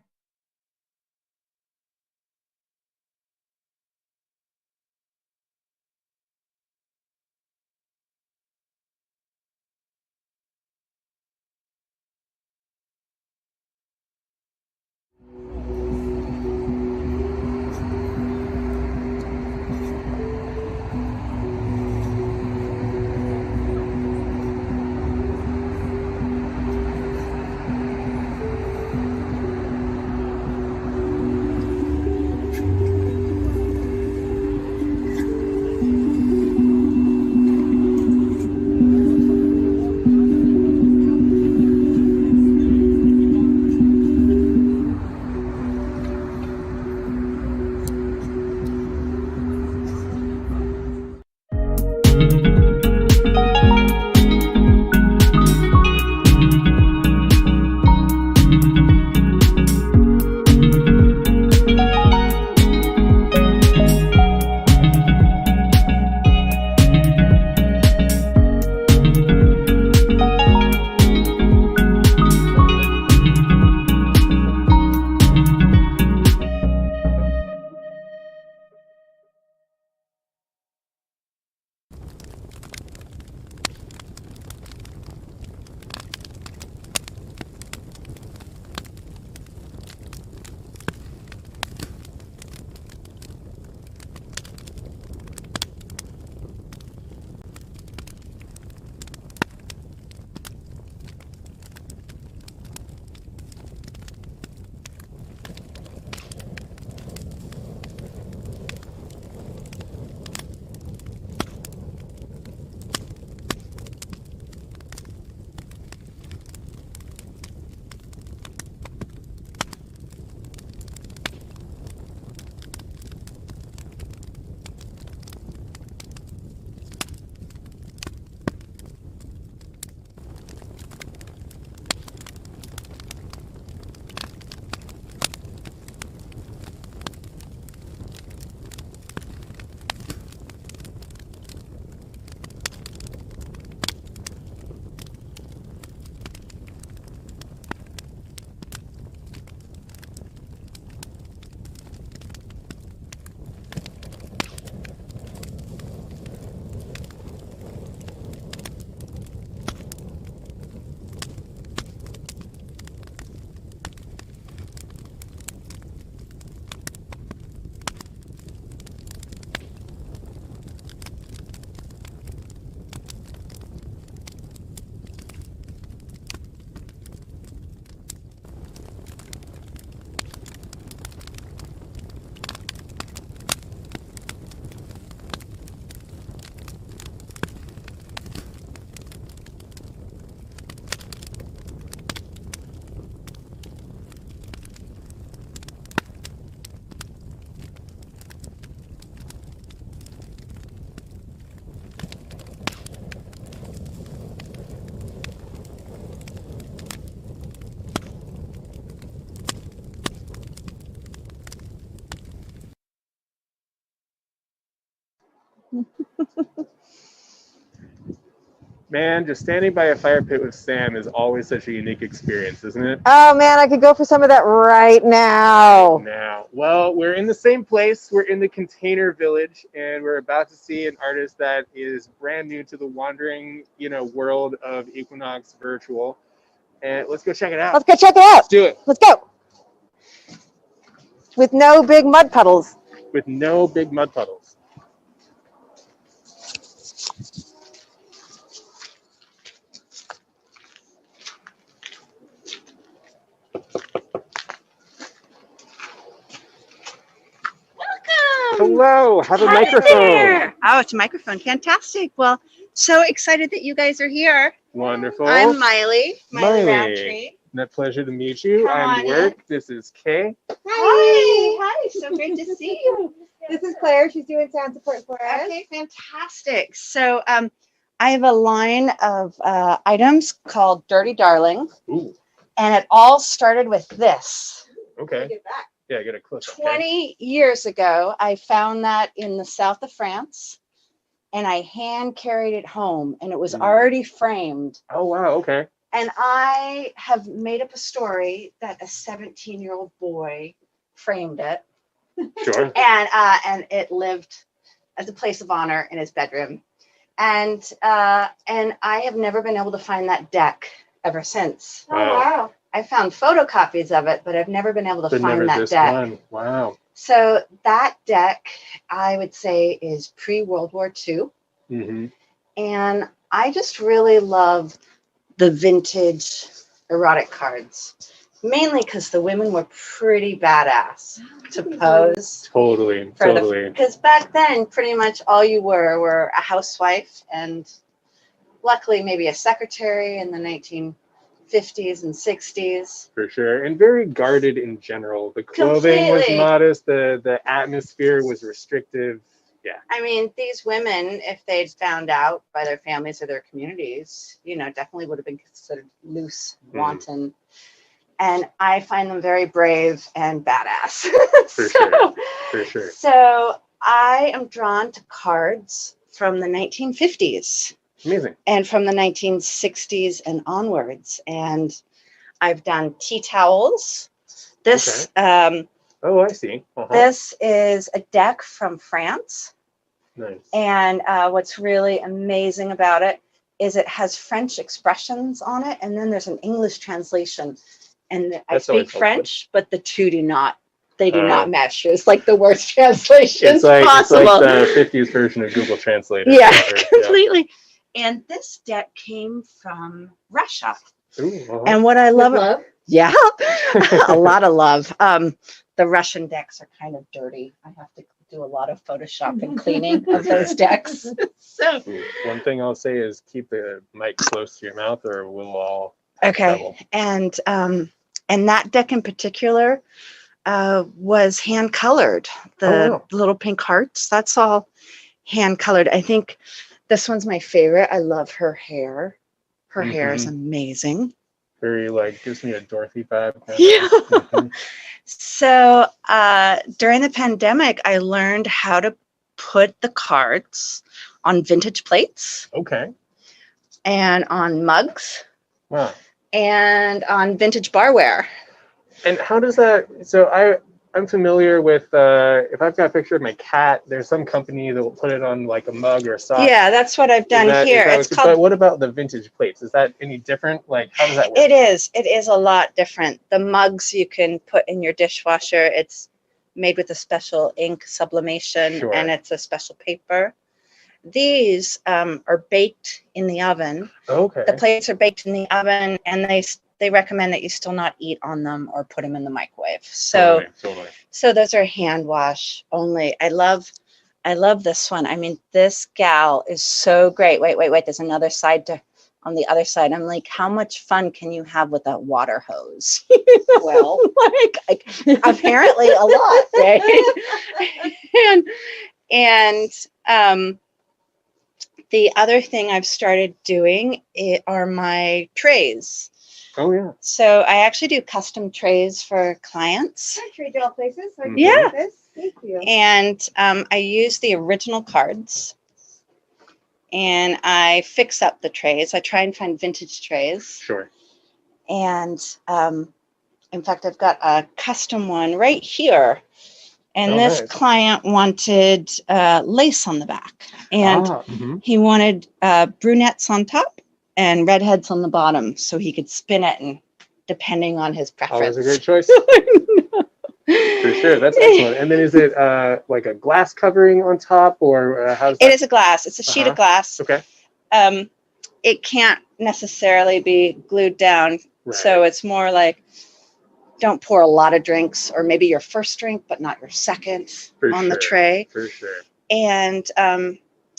Man, just standing by a fire pit with Sam is always such a unique experience, isn't it? Oh man, I could go for some of that right now. Now, well, we're in the same place. We're in the Container Village, and we're about to see an artist that is brand new to the wandering, world of Equinox Virtual. And let's go check it out. Let's go check it out. Let's do it. Let's go. With no big mud puddles. With no big mud puddles. Hello, have a microphone. Oh, it's a microphone. Fantastic. Well, so excited that you guys are here. Wonderful. I'm Maile Roundtree. A pleasure to meet you. Come I'm on Work. This is Kay. Hi. So great to see you. This is Claire. She's doing sound support for us. Okay, fantastic. So I have a line of items called Dirty Darling. Ooh. And it all started with this. Okay. Yeah, get a close. 20 years ago, I found that in the south of France, and I hand carried it home, and it was already framed. Oh, wow. Okay. And I have made up a story that a 17-year-old boy framed it. Sure. And it lived as a place of honor in his bedroom. And I have never been able to find that deck ever since. Oh, wow. I found photocopies of it, but I've never been able to find that this deck. one. Wow. So that deck, I would say, is pre-World War II. Mm-hmm. And I just really love the vintage erotic cards, mainly because the women were pretty badass to pose. Totally. Because back then, pretty much all you were a housewife and luckily maybe a secretary in the 1950s and 60s. For sure. And very guarded in general. The clothing was modest. The atmosphere was restrictive. Yeah. I mean, these women, if they'd found out by their families or their communities, definitely would have been considered loose, wanton. And I find them very brave and badass. For sure. So I am drawn to cards from the 1950s. Amazing. And from the 1960s and onwards. And I've done tea towels. This, oh, I see. This is a deck from France. Nice. And what's really amazing about it is it has French expressions on it. And then there's an English translation. And I speak French, but the two do not. They do not mesh. It's like the worst translation possible. It's like the 50s version of Google Translate. Yeah, completely. And this deck came from Russia. Ooh, and what I love, a lot of love. The Russian decks are kind of dirty. I have to do a lot of Photoshop and cleaning of those decks. So one thing I'll say is keep the mic close to your mouth or we'll all have trouble. And that deck in particular was hand colored. The little pink hearts, that's all hand colored. I think this one's my favorite. I love her hair. Her hair is amazing. Very gives me a Dorothy vibe. Yeah. So during the pandemic, I learned how to put the cards on vintage plates. Okay. And on mugs. Wow. And on vintage barware. And how does that? So I'm familiar with if I've got a picture of my cat, there's some company that will put it on like a mug or a sock. Yeah, that's what I've done here. But what about the vintage plates? Is that any different? Like, how does that work? It is. It is a lot different. The mugs you can put in your dishwasher. It's made with a special ink sublimation, and it's a special paper. These are baked in the oven. Okay. The plates are baked in the oven, and they recommend that you still not eat on them or put them in the microwave. So, so those are hand wash only. I love this one. I mean, this gal is so great. Wait. There's another side on the other side. I'm like, how much fun can you have with a water hose? Well, like apparently a lot, right? and the other thing I've started doing are my trays. Oh, yeah. So I actually do custom trays for clients. Trade all places. Yeah. Thank you. And I use the original cards and I fix up the trays. I try and find vintage trays. Sure. And in fact, I've got a custom one right here. And this nice. client wanted lace on the back. And mhm. he wanted brunettes on top and redheads on the bottom so he could spin it, and depending on his preference. Always a great choice. For sure. That's excellent. And then is it like a glass covering on top, or how's that? It is a glass. It's a sheet of glass. Okay. It can't necessarily be glued down. Right. So it's more like, don't pour a lot of drinks, or maybe your first drink, but not your second on the tray. For sure. And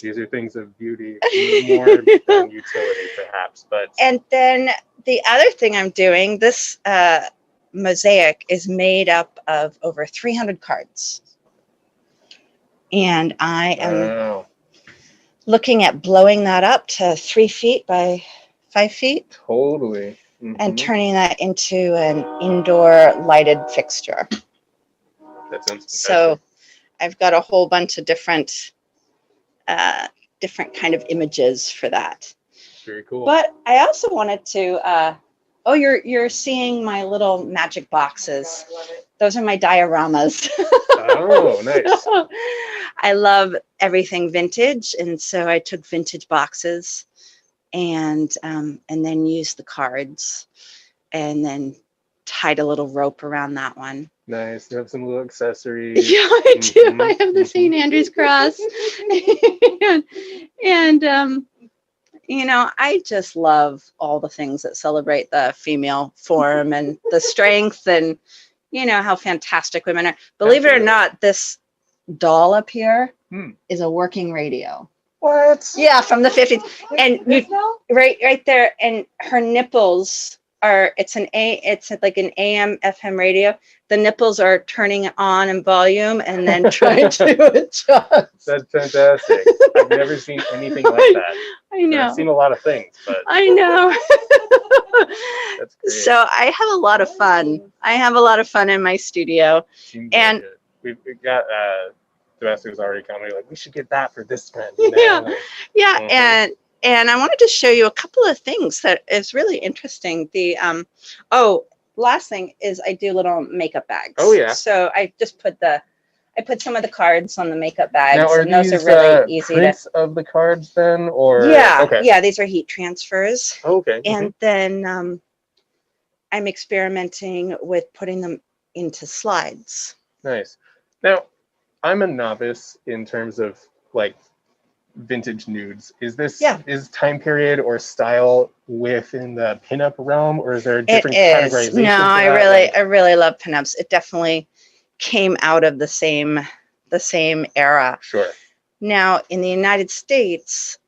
these are things of beauty, more than utility, perhaps. But and then the other thing I'm doing, this mosaic is made up of over 300 cards, and I am looking at blowing that up to 3 feet by 5 feet. Totally. And turning that into an indoor lighted fixture. That sounds fantastic. So I've got a whole bunch of different kind of images for that. Very cool. But I also wanted to, you're seeing my little magic boxes. Those are my dioramas. Oh, nice. I love everything vintage. And so I took vintage boxes and then used the cards and then tied a little rope around that one. Nice. You have some little accessories. Yeah, I do. I have the St. Andrew's cross. and you know, I just love all the things that celebrate the female form and the strength, and you know how fantastic women are. Believe it or not, this doll up here is a working radio. What? Yeah, from the 50s. And you, right there, and her nipples are, it's like an AM FM radio. The nipples are turning on in volume and then trying to adjust. That's fantastic. I've never seen anything like that. I know. I've seen a lot of things, but I know. that's great. So I have a lot of fun. I have a lot of fun in my studio. Seems and like we've got Sebastian's already commented like we should get that for this friend. You know? Yeah. And I wanted to show you a couple of things that is really interesting. The last thing is I do little makeup bags. Oh yeah. So I just put some of the cards on the makeup bags, now, and those are really easy prints of the cards then, or yeah, these are heat transfers. Okay. And then I'm experimenting with putting them into slides. Nice. Now, I'm a novice in terms of like vintage nudes. Is this is time period or style within the pinup realm, or is there a different categorization? No, I really love pinups. It definitely came out of the same era. Sure. Now, in the United States,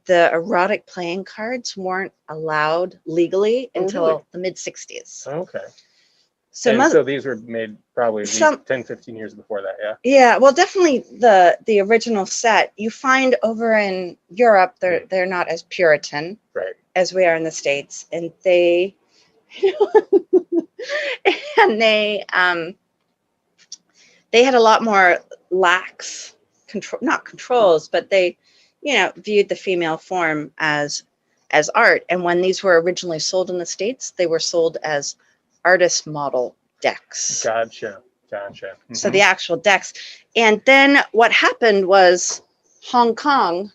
the erotic playing cards weren't allowed legally until the mid 60s. Okay. So these were made probably 10, 15 years before that, yeah? Yeah, well, definitely the original set. You find over in Europe, they're not as Puritan as we are in the States. And they had a lot more lax not controls, but they, viewed the female form as art. And when these were originally sold in the States, they were sold as artist model decks. Gotcha. Mm-hmm. So the actual decks. And then what happened was Hong Kong,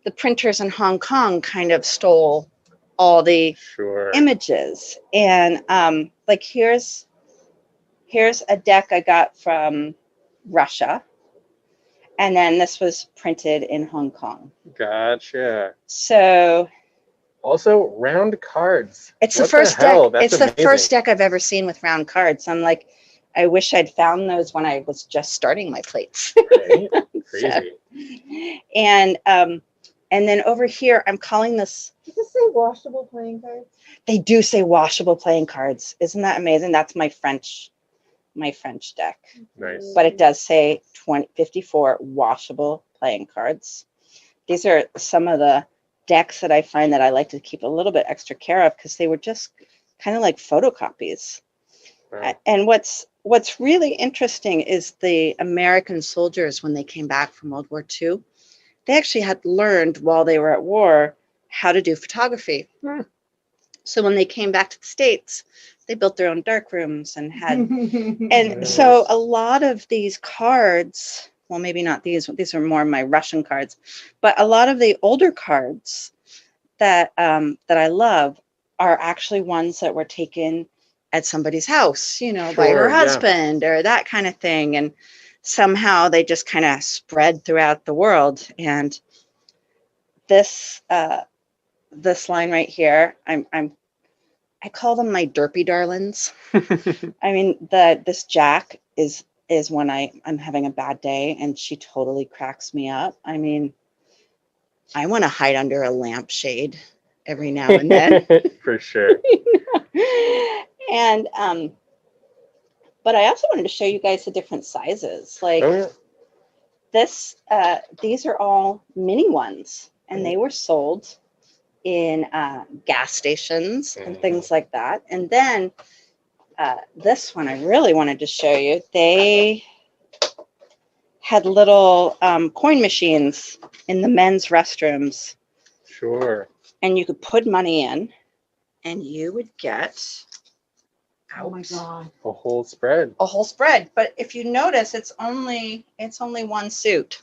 the printers in Hong Kong kind of stole all the images. And like here's a deck I got from Russia. And then this was printed in Hong Kong. Gotcha. So also round cards. It's the first deck. It's the first deck I've ever seen with round cards. I'm like, I wish I'd found those when I was just starting my plates. Right? Crazy. And then over here, I'm calling this. Does this say washable playing cards? They do say washable playing cards. Isn't that amazing? That's my French deck. Nice. But it does say 54 washable playing cards. These are some of the decks that I find that I like to keep a little bit extra care of because they were just kind of like photocopies. Right. And what's really interesting is the American soldiers, when they came back from World War II, they actually had learned while they were at war how to do photography. So when they came back to the States, they built their own dark rooms and had, and so a lot of these cards, well, maybe not these are more my Russian cards, but a lot of the older cards that that I love are actually ones that were taken at somebody's house, you know, by her husband or that kind of thing. And somehow they just kind of spread throughout the world. And this, this line right here, I call them my derpy darlings. I mean, this Jack is when I'm having a bad day, and she totally cracks me up. I mean, I want to hide under a lampshade every now and then. For sure. And but I also wanted to show you guys the different sizes. Like this, these are all mini ones, and they were sold in gas stations and things like that. And then this one I really wanted to show you. They had little coin machines in the men's restrooms. Sure. And you could put money in, and you would get, oh my God, a whole spread. A whole spread. But if you notice, it's only one suit.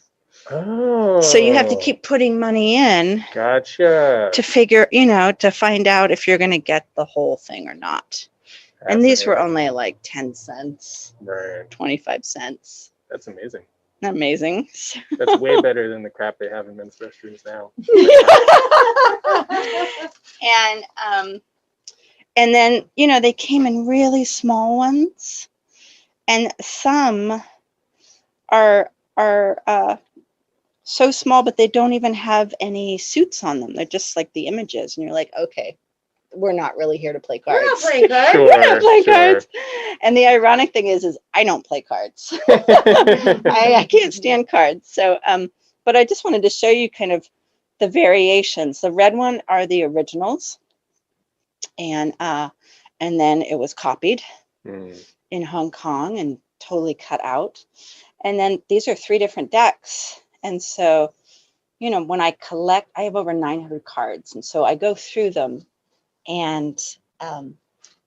Oh. So you have to keep putting money in. Gotcha. To figure, you know, to find out if you're going to get the whole thing or not. And these were only like 10 cents, right. 25 cents. That's amazing. Amazing. That's way better than the crap they have in men's restrooms now. And then, you know, they came in really small ones, and some are so small, but they don't even have any suits on them. They're just like the images, and you're like, okay, we're not really here to play cards. We're not playing cards. Sure, We're not playing sure. cards. And the ironic thing is I don't play cards. I can't stand cards. So, but I just wanted to show you kind of the variations. The red one are the originals, and then it was copied in Hong Kong and totally cut out. And then these are 3 different decks. And so, you know, when I collect, I have over 900 cards. And so I go through them and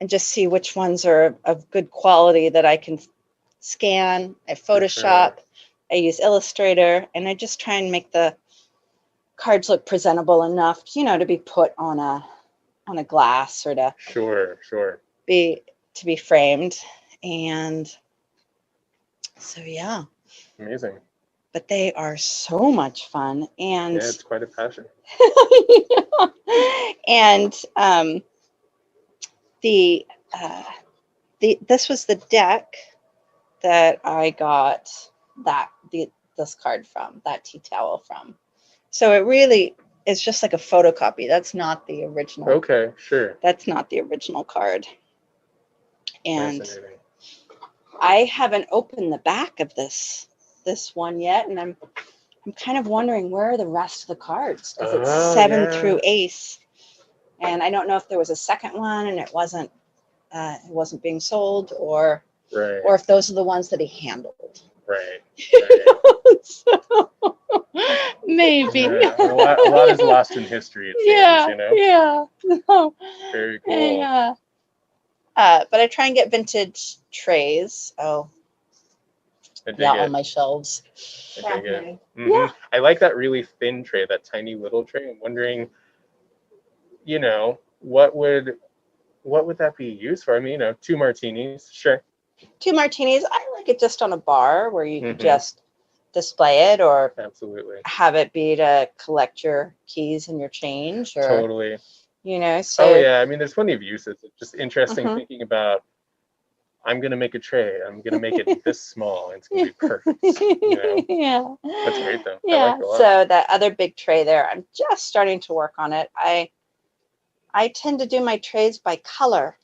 just see which ones are of good quality that I can scan. I Photoshop, I use Illustrator, and I just try and make the cards look presentable enough, you know, to be put on a glass or to be framed. And so, yeah. Amazing. But they are so much fun. And yeah, it's quite a passion. And this was the deck that I got this card from, that tea towel from. So it really is just like a photocopy. That's not the original. Okay, sure. That's not the original card. And I haven't opened the back of this one yet, and I'm kind of wondering where are the rest of the cards, because it's 7 through ace, and I don't know if there was a second one and it wasn't being sold, or if those are the ones that he handled. Right. So, maybe. Yeah, a lot is lost in history, it seems, you know? Yeah. No. Very cool. And, but I try and get vintage trays. Oh, yeah, on my shelves. I dig it. Yeah. I like that really thin tray, that tiny little tray. I'm wondering, you know, what would that be used for? I mean, you know, 2 martinis, sure. 2 martinis. I like it just on a bar where you could just display it, or absolutely have it be to collect your keys and your change, or totally, you know. So oh yeah, I mean, there's plenty of uses. It's just interesting thinking about, I'm gonna make a tray, I'm gonna make it this small, and it's gonna be perfect, you know? Yeah, that's great though. Yeah. I like it a lot. So that other big tray there, I'm just starting to work on it. I tend to do my trays by color.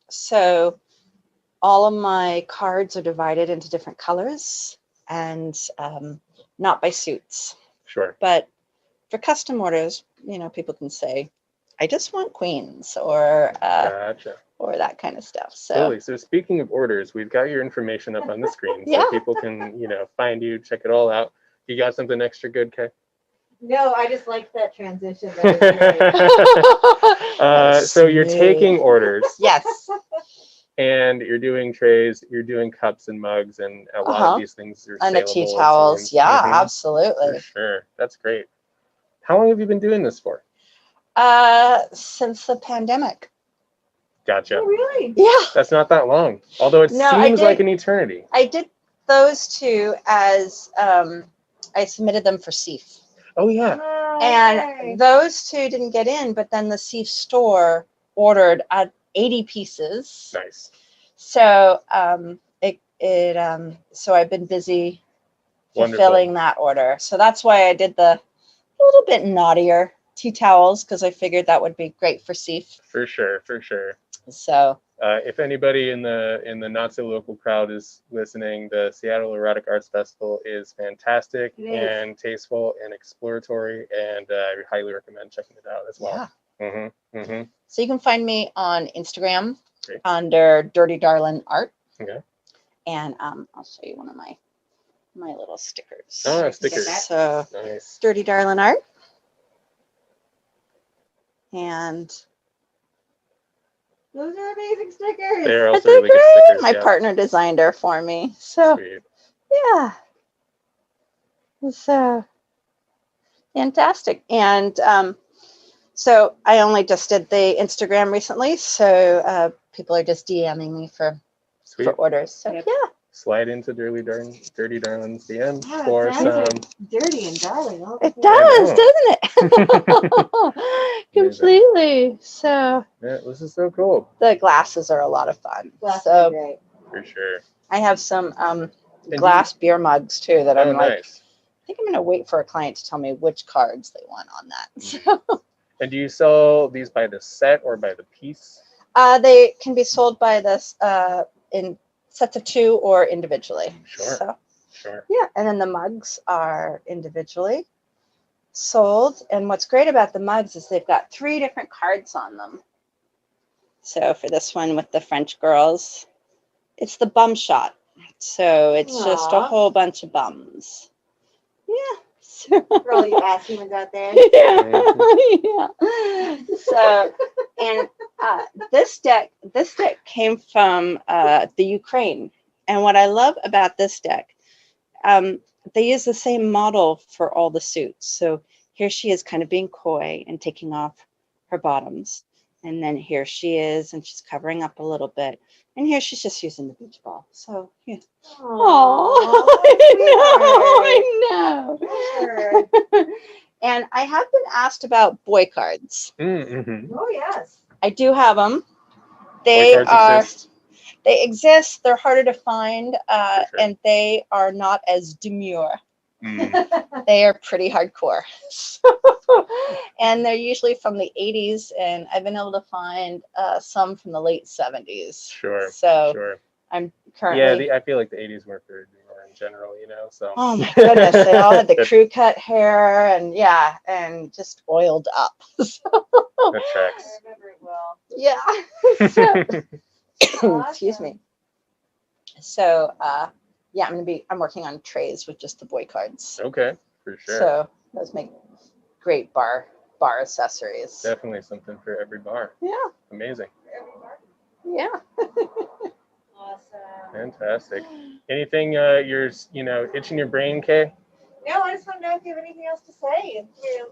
So all of my cards are divided into different colors, and not by suits. Sure. But for custom orders, you know, people can say, I just want queens, or gotcha, or that kind of stuff. So totally. So speaking of orders, we've got your information up on the screen, so people can, you know, find you, check it all out. You got something extra good, Kay? No, I just liked that transition. So you're taking orders. Yes. And you're doing trays, you're doing cups and mugs, and a lot of these things are And the saleable, tea it towels. seems. Yeah, Mhm. absolutely. For sure. That's great. How long have you been doing this for? Since the pandemic. Gotcha. Oh, really? Yeah. That's not that long. Although it No, I seems did- like an eternity. I did those two as I submitted them for CEIF. Oh, yeah. And those two didn't get in, but then the CEIF store ordered 80 pieces. Nice. So so I've been busy fulfilling that order. So that's why I did the little bit naughtier tea towels, because I figured that would be great for CEIF. For sure, for sure. So if anybody in the not so local crowd is listening, the Seattle Erotic Arts Festival is fantastic and tasteful and exploratory, and I highly recommend checking it out as well. Yeah. Mm-hmm. So you can find me on Instagram under Dirty Darlin Art. Okay. And I'll show you one of my little stickers. Oh, stickers. So nice. Dirty Darlin Art. And those are amazing stickers. They're Aren't also they really good great? stickers. My yeah. partner designed her for me. So Sweet. yeah. It's fantastic. And so I only just did the Instagram recently, so people are just DMing me for orders. So yeah. Slide into Dirty Darlin's DM Yeah, for it some. sounds like dirty and darling. It does, doesn't it? Completely. So Yeah, this is so cool. the glasses are a lot of fun. Glasses So are great. For sure. I have some glass beer mugs too that I'm like, nice. I think I'm gonna wait for a client to tell me which cards they want on that. So And do you sell these by the set or by the piece? they can be sold by this in sets of 2 or individually. Sure. So, Sure. yeah, and then the mugs are individually sold. And what's great about the mugs is they've got 3 different cards on them. So for this one with the French girls, it's the bum shot. So it's just a whole bunch of bums. Yeah. For all you ass humans out there. Yeah. So, and this deck came from the Ukraine. And what I love about this deck, they use the same model for all the suits. So here she is kind of being coy and taking off her bottoms. And then here she is, and she's covering up a little bit. And here she's just using the beach ball. So, yeah. Oh, I know. And I have been asked about boy cards. Mm-hmm. Oh, yes. I do have them. Boy cards exist. They exist. They're harder to find, and they are not as demure. They are pretty hardcore. And they're usually from the 80s, and I've been able to find some from the late 70s. Sure. So sure. I'm currently. Yeah, I feel like the 80s were very demure in general, you know. So. Oh my goodness, they all had the crew cut hair, and yeah, and just oiled up. That tracks. I remember it well. Yeah. Excuse me. So yeah, I'm working on trays with just the boy cards. Okay, for sure. So those make great bar accessories. Definitely something for every bar. Yeah. Amazing. Yeah. Awesome. Fantastic. Anything you're itching your brain, Kay? No, I just want to know if you have anything else to say.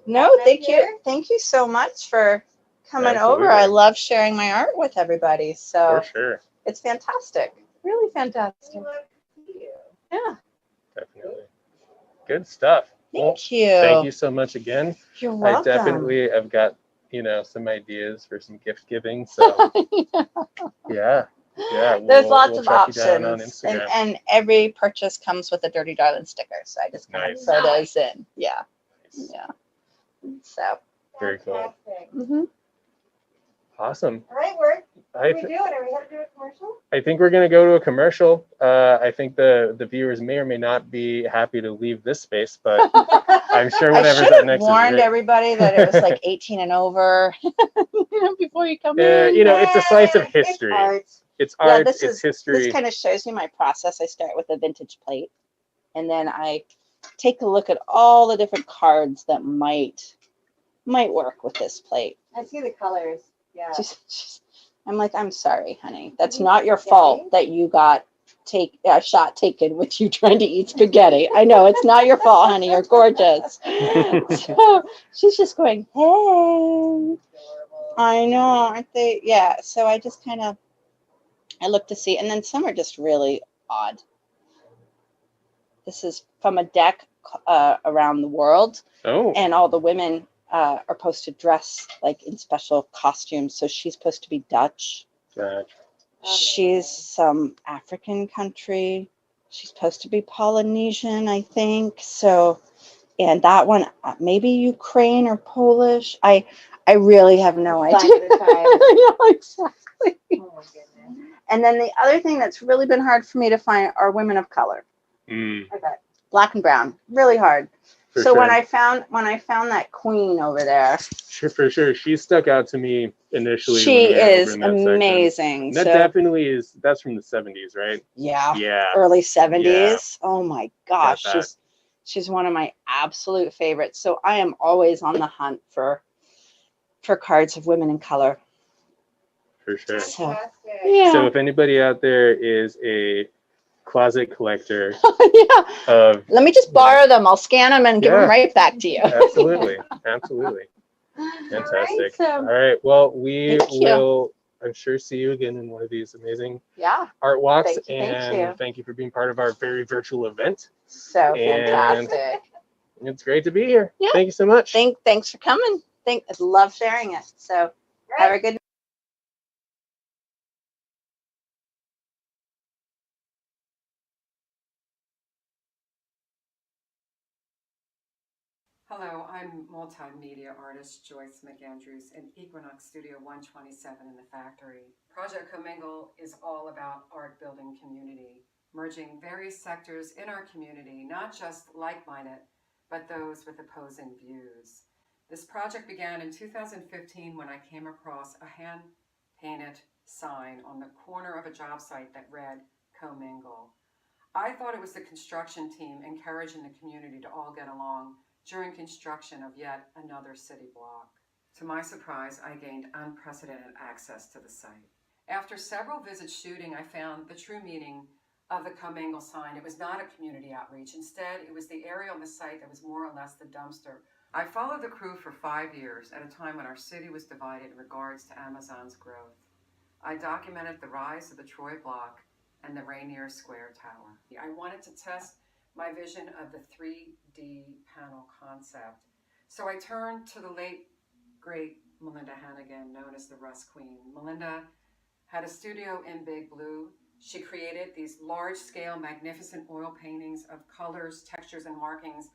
No, thank you. Thank you so much for coming over. I love sharing my art with everybody. So for sure. It's fantastic. Really fantastic. Yeah. Definitely. Good stuff. Thank you. Thank you so much again. You're welcome. I definitely have got, some ideas for some gift giving. So yeah. There's lots of track you down on options. Instagram. And every purchase comes with a Dirty Darlin sticker. So I just kind of throw those in. Yeah. Nice. Yeah. So very cool. mm-hmm. Awesome. All right, Word. What I are we doing? Are we headed to a commercial? I think we're going to go to a commercial. I think the viewers may or may not be happy to leave this space, but I'm sure whatever's up next is warned great. everybody that it was like 18 and over before you come in. It's a slice of history. It's art. This It's history. This kind of shows you my process. I start with a vintage plate, and then I take a look at all the different cards that might work with this plate. I see the colors. Yeah. I'm like, I'm sorry, honey. That's not your fault that you got a shot taken with you trying to eat spaghetti. I know it's not your fault, honey. You're gorgeous. So she's just going, hey. I know, aren't they? Yeah. So I just I look to see, and then some are just really odd. This is from a deck around the world. Oh. And all the women are supposed to dress like in special costumes. So she's supposed to be Dutch. Gotcha. She's some African country. She's supposed to be Polynesian, I think. So, and that one, maybe Ukraine or Polish. I really have no idea. I know, exactly. Oh my goodness. And then the other thing that's really been hard for me to find are women of color. Okay. Black and brown, really hard. For so sure. when I found that queen over there, For sure, she stuck out to me initially. She when we were is over in that amazing. section. That definitely is. That's from the 70s, right? Yeah. Yeah. Early 70s. Yeah. Oh my gosh, she's one of my absolute favorites. So I am always on the hunt for cards of women in color. For sure. So, yeah. So if anybody out there is a closet collector, let me just borrow them. I'll scan them and give them right back to you. Absolutely. Fantastic. All right. Well, we will, I'm sure, see you again in one of these amazing art walks. Thank you for being part of our very virtual event. So fantastic. It's great to be here. Yeah. Thank you so much. Thanks for coming. I love sharing it. So have a good night. Hello, I'm multimedia artist Joyce McAndrews in Equinox Studio 127 in the factory. Project Commingle is all about art building community, merging various sectors in our community, not just like-minded, but those with opposing views. This project began in 2015 when I came across a hand-painted sign on the corner of a job site that read Commingle. I thought it was the construction team encouraging the community to all get along during construction of yet another city block. To my surprise, I gained unprecedented access to the site. After several visits shooting, I found the true meaning of the Commingle sign. It was not a community outreach. Instead, it was the area on the site that was more or less the dumpster. I followed the crew for 5 years at a time when our city was divided in regards to Amazon's growth. I documented the rise of the Troy Block and the Rainier Square Tower. I wanted to test my vision of the 3D panel concept. So I turned to the late, great Melinda Hannigan, known as the Rust Queen. Melinda had a studio in Big Blue. She created these large-scale, magnificent oil paintings of colors, textures, and markings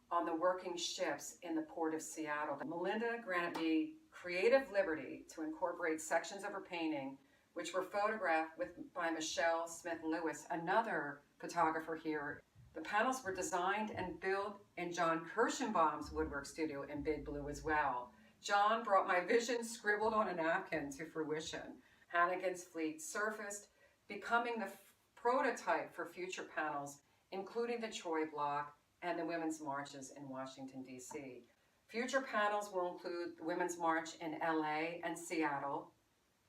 on the working ships in the port of Seattle. Melinda granted me creative liberty to incorporate sections of her painting, which were photographed by Michelle Smith-Lewis, another photographer here. The panels were designed and built in John Kirschenbaum's woodwork studio in Big Blue as well. John brought my vision scribbled on a napkin to fruition. Hannigan's fleet surfaced, becoming the prototype for future panels, including the Troy Block and the Women's Marches in Washington, D.C. Future panels will include the Women's March in L.A. and Seattle,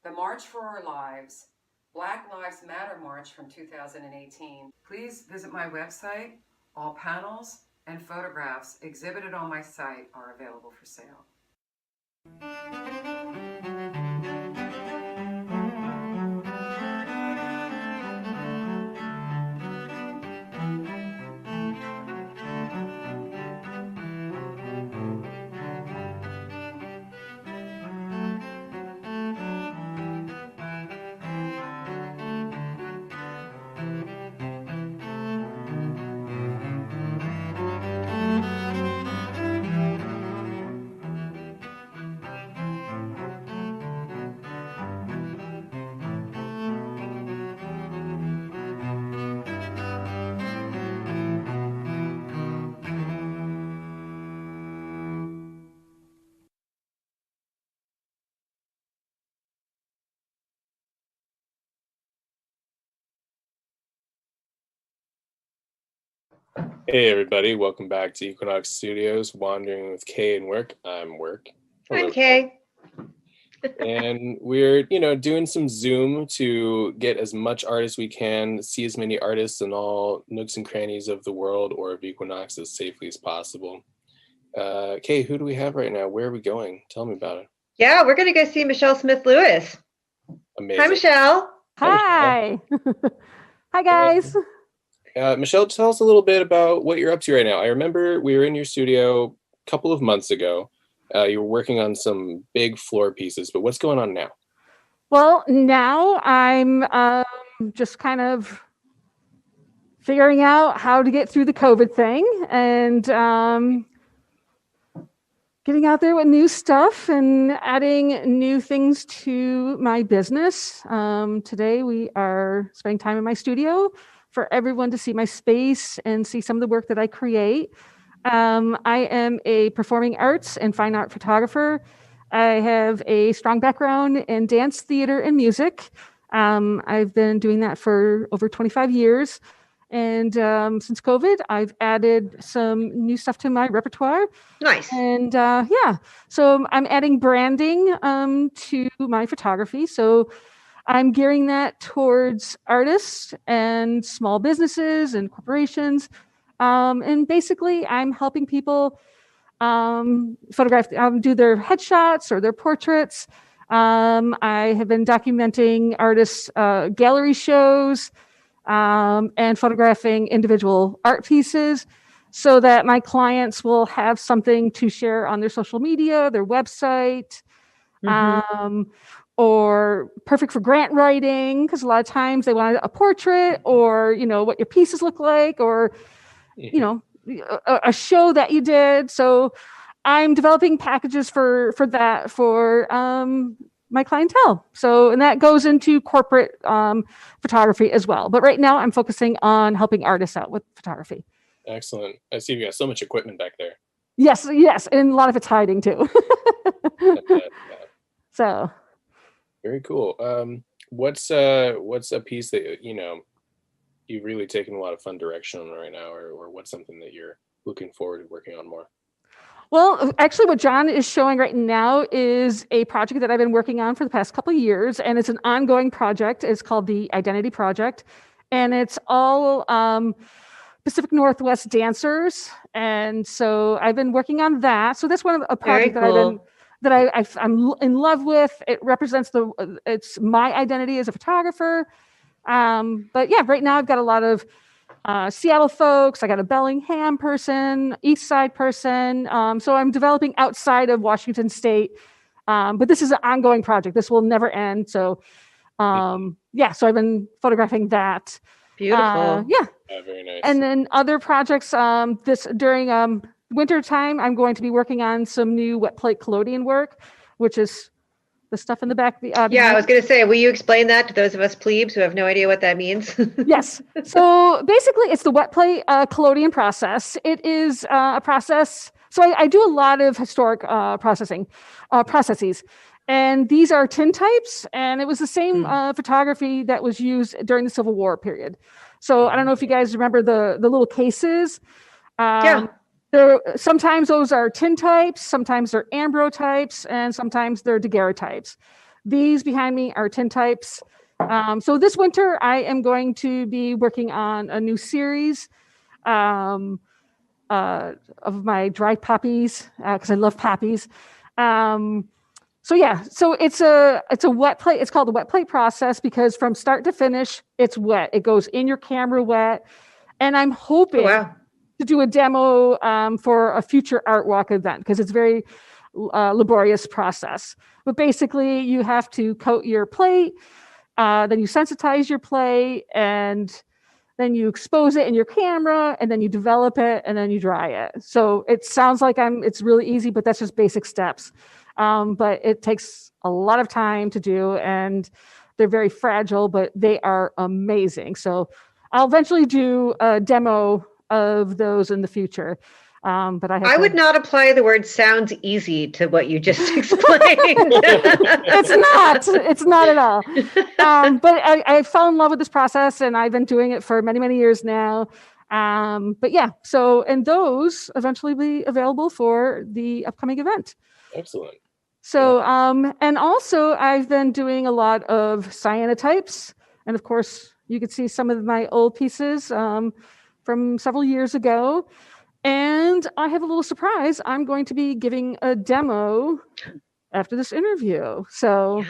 the March for Our Lives, Black Lives Matter March from 2018. Please visit my website. All panels and photographs exhibited on my site are available for sale. Hey everybody, welcome back to Equinox Studios, Wandering with Kay and Work. I'm Work. I'm Kay. And we're, doing some Zoom to get as much art as we can, see as many artists in all nooks and crannies of the world or of Equinox as safely as possible. Kay, who do we have right now? Where are we going? Tell me about it. Yeah, we're going to go see Michelle Smith-Lewis. Amazing. Hi, Michelle. Hi. Hi, guys. Michelle, tell us a little bit about what you're up to right now. I remember we were in your studio a couple of months ago. You were working on some big floor pieces, but what's going on now? Well, now I'm just kind of figuring out how to get through the COVID thing and getting out there with new stuff and adding new things to my business. Today we are spending time in my studio for everyone to see my space and see some of the work that I create. I am a performing arts and fine art photographer. I have a strong background in dance, theater, and music. I've been doing that for over 25 years. And since COVID, I've added some new stuff to my repertoire. Nice. And so I'm adding branding to my photography. So I'm gearing that towards artists and small businesses and corporations. And basically, I'm helping people photograph, do their headshots or their portraits. I have been documenting artists' gallery shows and photographing individual art pieces so that my clients will have something to share on their social media, their website, or perfect for grant writing, because a lot of times they want a portrait or, what your pieces look like, or, a show that you did. So I'm developing packages for that for my clientele. So, and that goes into corporate photography as well. But right now I'm focusing on helping artists out with photography. Excellent. I see you got so much equipment back there. Yes. And a lot of it's hiding too. So. Very cool. What's a piece that you've really taken a lot of fun direction on right now, or what's something that you're looking forward to working on more? Well, actually, what John is showing right now is a project that I've been working on for the past couple of years, and it's an ongoing project. It's called the Identity Project, and it's all Pacific Northwest dancers, and so I've been working on that. So that's one of a project I'm in love with. It represents it's my identity as a photographer. But yeah, right now I've got a lot of Seattle folks. I got a Bellingham person, East Side person. So I'm developing outside of Washington State. But this is an ongoing project. This will never end. So so I've been photographing that. Beautiful. Very nice. And then other projects, during winter time, I'm going to be working on some new wet plate collodion work, which is the stuff in the back. I was going to say, will you explain that to those of us plebes who have no idea what that means? Yes. So basically, it's the wet plate collodion process. It is a process. So I do a lot of historic processes. And these are tin types. And it was the same photography that was used during the Civil War period. So I don't know if you guys remember the little cases. Sometimes those are tin types, sometimes they're ambrotypes, and sometimes they're daguerreotypes. These behind me are tin types. So this winter, I am going to be working on a new series of my dry poppies, because I love poppies. So it's a wet plate. It's called the wet plate process because from start to finish, it's wet. It goes in your camera wet. And I'm hoping to do a demo for a future art walk event because it's a very laborious process. But basically, you have to coat your plate, then you sensitize your plate, and then you expose it in your camera, and then you develop it, and then you dry it. So it sounds like it's really easy, but that's just basic steps. But it takes a lot of time to do, and they're very fragile, but they are amazing. So I'll eventually do a demo of those in the future. But I would not apply the word sounds easy to what you just explained. It's not at all. But I fell in love with this process, and I've been doing it for many, many years now. But yeah, so, and those eventually be available for the upcoming event. Excellent. So, and also I've been doing a lot of cyanotypes. And of course, you can see some of my old pieces from several years ago. And I have a little surprise. I'm going to be giving a demo after this interview. So,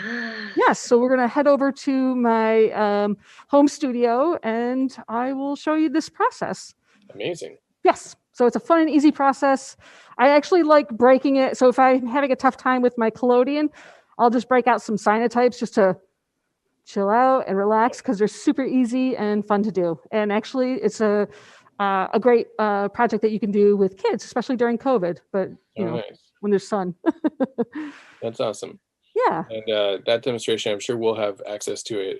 yes, so we're going to head over to my home studio and I will show you this process. Amazing. Yes. So it's a fun and easy process. I actually like breaking it. So if I'm having a tough time with my collodion, I'll just break out some cyanotypes just to chill out and relax because they're super easy and fun to do. And actually, it's a great project that you can do with kids, especially during COVID. But you know, nice. when there's sun. That's awesome. Yeah. And that demonstration, I'm sure we'll have access to it,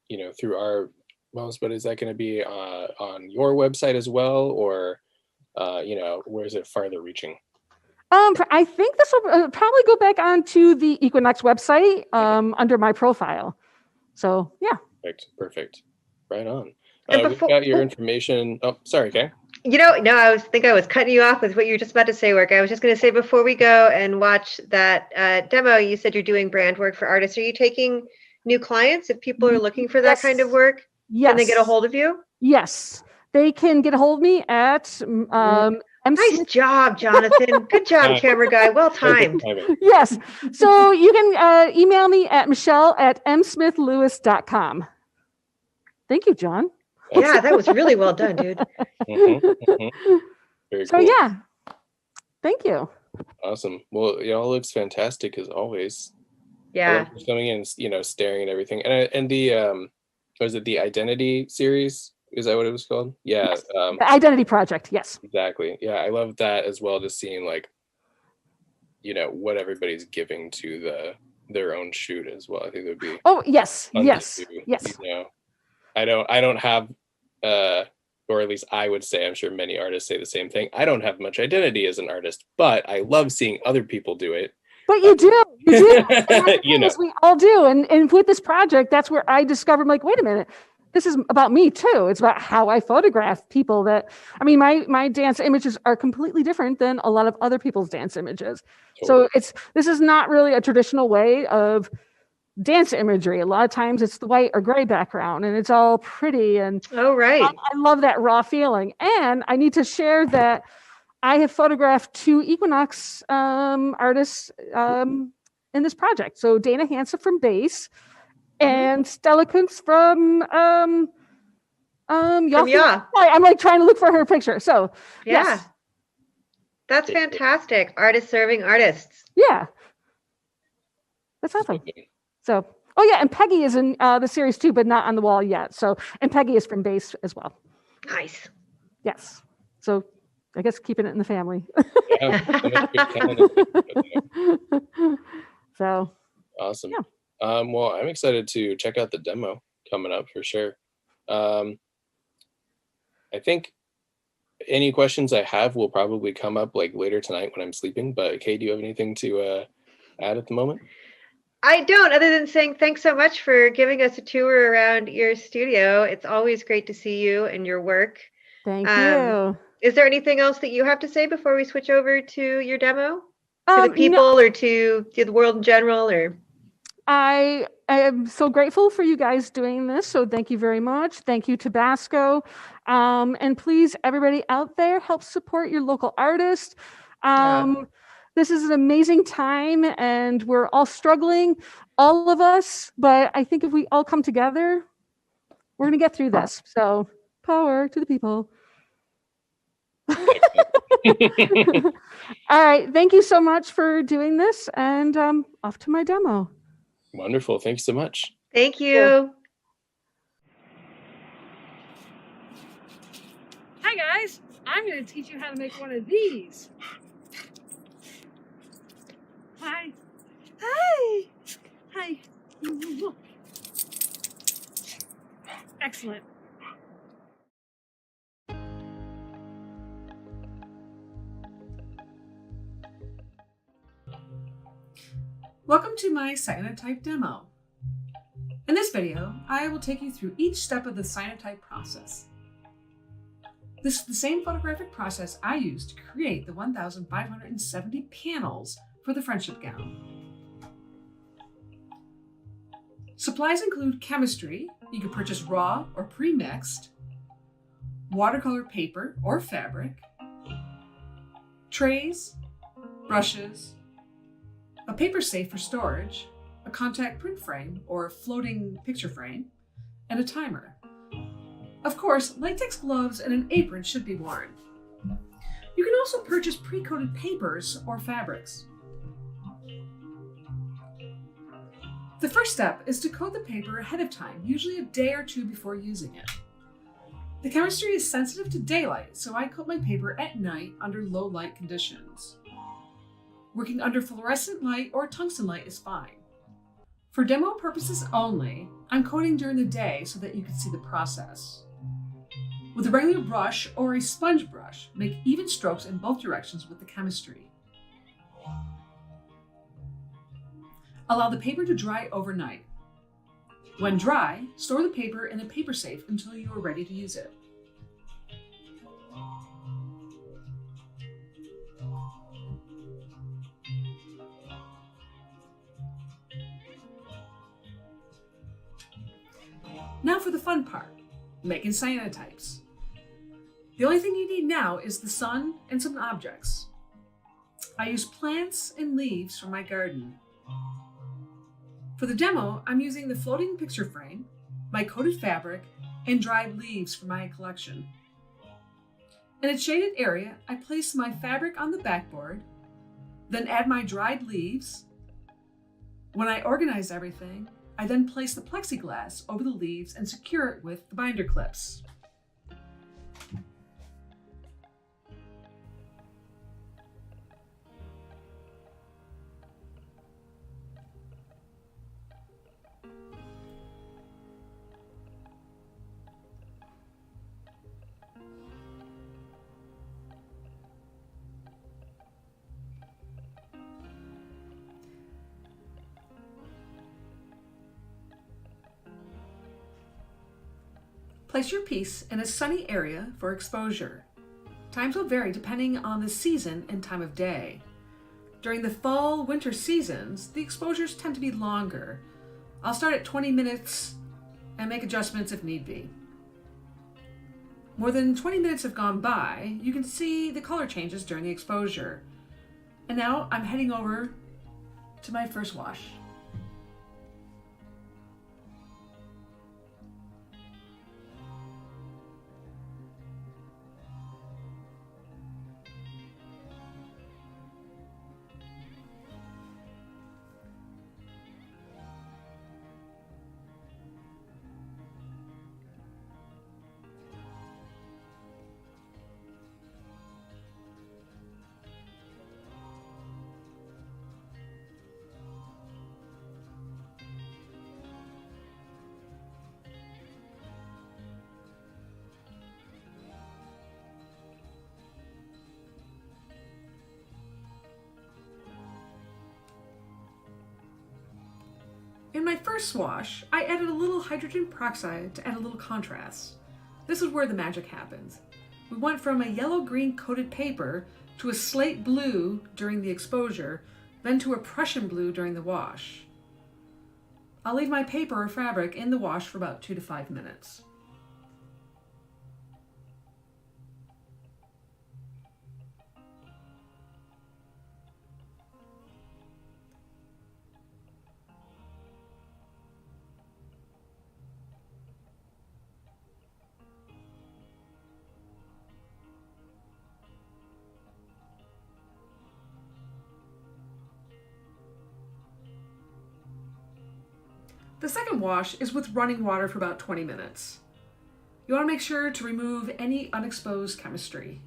you know, through our wells. But is that going to be on your website as well, or you know, where is it farther reaching? I think this will probably go back onto the Equinox website under my profile. So yeah. Perfect. Right on. And We've got your information. Oh, sorry, Kay. You know, no, I was cutting you off with what you were just about to say, Work. I was just going to say before we go and watch that demo, you said you're doing brand work for artists. Are you taking new clients if people are looking for that kind of work? Yes. Can they get a hold of you? Yes, they can get a hold of me at nice job, Jonathan. Good job, camera guy. Well timed. Yes. So you can email me at michelle@msmithlewis.com. Thank you, John. Yeah, that was really well done, dude. Very so cool. yeah, thank you. Awesome. Well, it all looks fantastic as always. Yeah. I love just coming in and, you know, staring at everything. And the was it the Identity series? Is that what it was called? Yeah. The Identity Project. Yes. Exactly. Yeah, I love that as well. Just seeing like, you know, what everybody's giving to their own shoot as well. I think it would be. Oh yes, fun yes, to do, yes. You know, I don't have, or at least I would say, I'm sure many artists say the same thing. I don't have much identity as an artist, but I love seeing other people do it. But you do. You know, we all do. And with this project, that's where I discovered, like, wait a minute, this is about me too. It's about how I photograph people that, I mean, my dance images are completely different than a lot of other people's dance images. Totally. So this is not really a traditional way of dance imagery. A lot of times it's the white or gray background and it's all pretty. And oh, right. I love that raw feeling. And I need to share that I have photographed 2 Equinox artists in this project. So Dana Hansen from bass and Stella Kuntz from Yeah. I'm like trying to look for her picture. So yeah. yes. That's fantastic. Artists serving artists. Yeah. That's awesome. So, oh yeah, and Peggy is in the series too, but not on the wall yet. So, and Peggy is from bass as well. Nice. Yes. So, I guess keeping it in the family. So. Awesome. Yeah. Well, I'm excited to check out the demo coming up for sure. I think any questions I have will probably come up like later tonight when I'm sleeping. But Kay, do you have anything to add at the moment? I don't, other than saying thanks so much for giving us a tour around your studio. It's always great to see you and your work. Thank you. Is there anything else that you have to say before we switch over to your demo? To the people or to the world in general? Or I am so grateful for you guys doing this. So thank you very much. Thank you, Tabasco. And please, everybody out there, help support your local artist. This is an amazing time and we're all struggling, all of us, but I think if we all come together, we're going to get through this. So power to the people. All right. Thank you so much for doing this and off to my demo. Wonderful. Thank you so much. Thank you. Hi, guys. I'm going to teach you how to make one of these. Hi. Hi. Hi. Excellent. Welcome to my cyanotype demo. In this video, I will take you through each step of the cyanotype process. This is the same photographic process I used to create the 1,570 panels for the friendship gown. Supplies include chemistry, you can purchase raw or pre-mixed, watercolor paper or fabric, trays, brushes, a paper safe for storage, a contact print frame or floating picture frame, and a timer. Of course, latex gloves and an apron should be worn. You can also purchase pre-coated papers or fabrics. The first step is to coat the paper ahead of time, usually a day or two before using it. The chemistry is sensitive to daylight, so I coat my paper at night under low light conditions. Working under fluorescent light or tungsten light is fine. For demo purposes only, I'm coating during the day so that you can see the process. With a regular brush or a sponge brush, make even strokes in both directions with the chemistry. Allow the paper to dry overnight. When dry, store the paper in a paper safe until you are ready to use it. Now for the fun part, making cyanotypes. The only thing you need now is the sun and some objects. I use plants and leaves from my garden. For the demo, I'm using the floating picture frame, my coated fabric, and dried leaves from my collection. In a shaded area, I place my fabric on the backboard, then add my dried leaves. When I organize everything, I then place the plexiglass over the leaves and secure it with the binder clips. Place your piece in a sunny area for exposure. Times will vary depending on the season and time of day. During the fall-winter seasons, the exposures tend to be longer. I'll start at 20 minutes and make adjustments if need be. More than 20 minutes have gone by, you can see the color changes during the exposure. And now I'm heading over to my first wash. In my first wash, I added a little hydrogen peroxide to add a little contrast. This is where the magic happens. We went from a yellow-green coated paper to a slate blue during the exposure, then to a Prussian blue during the wash. I'll leave my paper or fabric in the wash for about 2 to 5 minutes. The second wash is with running water for about 20 minutes. You want to make sure to remove any unexposed chemistry.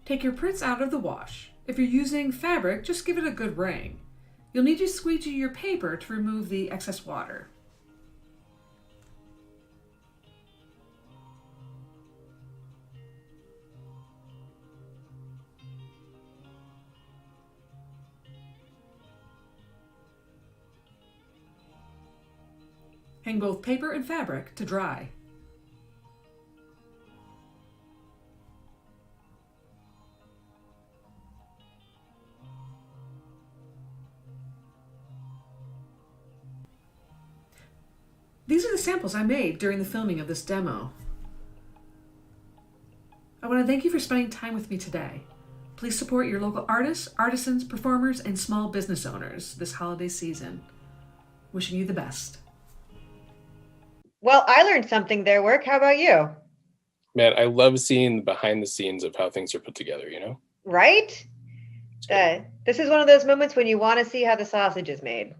Take your prints out of the wash. If you're using fabric, just give it a good wring. You'll need to squeegee your paper to remove the excess water. Hang both paper and fabric to dry. These are the samples I made during the filming of this demo. I want to thank you for spending time with me today. Please support your local artists, artisans, performers, and small business owners this holiday season. Wishing you the best. Well, I learned something there, Work. How about you? Man, I love seeing the behind the scenes of how things are put together, you know? Right? This is one of those moments when you want to see how the sausage is made.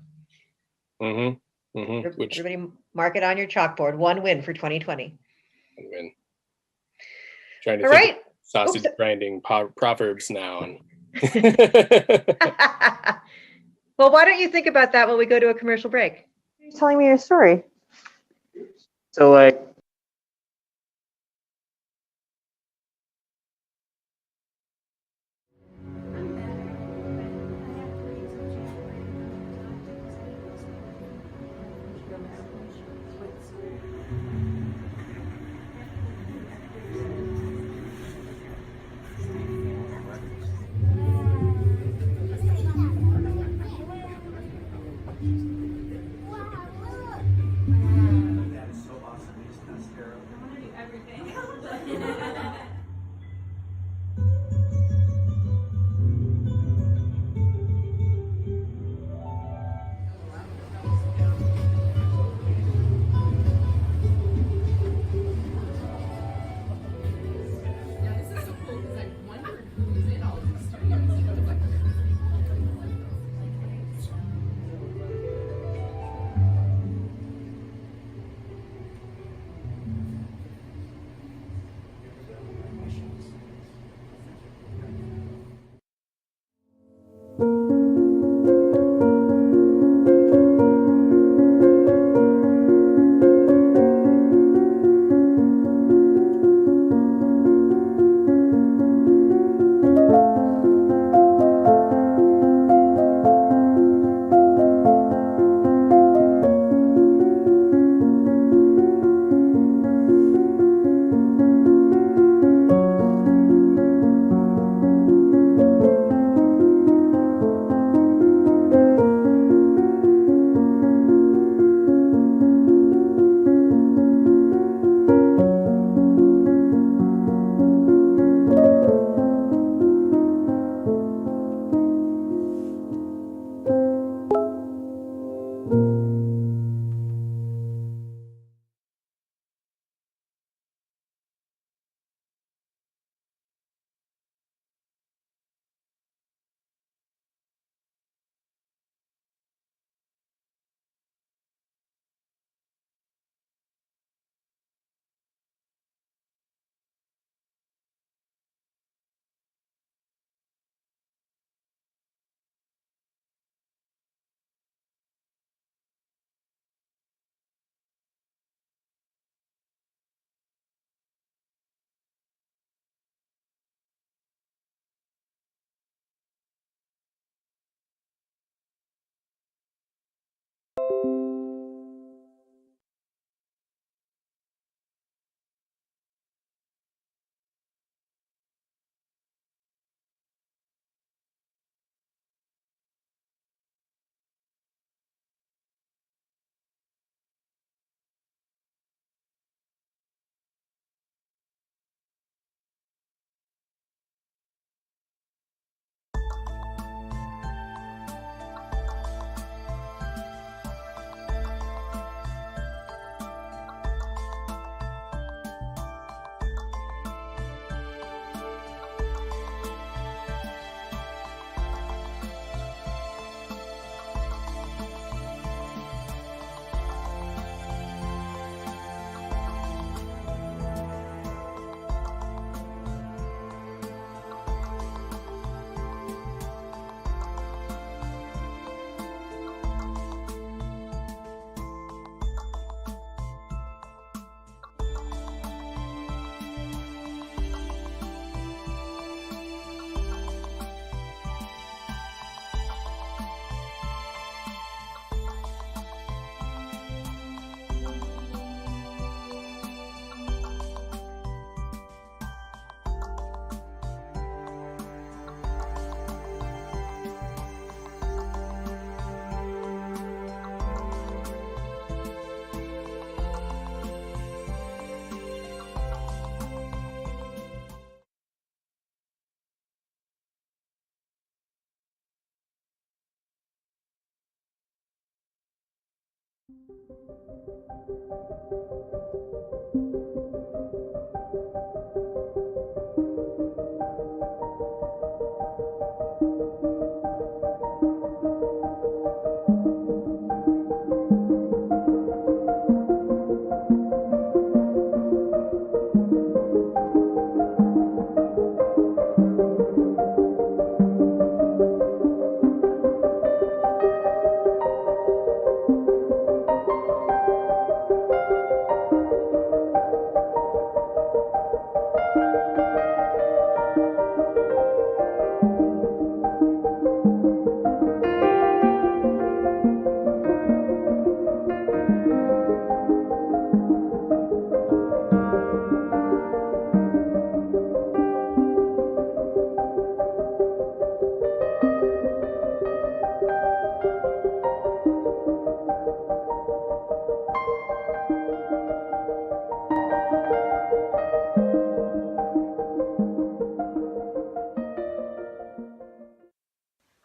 Mm-hmm. Mm-hmm. Which Everybody mark it on your chalkboard. One win for 2020. win. Trying to All think right. of sausage grinding proverbs now. And well, why don't you think about that when we go to a commercial break? You're telling me your story. So like,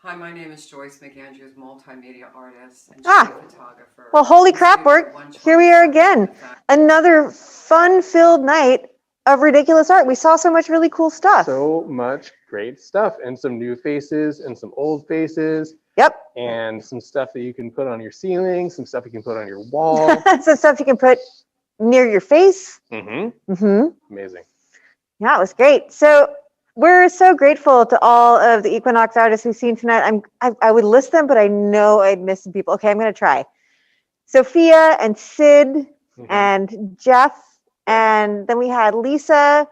Hi, my name is Joyce McAndrews, multimedia artist and Ah. street photographer. Well, holy crap, here we are again. Another fun-filled night of ridiculous art. We saw so much really cool stuff. So much great stuff, and some new faces and some old faces. Yep. And some stuff that you can put on your ceiling, some stuff you can put on your wall. Some stuff you can put near your face. Mm-hmm. Mm-hmm. Amazing. Yeah, it was great. So we're so grateful to all of the Equinox artists we've seen tonight. I would list them, but I know I'd miss some people. Okay, I'm going to try. Sophia and Sid and Jeff, and then we had Lisa,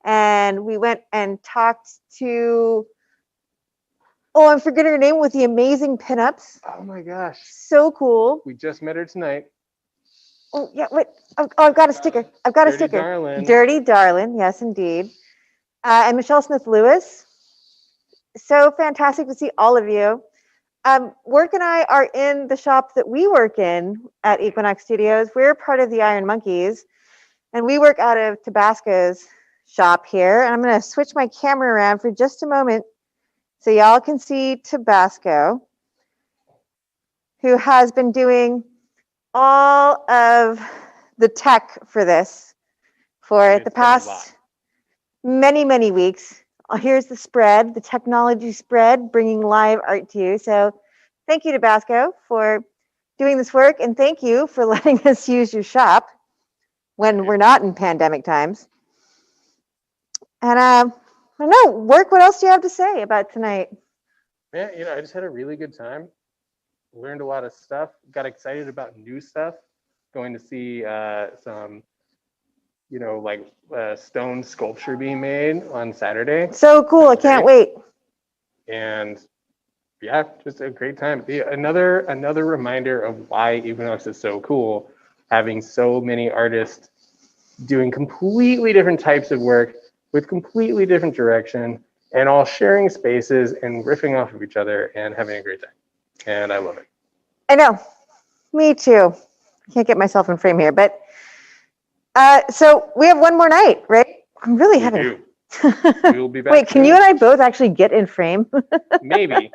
and we went and talked to, oh, I'm forgetting her name, with the amazing pinups. Oh my gosh. So cool. We just met her tonight. Oh, yeah, wait. Oh, I've got a sticker. I've got a sticker. Darlin'. Dirty Darlin', yes, indeed. And Michelle Smith-Lewis. So fantastic to see all of you. Work and I are in the shop that we work in at Equinox Studios. We're part of the Iron Monkeys, and we work out of Tabasco's shop here. And I'm going to switch my camera around for just a moment so y'all can see Tabasco, who has been doing all of the tech for this for the past many, many weeks. Here's the spread, the technology spread, bringing live art to you. So thank you, Tabasco, for doing this work, and thank you for letting us use your shop when we're not in pandemic times. And I don't know, Work, what else do you have to say about tonight? Yeah, I just had a really good time. Learned a lot of stuff. Got excited about new stuff. Going to see some, stone sculpture being made on Saturday. So cool! I can't wait. And yeah, just a great time. Another reminder of why Equinox is so cool, having so many artists doing completely different types of work with completely different direction, and all sharing spaces and riffing off of each other and having a great time. And I love it. I know, me too. Can't get myself in frame here, but so we have one more night, right? I'm really having. We'll be back. Wait, can you and I both actually get in frame? Maybe.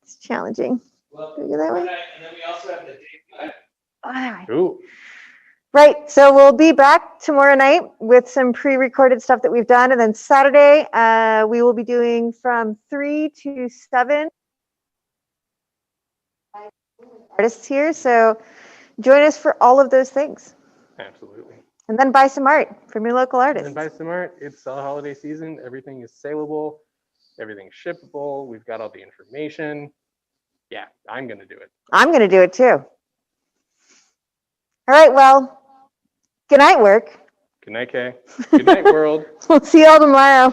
It's challenging. Well, do that way? And then we also have the day 5. Ooh. Right, so we'll be back tomorrow night with some pre-recorded stuff that we've done, and then Saturday we will be doing from 3 to 7 artists here. So join us for all of those things. Absolutely. And then buy some art from your local artists. And buy some art. It's the holiday season. Everything is saleable. Everything's shippable. We've got all the information. Yeah, I'm going to do it. I'm going to do it too. All right, well, good night, Work. Good night, Kay. Good night, world. We'll see you all tomorrow.